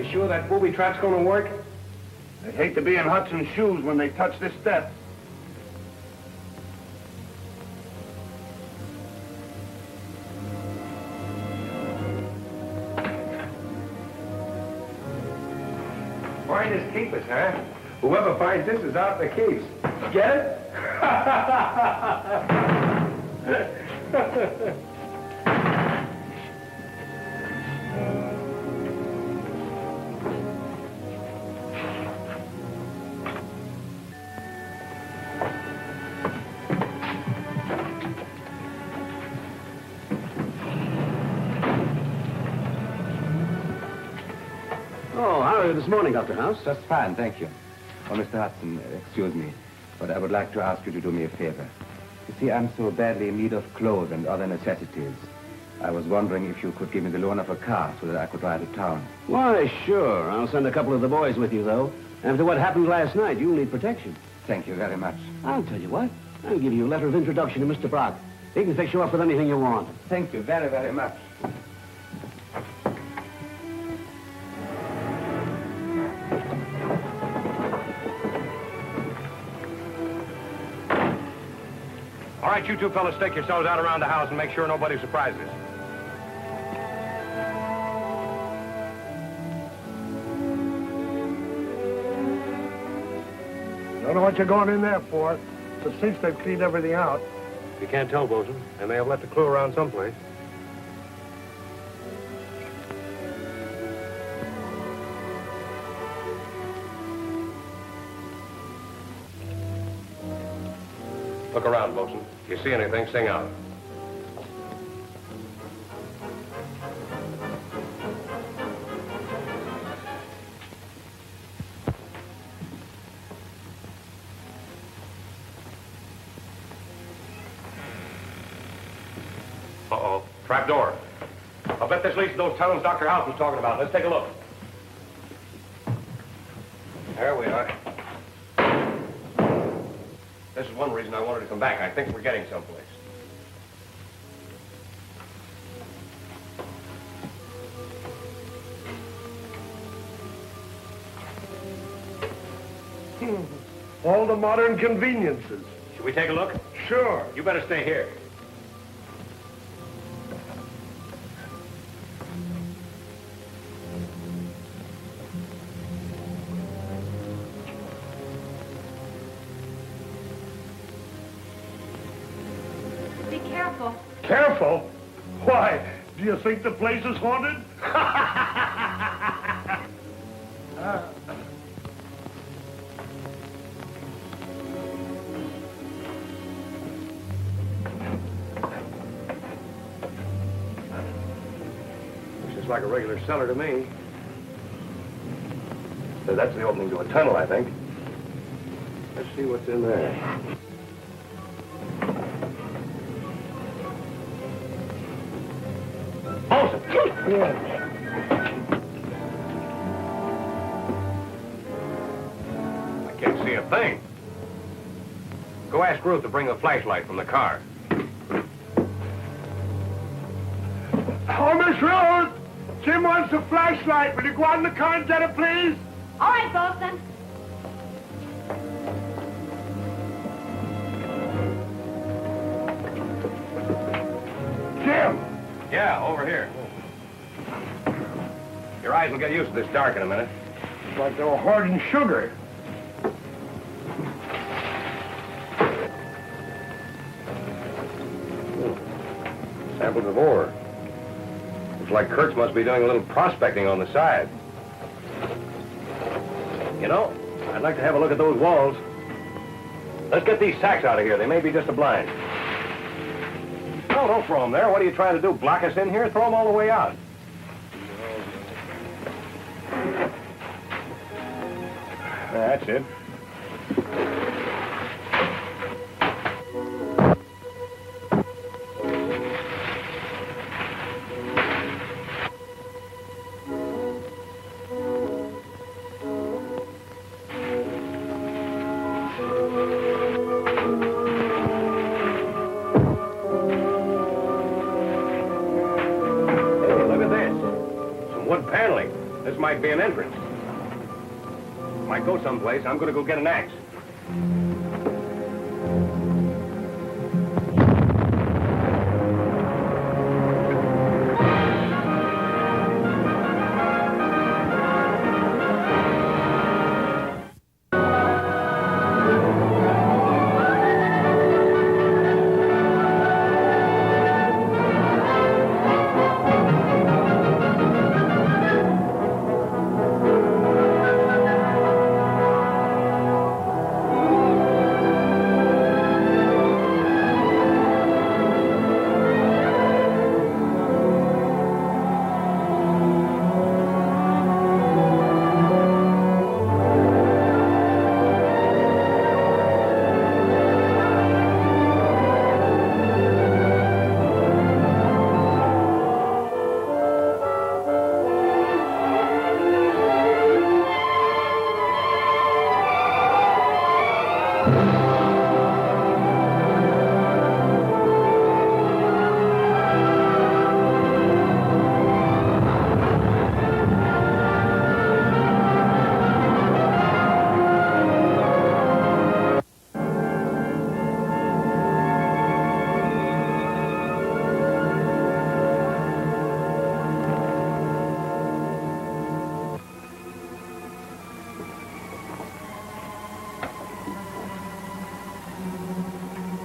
You sure that booby trap's gonna work? I'd hate to be in Hudson's shoes when they touch this step. Finders keepers, huh? Whoever finds this is out in the keeps. Get it? Oh, how are you this morning, Dr. Hauss? Just fine, thank you. Oh, Mr. Hudson, excuse me, but I would like to ask you to do me a favor. You see, I'm so badly in need of clothes and other necessities. I was wondering if you could give me the loan of a car so that I could ride to town. Why, sure. I'll send a couple of the boys with you, though. After what happened last night, you'll need protection. Thank you very much. I'll tell you what. I'll give you a letter of introduction to Mr. Brock. He can fix you up with anything you want. Thank you very, very much. All right, you two fellas, stake yourselves out around the house and make sure nobody surprises us. Don't know what you're going in there for, but since they've cleaned everything out. You can't tell, Bosun. They may have left a clue around someplace. Look around, Bosun. If you see anything, sing out. Uh-oh. Trap door. I'll bet this leads to those tunnels Dr. Hauss was talking about. Let's take a look. There we are. This is one reason I wanted to come back. I think we're getting someplace. All the modern conveniences. Should we take a look? Sure. You better stay here. Be careful. Careful? Why? Do you think the place is haunted? Looks just like a regular cellar to me. So that's the opening to a tunnel, I think. Let's see what's in there. I can't see a thing. Go ask Ruth to bring the flashlight from the car. Oh, Miss Ruth! Jim wants a flashlight. Will you go out in the car and get it, please? All right, Bosun. Jim! Yeah, over here. Your eyes will get used to this dark in a minute. It's like they were hoarding sugar. Samples of ore. Looks like Kurtz must be doing a little prospecting on the side. You know, I'd like to have a look at those walls. Let's get these sacks out of here. They may be just a blind. No, don't throw them there. What are you trying to do? Block us in here? Throw them all the way out. That's it. This might be an entrance. Might go someplace. I'm gonna go get an axe.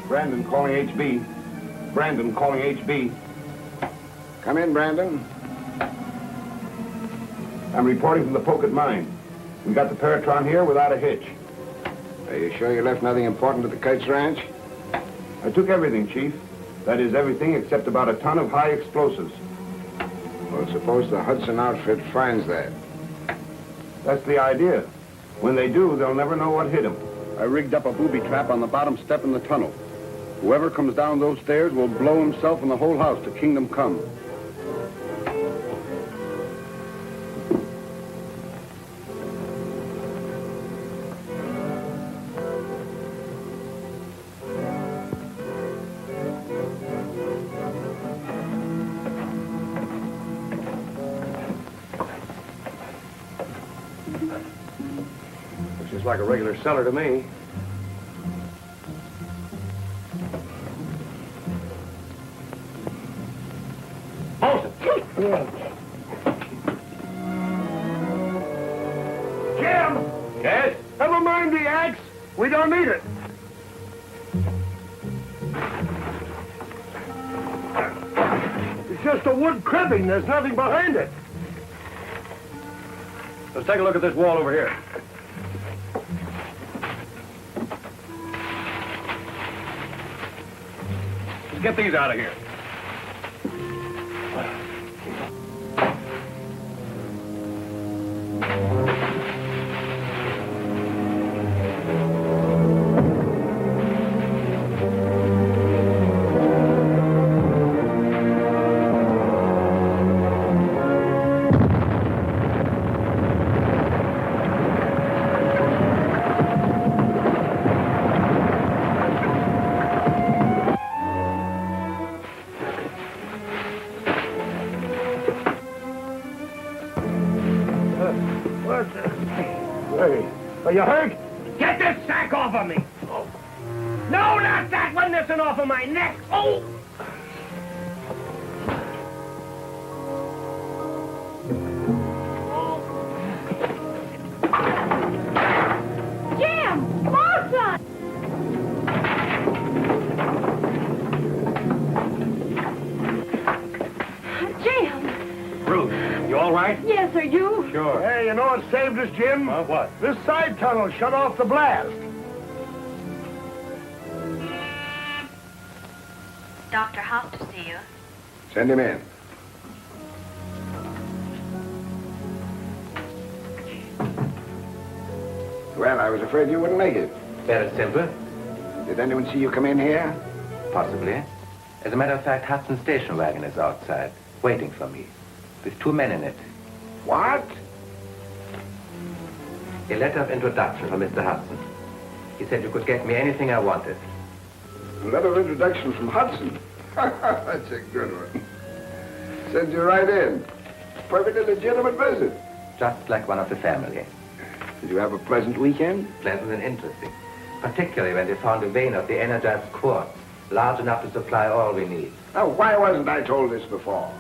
Brandon calling HB. Brandon calling HB. Come in, Brandon. I'm reporting from the Pocket mine. We got the Paratron here without a hitch. Are you sure you left nothing important at the Kurtz ranch? I took everything, Chief. That is, everything except about a ton of high explosives. Well, suppose the Hudson outfit finds that. That's the idea. When they do, they'll never know what hit them. I rigged up a booby trap on the bottom step in the tunnel. Whoever comes down those stairs will blow himself and the whole house to kingdom come. Looks just like a regular cellar to me. Jim! Yes? Never mind the axe. We don't need it. It's just a wood cribbing. There's nothing behind it. Let's take a look at this wall over here. Let's get these out of here. Are you hurt? Get this sack off of me! Oh. No, not that one! That's off of my neck! Oh! Jim! Martha! Jim! Ruth, you all right? Yes, are you? Sure. Hey, you know what saved us, Jim? What? This side tunnel shut off the blast. Dr. Hauss to see you. Send him in. Well, I was afraid you wouldn't make it. Very simple. Did anyone see you come in here? Possibly. As a matter of fact, Hudson's station wagon is outside, waiting for me, with 2 men in it. What? A letter of introduction from Mr. Hudson. He said you could get me anything I wanted. A letter of introduction from Hudson. That's a good one. Send you right in. Perfectly legitimate visit. just like one of the family. Did you have a pleasant weekend? Pleasant and interesting. Particularly when they found a vein of the energized quartz, large enough to supply all we need. Now, why wasn't I told this before?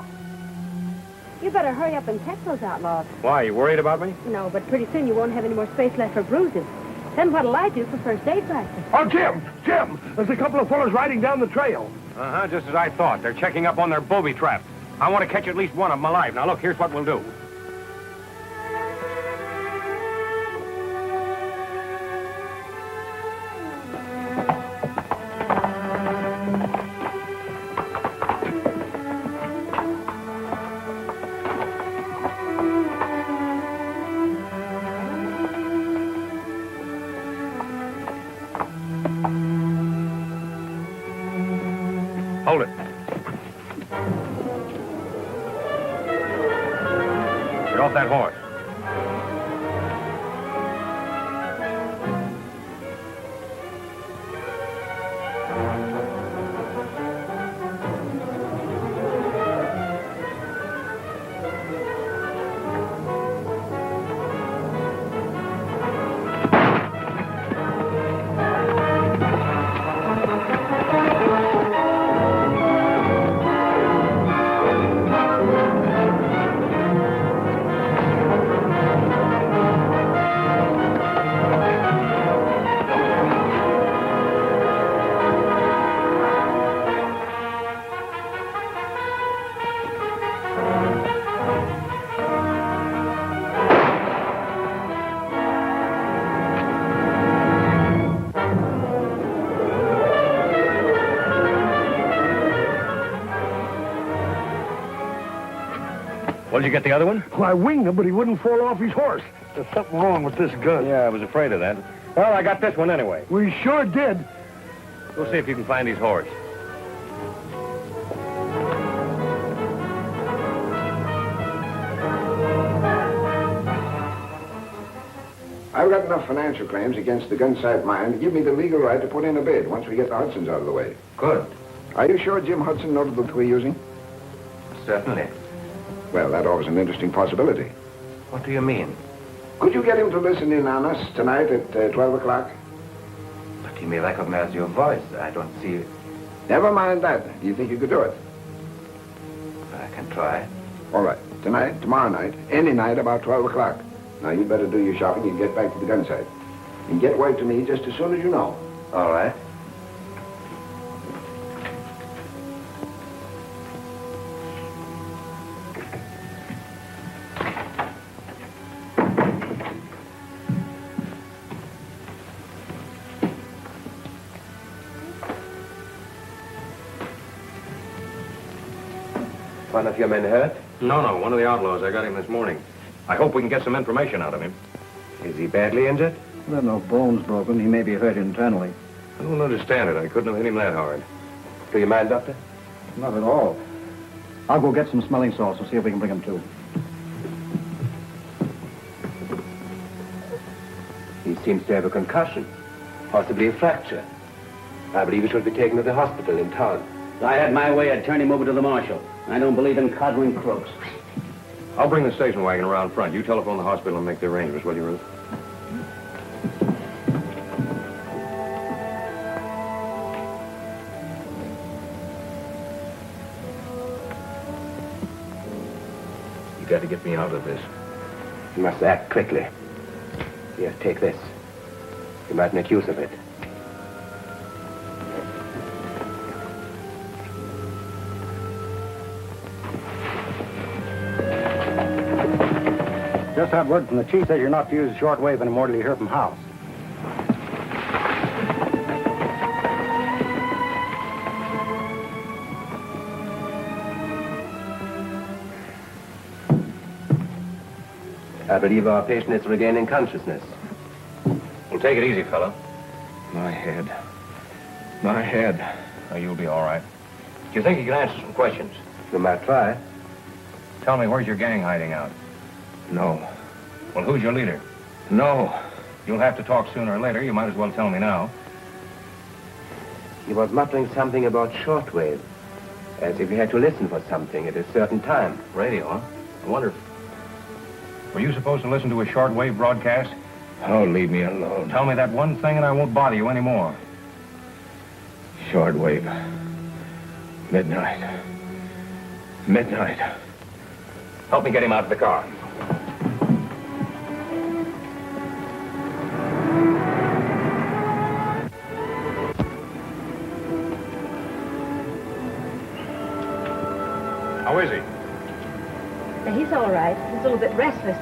You better hurry up and catch those outlaws. Why, you worried about me? No, but pretty soon you won't have any more space left for bruises. Then what'll I do for first aid practice? Oh, Jim! There's a couple of fellas riding down the trail. Uh-huh, just as I thought. They're checking up on their booby trap. I want to catch at least one of them alive. Now, look, here's what we'll do. Hold it. Get off that horse. What, did you get the other one? Well, I winged him, but he wouldn't fall off his horse. There's something wrong with this gun. Yeah, I was afraid of that. Well, I got this one anyway. We sure did. Go see if you can find his horse. I've got enough financial claims against the Gunsite mine to give me the legal right to put in a bid once we get the Hudsons out of the way. Good. Are you sure Jim Hudson noted the book we're using? Certainly. Well, that offers an interesting possibility. What do you mean? Could you get him to listen in on us tonight at 12 o'clock? But he may recognize your voice. I don't see... Never mind that. Do you think you could do it? I can try. All right. Tonight, tomorrow night, any night about 12 o'clock. Now, you better do your shopping and get back to the gun site. And get word to me just as soon as you know. All right. One of your men hurt? No, one of the outlaws. I got him this morning. I hope we can get some information out of him. Is he badly injured? There are no bones broken. He may be hurt internally. I don't understand it. I couldn't have hit him that hard. Do you mind, Doctor? Not at all. I'll go get some smelling salts and see if we can bring him to. He seems to have a concussion, possibly a fracture. I believe he should be taken to the hospital in town. If I had my way, I'd turn him over to the marshal. I don't believe in coddling crooks. I'll bring the station wagon around front. You telephone the hospital and make the arrangements, will you, Ruth? You got to get me out of this. You must act quickly. Here, take this. You might make use of it. Just had word from the chief that you're not to use the shortwave anymore till you hear from Hauss. I believe our patient is regaining consciousness. Well, take it easy, fella. My head. My head. Oh, you'll be all right. Do you think you can answer some questions? You might try. Tell me, where's your gang hiding out? No. Well, who's your leader? No. You'll have to talk sooner or later. You might as well tell me now. He was muttering something about shortwave, as if he had to listen for something at a certain time. Radio, huh? I wonder if Were you supposed to listen to a shortwave broadcast? Oh, leave me alone. Tell me that one thing and I won't bother you anymore. Shortwave. Midnight. Midnight. Help me get him out of the car. How is he? He's all right. He's a little bit restless.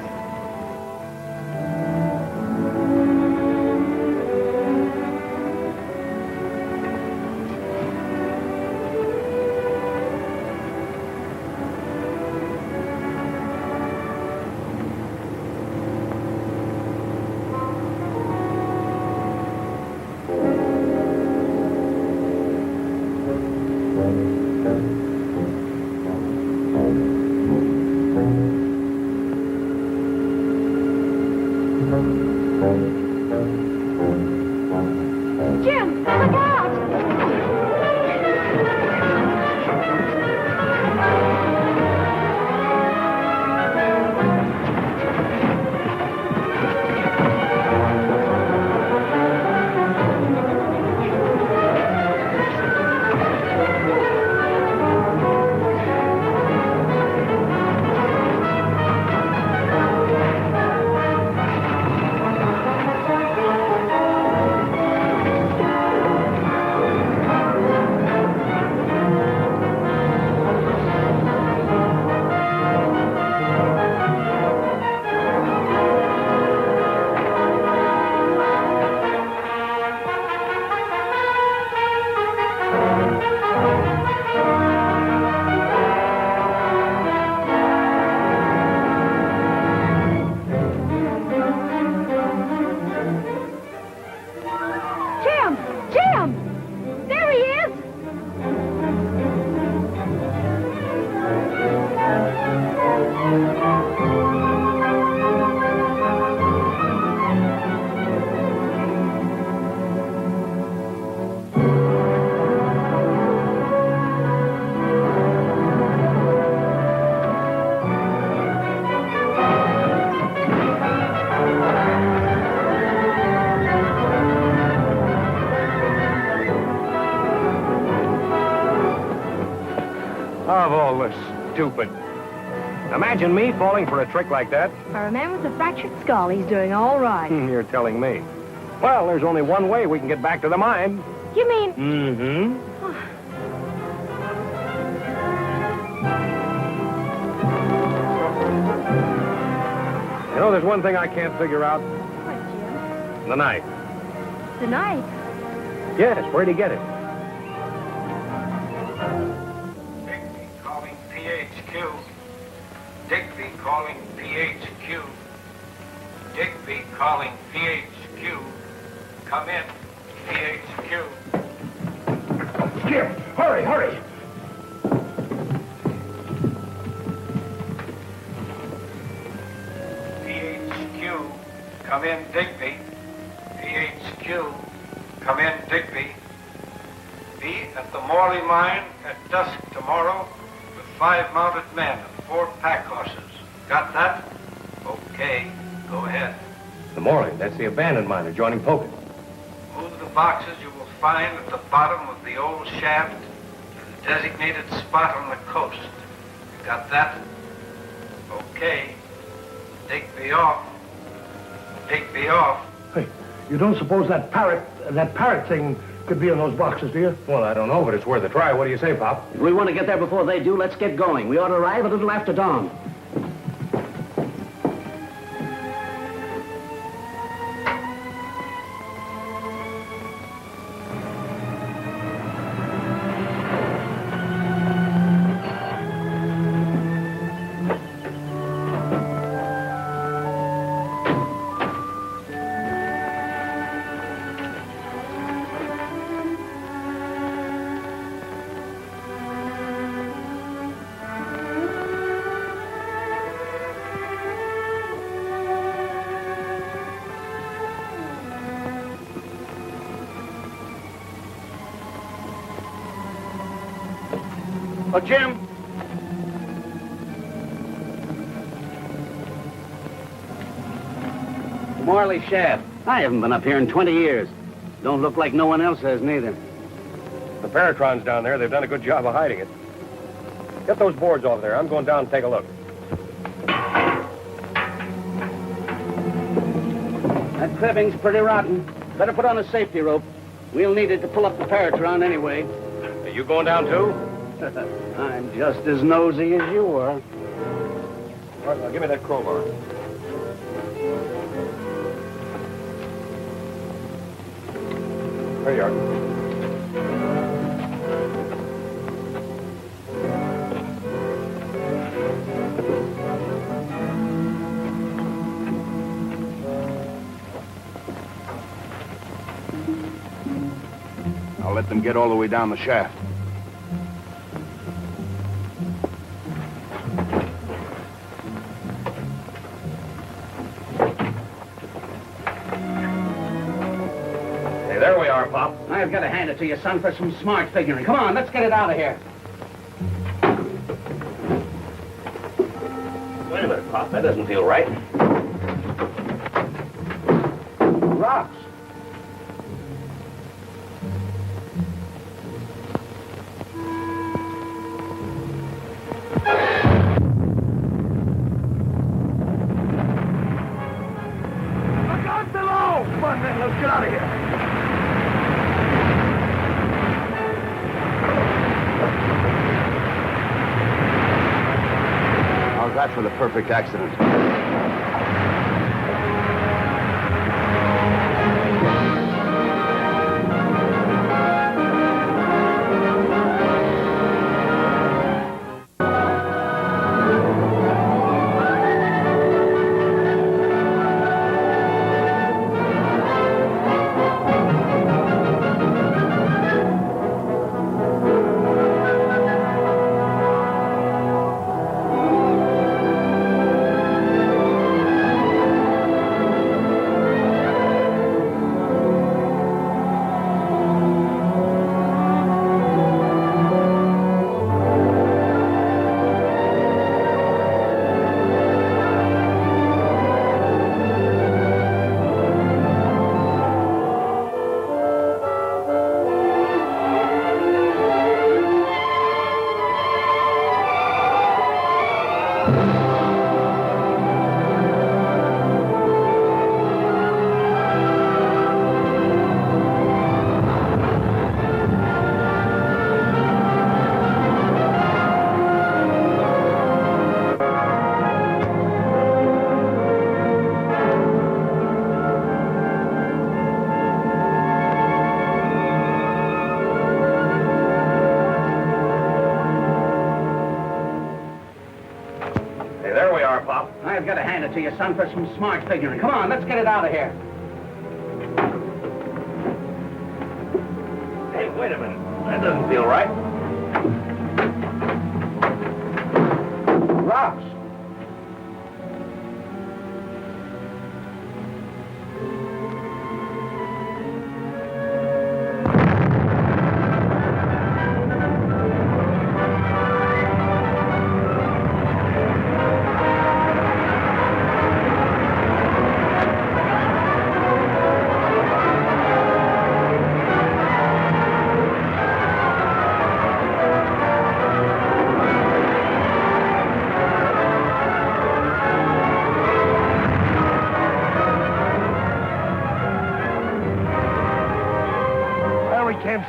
Of all the stupid. Imagine me falling for a trick like that. For a man with a fractured skull, he's doing all right. You're telling me. Well, there's only one way we can get back to the mine. You mean... Mm-hmm. You know, there's one thing I can't figure out. What, Jim? The knife. The knife? Yes, where'd he get it? Digby calling PHQ. Digby calling PHQ. Digby calling PHQ. Come in, PHQ. Jim, hurry, hurry. PHQ, come in, Digby. PHQ, come in, Digby. Be at the Morley mine at dusk tomorrow with 5 mounted men and 4 pack horses. Got that? Okay, go ahead. The Morley, that's the abandoned mine adjoining Pokin. Move the boxes you will find at the bottom of the old shaft to the designated spot on the coast. Got that? Okay. Digby off. Digby off. Hey, you don't suppose that parrot thing could be in those boxes, do you? Well, I don't know, but it's worth a try. What do you say, Pop? If we want to get there before they do, let's get going. We ought to arrive a little after dawn. Jim. Morley shaft. I haven't been up here in 20 years. Don't look like no one else has, neither. The Paratron's down there. They've done a good job of hiding it. Get those boards off there. I'm going down and take a look. That cribbing's pretty rotten. Better put on a safety rope. We'll need it to pull up the Paratron anyway. Are you going down, too? I'm just as nosy as you are. All right, now give me that crowbar. There you are. I'll let them get all the way down the shaft. Hey, there we are, Pop. I've got to hand it to you, son, for some smart figuring. Come on, let's get it out of here. Wait a minute, Pop. That doesn't feel right. Rocks. Let's get out of here. How's that for the perfect accident? I've got to hand it to you, son, for some smart figuring. Come on, let's get it out of here. Hey, wait a minute. That doesn't feel right. Rocks.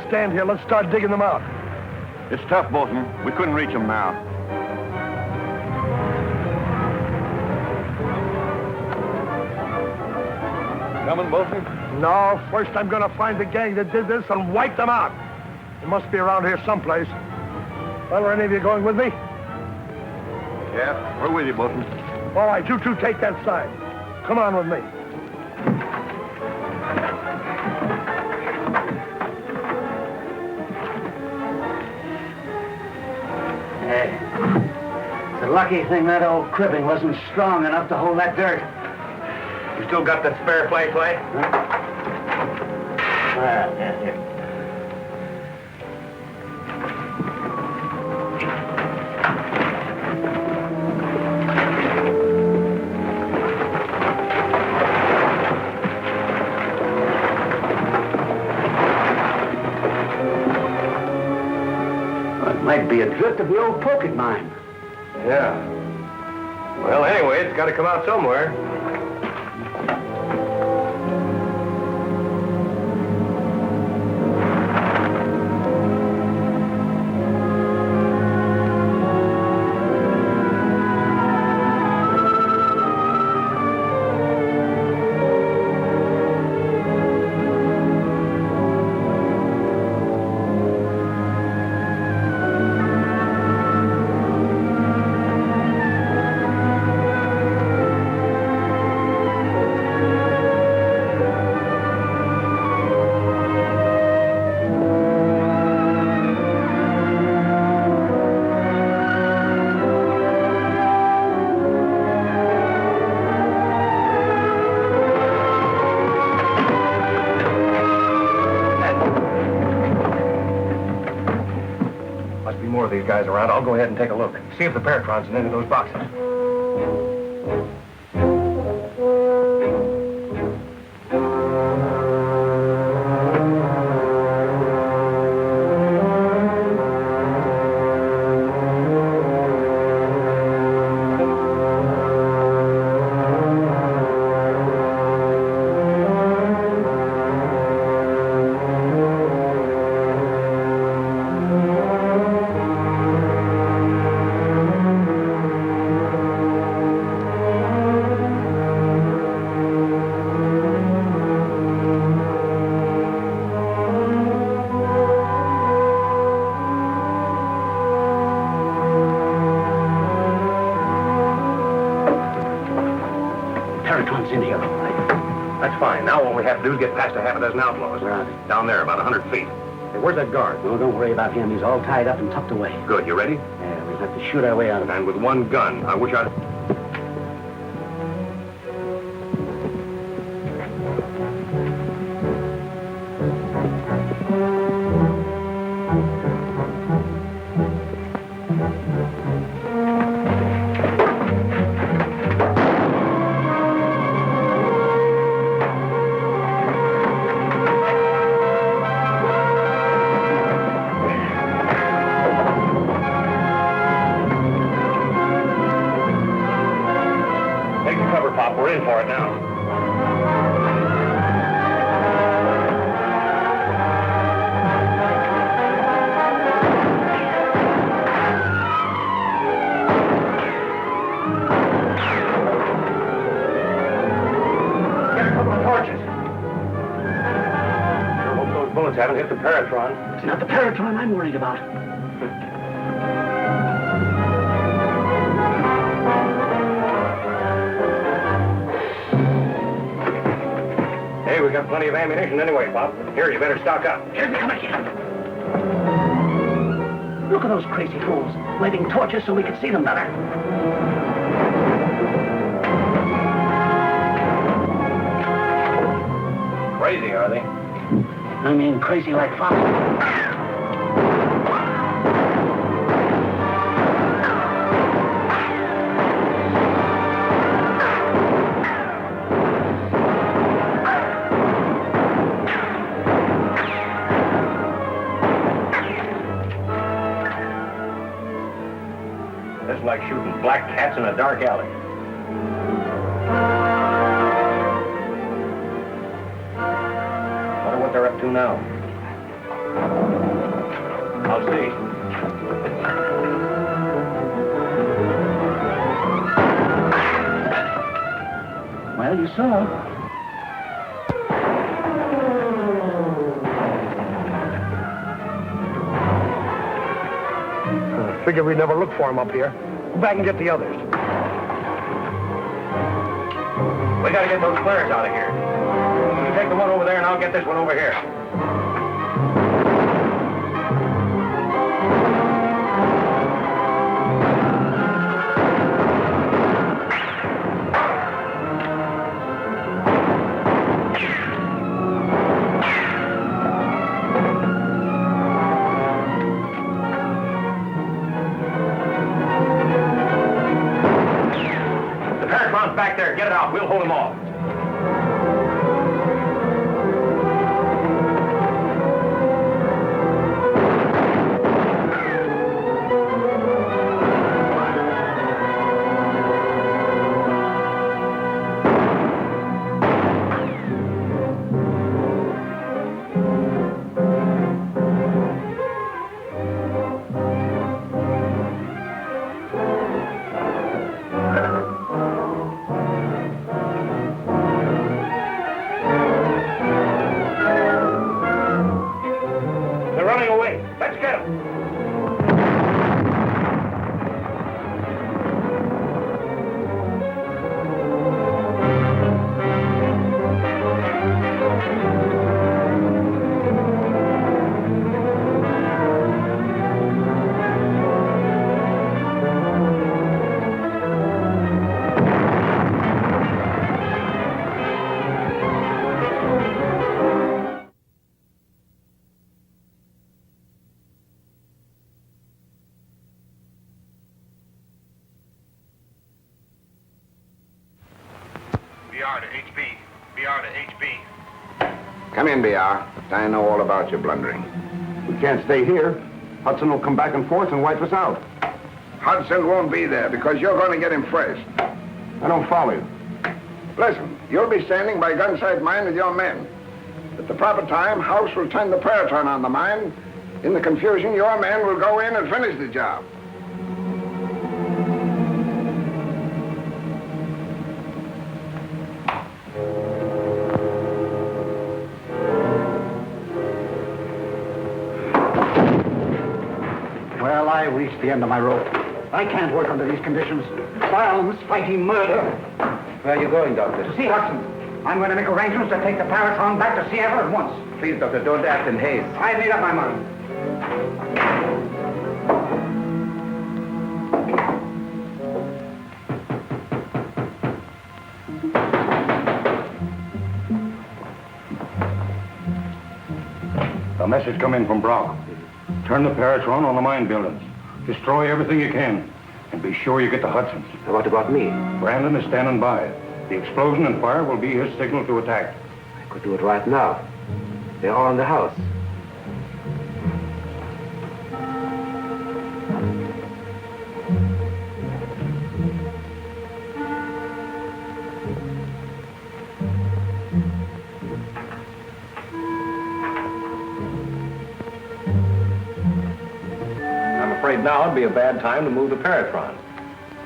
Stand here. Let's start digging them out. It's tough, Bolton. We couldn't reach them now. Coming, Bolton? No. First, I'm going to find the gang that did this and wipe them out. They must be around here someplace. Well, are any of you going with me? Yeah, we're with you, Bolton. All right, you two take that side. Come on with me. It's a lucky thing that old cribbing wasn't strong enough to hold that dirt. You still got that spare plate? Huh? Here. Might be a drift of the old pocket mine. Yeah. Well, anyway, it's got to come out somewhere. These guys around. I'll go ahead and take a look. See if the Paratron's in any of those boxes. In here, all right. That's fine. Now all we have to do is get past a half a dozen outlaws. Where are they? Down there, about 100 feet. Hey, where's that guard? No, don't worry about him. He's all tied up and tucked away. Good. You ready? Yeah, we'll have to shoot our way out of it. And with one gun. I wish I'd... We're in for it now. Get a couple of torches. Sure hope those bullets haven't hit the Paratron. It's not the Paratron I'm worried about. Hey, we got plenty of ammunition anyway, Pop. Here, you better stock up. Here they come again. Look at those crazy fools, lighting torches so we can see them better. Crazy, are they? I mean, crazy like fun. This is like shooting black cats in a dark alley. Wonder what they're up to now. I'll see. Well, you saw. Figured we'd never look for him up here. Go back and get the others. We gotta get those flares out of here. You take the one over there and I'll get this one over here. Back there, get it out. We'll hold them off. way. Let's get him. BR to HB. BR to HB. Come in, BR. I know all about your blundering. We can't stay here. Hudson will come back in force and wipe us out. Hudson won't be there because you're going to get him first. I don't follow you. Listen, you'll be standing by gunsight mine with your men. At the proper time, Hauss will turn the Paratron on the mine. In the confusion, your men will go in and finish the job. Well, I reached the end of my rope. I can't work under these conditions. Violence, fighting, murder. Where are you going, Doctor? To see Hudson. I'm going to make arrangements to take the Paratron back to Seattle at once. Please, Doctor, don't act in haste. I've made up my mind. A message come in from Brock. Turn the Paratron on the mine buildings. Destroy everything you can. And be sure you get the Hudsons. What about me? Brandon is standing by. The explosion and fire will be his signal to attack. I could do it right now. They're all in the house. I'm afraid now would be a bad time to move the Paratron.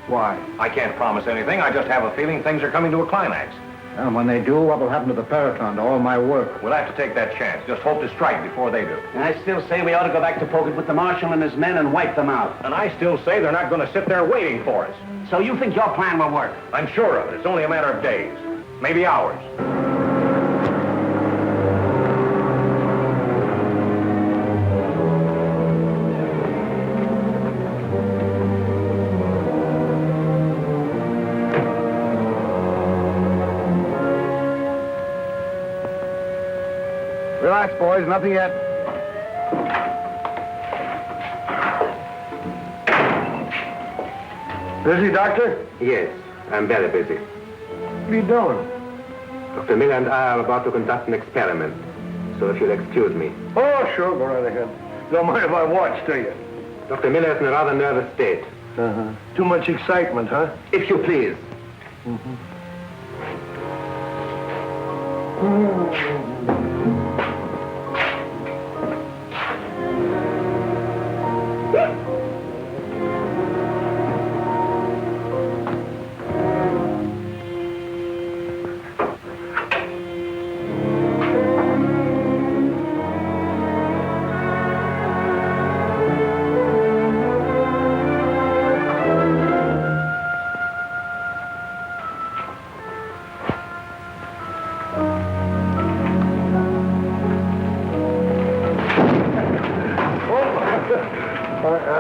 Why? I can't promise anything. I just have a feeling things are coming to a climax. And when they do, what will happen to the Paratron, to all my work? We'll have to take that chance. Just hope to strike before they do. And I still say we ought to go back to Pocket with the marshal and his men and wipe them out. And I still say they're not going to sit there waiting for us. So you think your plan will work? I'm sure of it. It's only a matter of days. Maybe hours. Relax, boys. Nothing yet. Busy, Doctor? Yes, I'm very busy. What are you doing? Dr. Miller and I are about to conduct an experiment. So if you'll excuse me. Oh, sure, go right ahead. Don't mind if I watch, do you? Dr. Miller is in a rather nervous state. Uh-huh. Too much excitement, huh? If you please.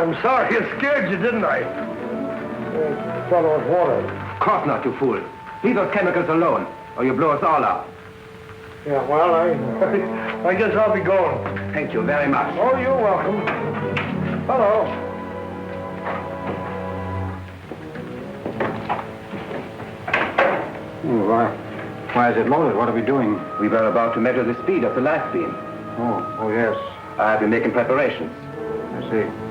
I'm sorry it scared you, didn't I? Thought it was water. Of course not, you fool. Leave those chemicals alone, or you blow us all up. Yeah, well, I guess I'll be going. Thank you very much. Oh, you're welcome. Hello. Why is it loaded? What are we doing? We were about to measure the speed of the light beam. Oh, yes. I've been making preparations. I see.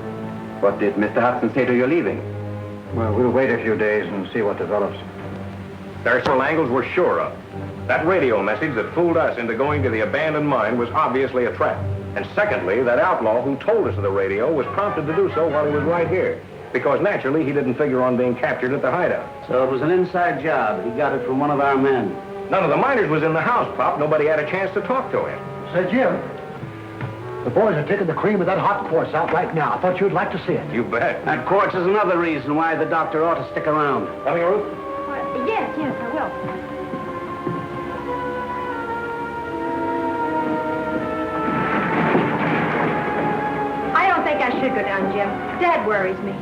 What did Mr. Hudson say to your leaving? Well, we'll wait a few days and see what develops. There's several angles we're sure of. That radio message that fooled us into going to the abandoned mine was obviously a trap. And secondly, that outlaw who told us of the radio was prompted to do so while he was right here. Because naturally, he didn't figure on being captured at the hideout. So it was an inside job. He got it from one of our men. None of the miners was in the house, Pop. Nobody had a chance to talk to him. Say, Jim, The boys are taking the cream of that hot quartz out right now. I thought you'd like to see it. You bet. That quartz is another reason why the doctor ought to stick around. Coming, Ruth? Yes, I will. I don't think I should go down, Jim. Dad worries me.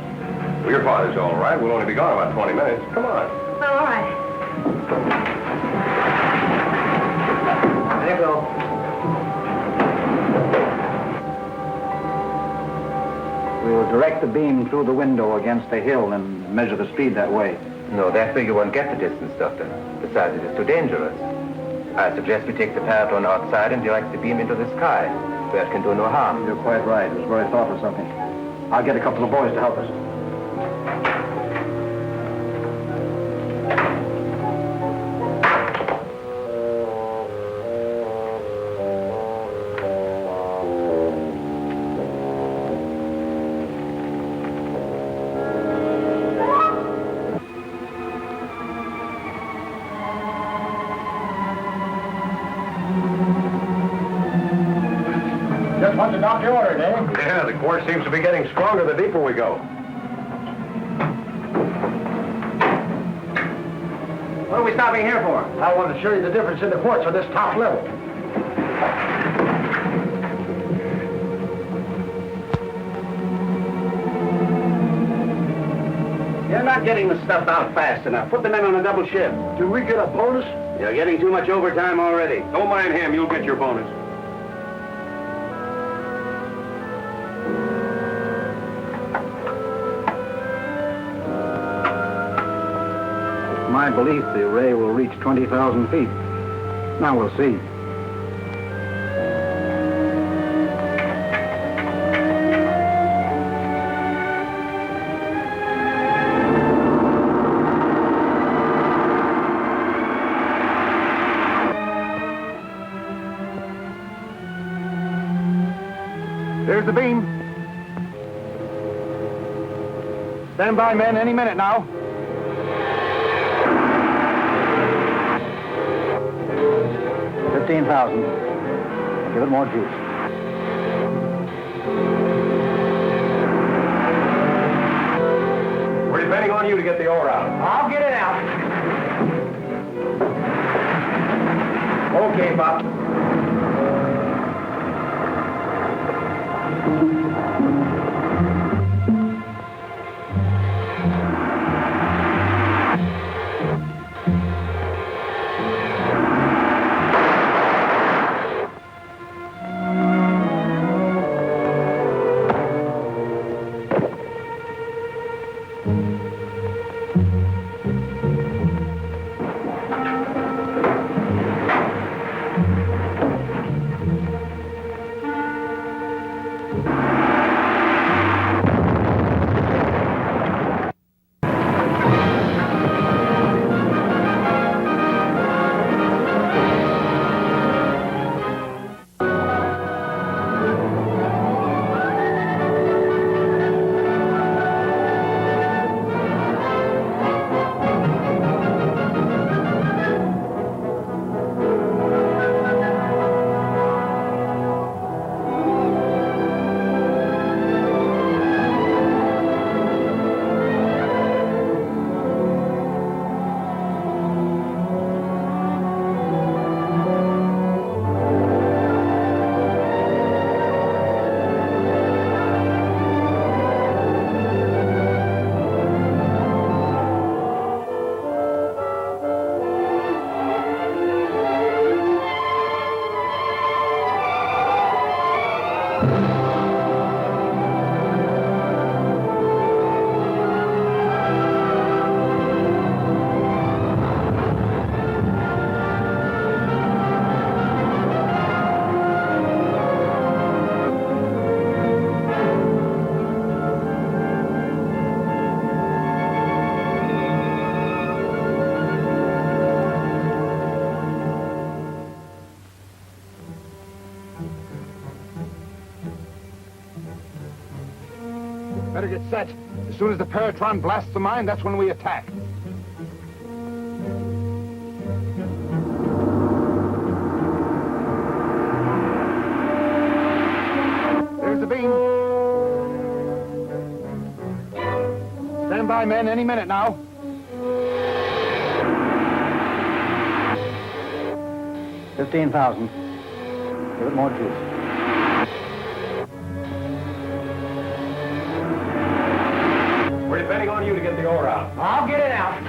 Well, your father's all right. We'll only be gone about 20 minutes. Come on. Well, all right. There you go. We will direct the beam through the window against the hill and measure the speed that way. No, that way you won't get the distance, Doctor. Besides, it is too dangerous. I suggest we take the Paratron outside and direct the beam into the sky, where it can do no harm. You're quite right. It was very thoughtful of something. I'll get a couple of boys to help us. Just what the doctor ordered, eh? Yeah, the quartz seems to be getting stronger the deeper we go. What are we stopping here for? I want to show you the difference in the quartz on this top level. You're not getting the stuff out fast enough. Put the men on a double shift. Do we get a bonus? You're getting too much overtime already. Don't mind him. You'll get your bonus. My belief the array will reach 20,000 feet. Now we'll see. There's the beam. Stand by, men, any minute now. $15,000. Give it more juice. We're depending on you to get the ore out. I'll get it out. Okay, Bob. Better get set. As soon as the Paratron blasts the mine, that's when we attack. Stand by, men, any minute now. $15,000. Give it more juice. We're depending on you to get the ore out. I'll get it out.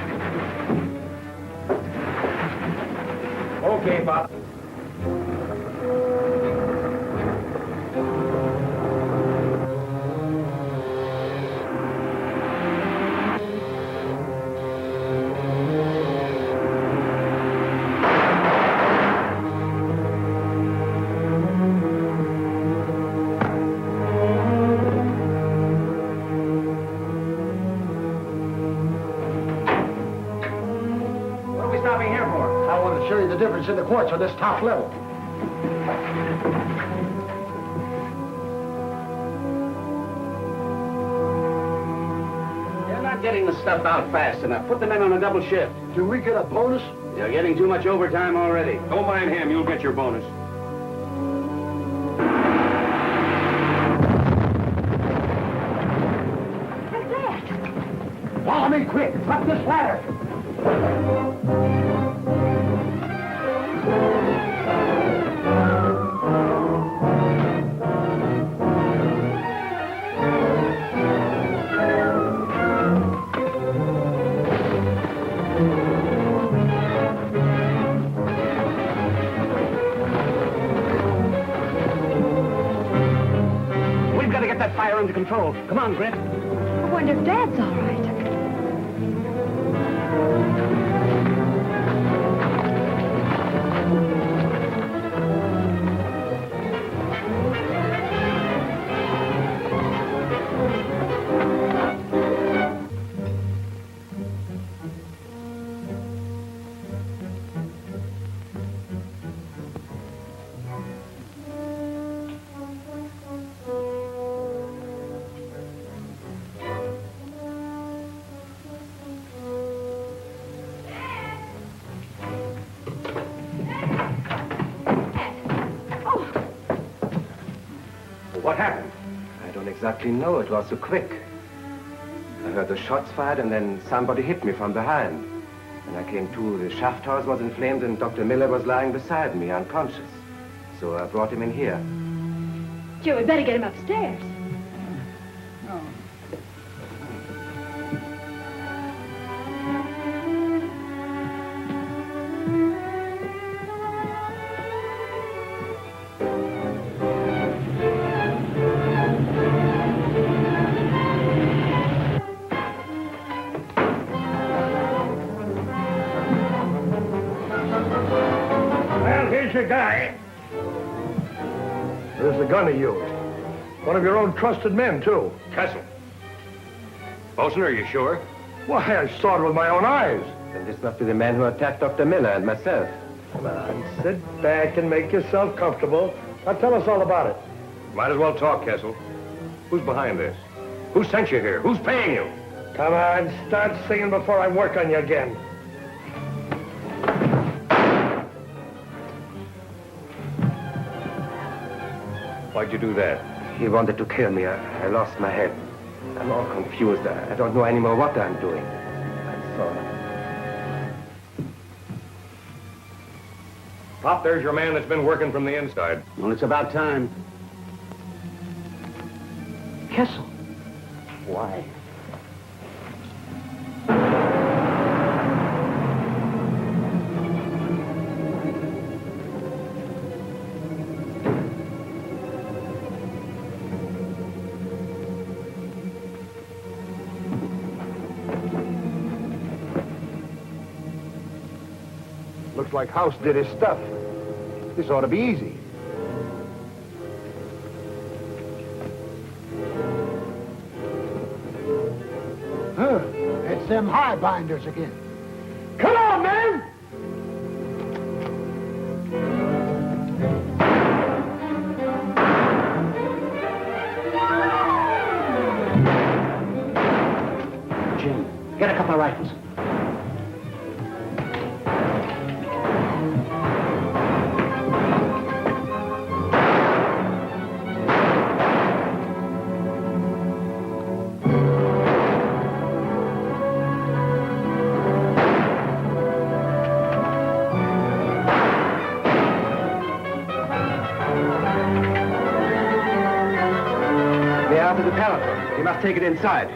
Okay, Pop. Show you the difference in the quartz on this top level. You're not getting the stuff out fast enough. Put the men on a double shift. Do we get a bonus? You're getting too much overtime already. Don't mind him. You'll get your bonus. What's that? Follow me quick. Up this ladder. That fire under control. Come on, Grant. I wonder if Dad's all right. What happened? I don't exactly know. It was so quick. I heard the shots fired, and then somebody hit me from behind. When I came to, the shaft house was inflamed, and Dr. Miller was lying beside me, unconscious. So I brought him in here. Joe, we better get him upstairs. Your guy. There's the gun he used. One of your own trusted men, too. Kessel. Bosun, are you sure? Why, I saw it with my own eyes. Then this must be the man who attacked Dr. Miller and myself. Come on, sit back and make yourself comfortable. Now tell us all about it. Might as well talk, Kessel. Who's behind this? Who sent you here? Who's paying you? Come on, start singing before I work on you again. Why'd you do that? He wanted to kill me. I lost my head. I'm all confused. I don't know anymore what I'm doing. I'm sorry. Pop, there's your man that's been working from the inside. Well, it's about time. Kessel. Why? Looks like House did his stuff. This ought to be easy. Huh. It's them high binders again. Come on, man! Jim, get a couple of rifles. after the Peratron. You must take it inside.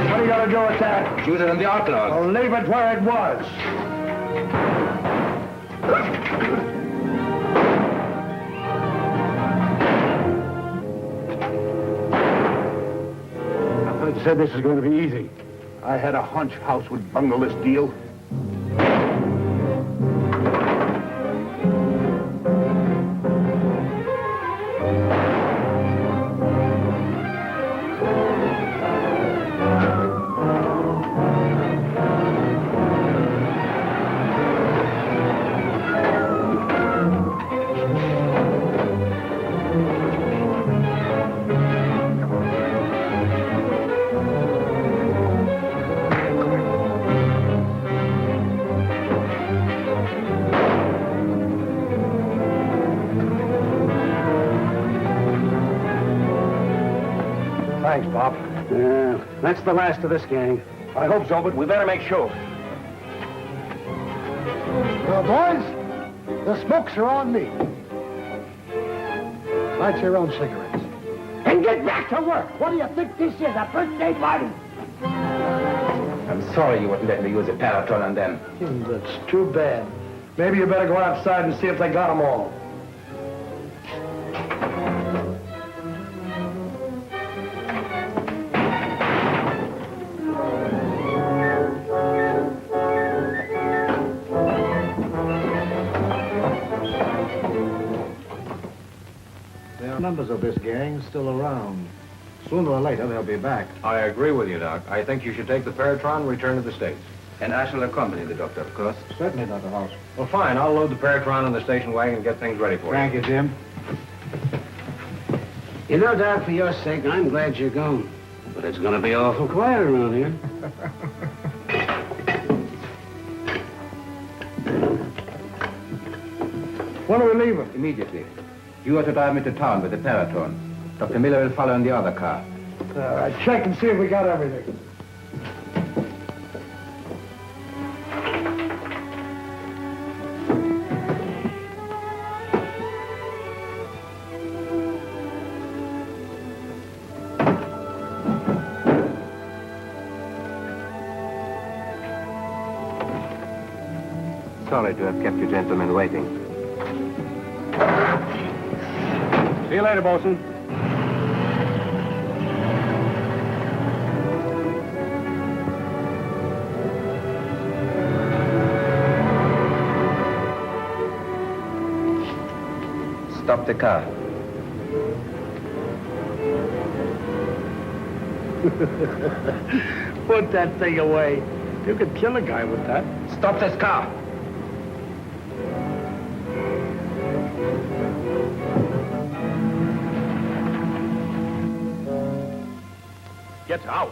What are you going to do with that? Shoot it on the outlaws. I'll leave it where it was. I thought you said this was going to be easy. I had a hunch House would bungle this deal. Thanks, Bob. Yeah, that's the last of this gang. I hope so, but we better make sure. Well, boys, the smokes are on me. Light your own cigarettes. And get back to work. What do you think this is, a birthday party? I'm sorry you wouldn't let me use a Paratron on them. That's too bad. Maybe you better go outside and see if they got them all. There are members of this gang still around. Sooner or later, they'll be back. I agree with you, Doc. I think you should take the Peratron and return to the States. And I shall accompany the doctor, of course. Certainly, Dr. Hauss. Well, fine. I'll load the Peratron in the station wagon and get things ready for you. Thank you, Jim. You know, Doc, for your sake, I'm glad you're gone. But it's going to be awful quiet around here. When are we leaving? Immediately. You are to drive me to town with the Peratron. Dr. Miller will follow in the other car. All right, check and see if we got everything. Sorry to have kept you gentlemen waiting. See you later, Bosun. Stop the car. Put that thing away. You could kill a guy with that. Stop this car. Get out.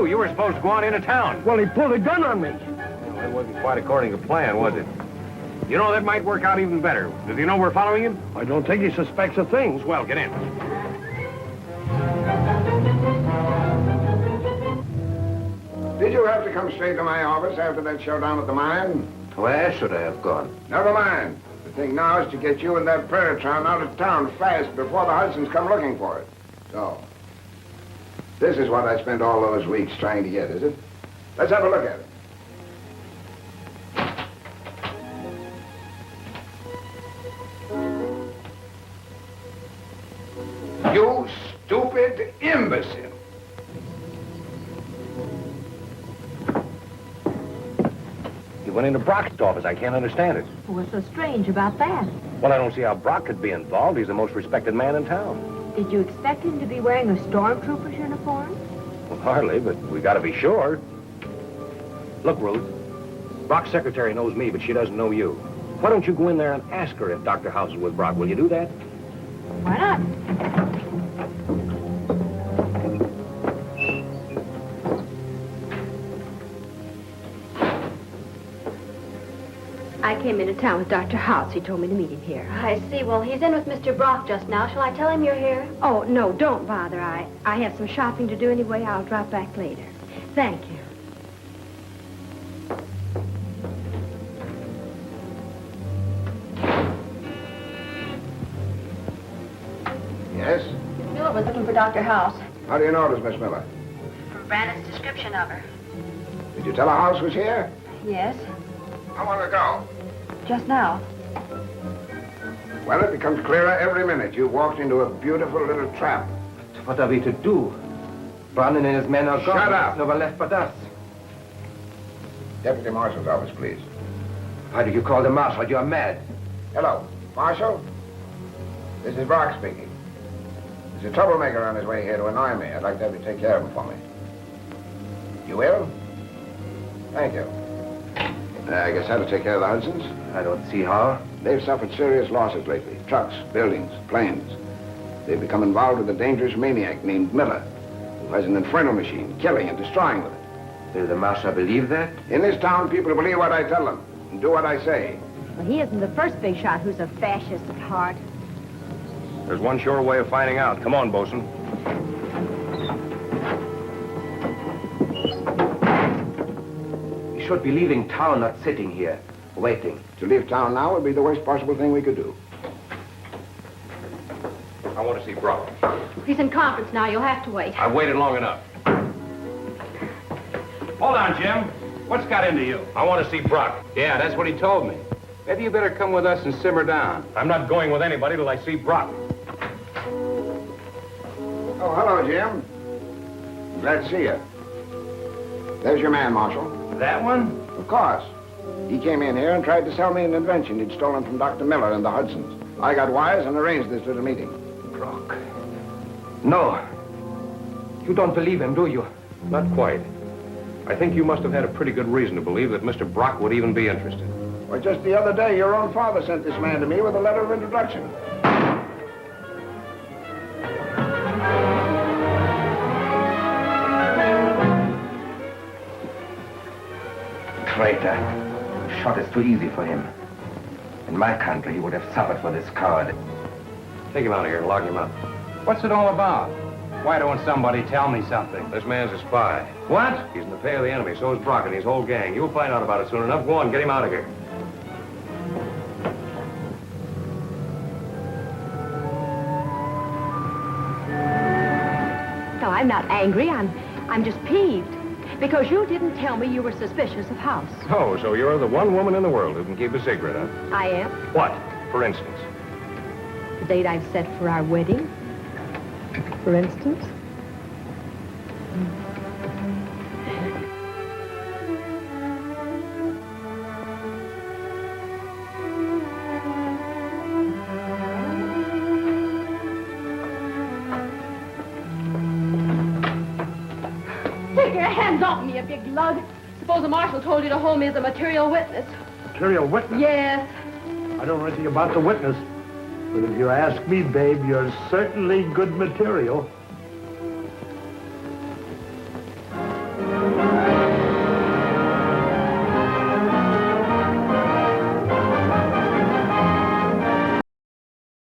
You were supposed to go on into town. Well, he pulled a gun on me. Well, it wasn't quite according to plan, was it? You know, that might work out even better. Does he know we're following him? I don't think he suspects a thing. Well, get in. Did you have to come straight to my office after that showdown at the mine? Where should I have gone? Never mind. The thing now is to get you and that Paratron out of town fast before the Hudsons come looking for it. So, this is what I spent all those weeks trying to get, is it? Let's have a look at it. You stupid imbecile. He went into Brock's office. I can't understand it. What's so strange about that? Well, I don't see how Brock could be involved. He's the most respected man in town. Did you expect him to be wearing a stormtrooper's uniform? Well, hardly, but we got to be sure. Look, Ruth, Brock's secretary knows me, but she doesn't know you. Why don't you go in there and ask her if Dr. Hauss is with Brock? Will you do that? Why not? I came into town with Dr. Hauss. He told me to meet him here. I see. Well, he's in with Mr. Brock just now. Shall I tell him you're here? Oh, no, don't bother. I have some shopping to do anyway. I'll drop back later. Thank you. Yes? Miss Miller was looking for Dr. Hauss. How do you notice, Miss Miller? From Brandon's description of her. Did you tell her House was here? Yes, How long ago? just now. Well, it becomes clearer every minute. You walked into a beautiful little trap. What are we to do? Brandon and his men are gone. Shut up. No one left but us. Deputy Marshal's office, please. Why do you call the marshal? You are mad. Hello, Marshal. This is Brock speaking. There's a troublemaker on his way here to annoy me. I'd like to have you take care of him for me. You will? Thank you. I guess that'll take care of the Hudsons. I don't see how. They've suffered serious losses lately. Trucks, buildings, planes. They've become involved with a dangerous maniac named Miller, who has an infernal machine, killing and destroying with it. Will the marshal believe that? In this town, people believe what I tell them and do what I say. Well, he isn't the first big shot who's a fascist at heart. There's one sure way of finding out. Come on, Bosun. We should be leaving town, not sitting here, waiting. To leave town now would be the worst possible thing we could do. I want to see Brock. He's in conference now. You'll have to wait. I've waited long enough. Hold on, Jim. What's got into you? I want to see Brock. Yeah, that's what he told me. Maybe you better come with us and simmer down. I'm not going with anybody till I see Brock. Oh, hello, Jim. Glad to see you. There's your man, Marshal. That one? Of course. He came in here and tried to sell me an invention he'd stolen from Dr. Miller and the Hudsons. I got wires and arranged this little meeting. Brock. No. You don't believe him, do you? Not quite. I think you must have had a pretty good reason to believe that Mr. Brock would even be interested. Well, just the other day, your own father sent this man to me with a letter of introduction. Traitor. Shot is too easy for him. In my country, he would have suffered for this coward. Take him out of here and lock him up. What's it all about? Why don't somebody tell me something? This man's a spy. What? He's in the pay of the enemy. So is Brock and his whole gang. You'll find out about it soon enough. Go on, get him out of here. No, I'm not angry. I'm just peeved. Because you didn't tell me you were suspicious of House. Oh, so you're the one woman in the world who can keep a secret, huh? I am. What, for instance? The date I've set for our wedding, for instance. Take your hands off me, you big lug. Suppose the marshal told you to hold me as a material witness. Material witness? Yes. I don't know anything about the witness. But if you ask me, babe, you're certainly good material.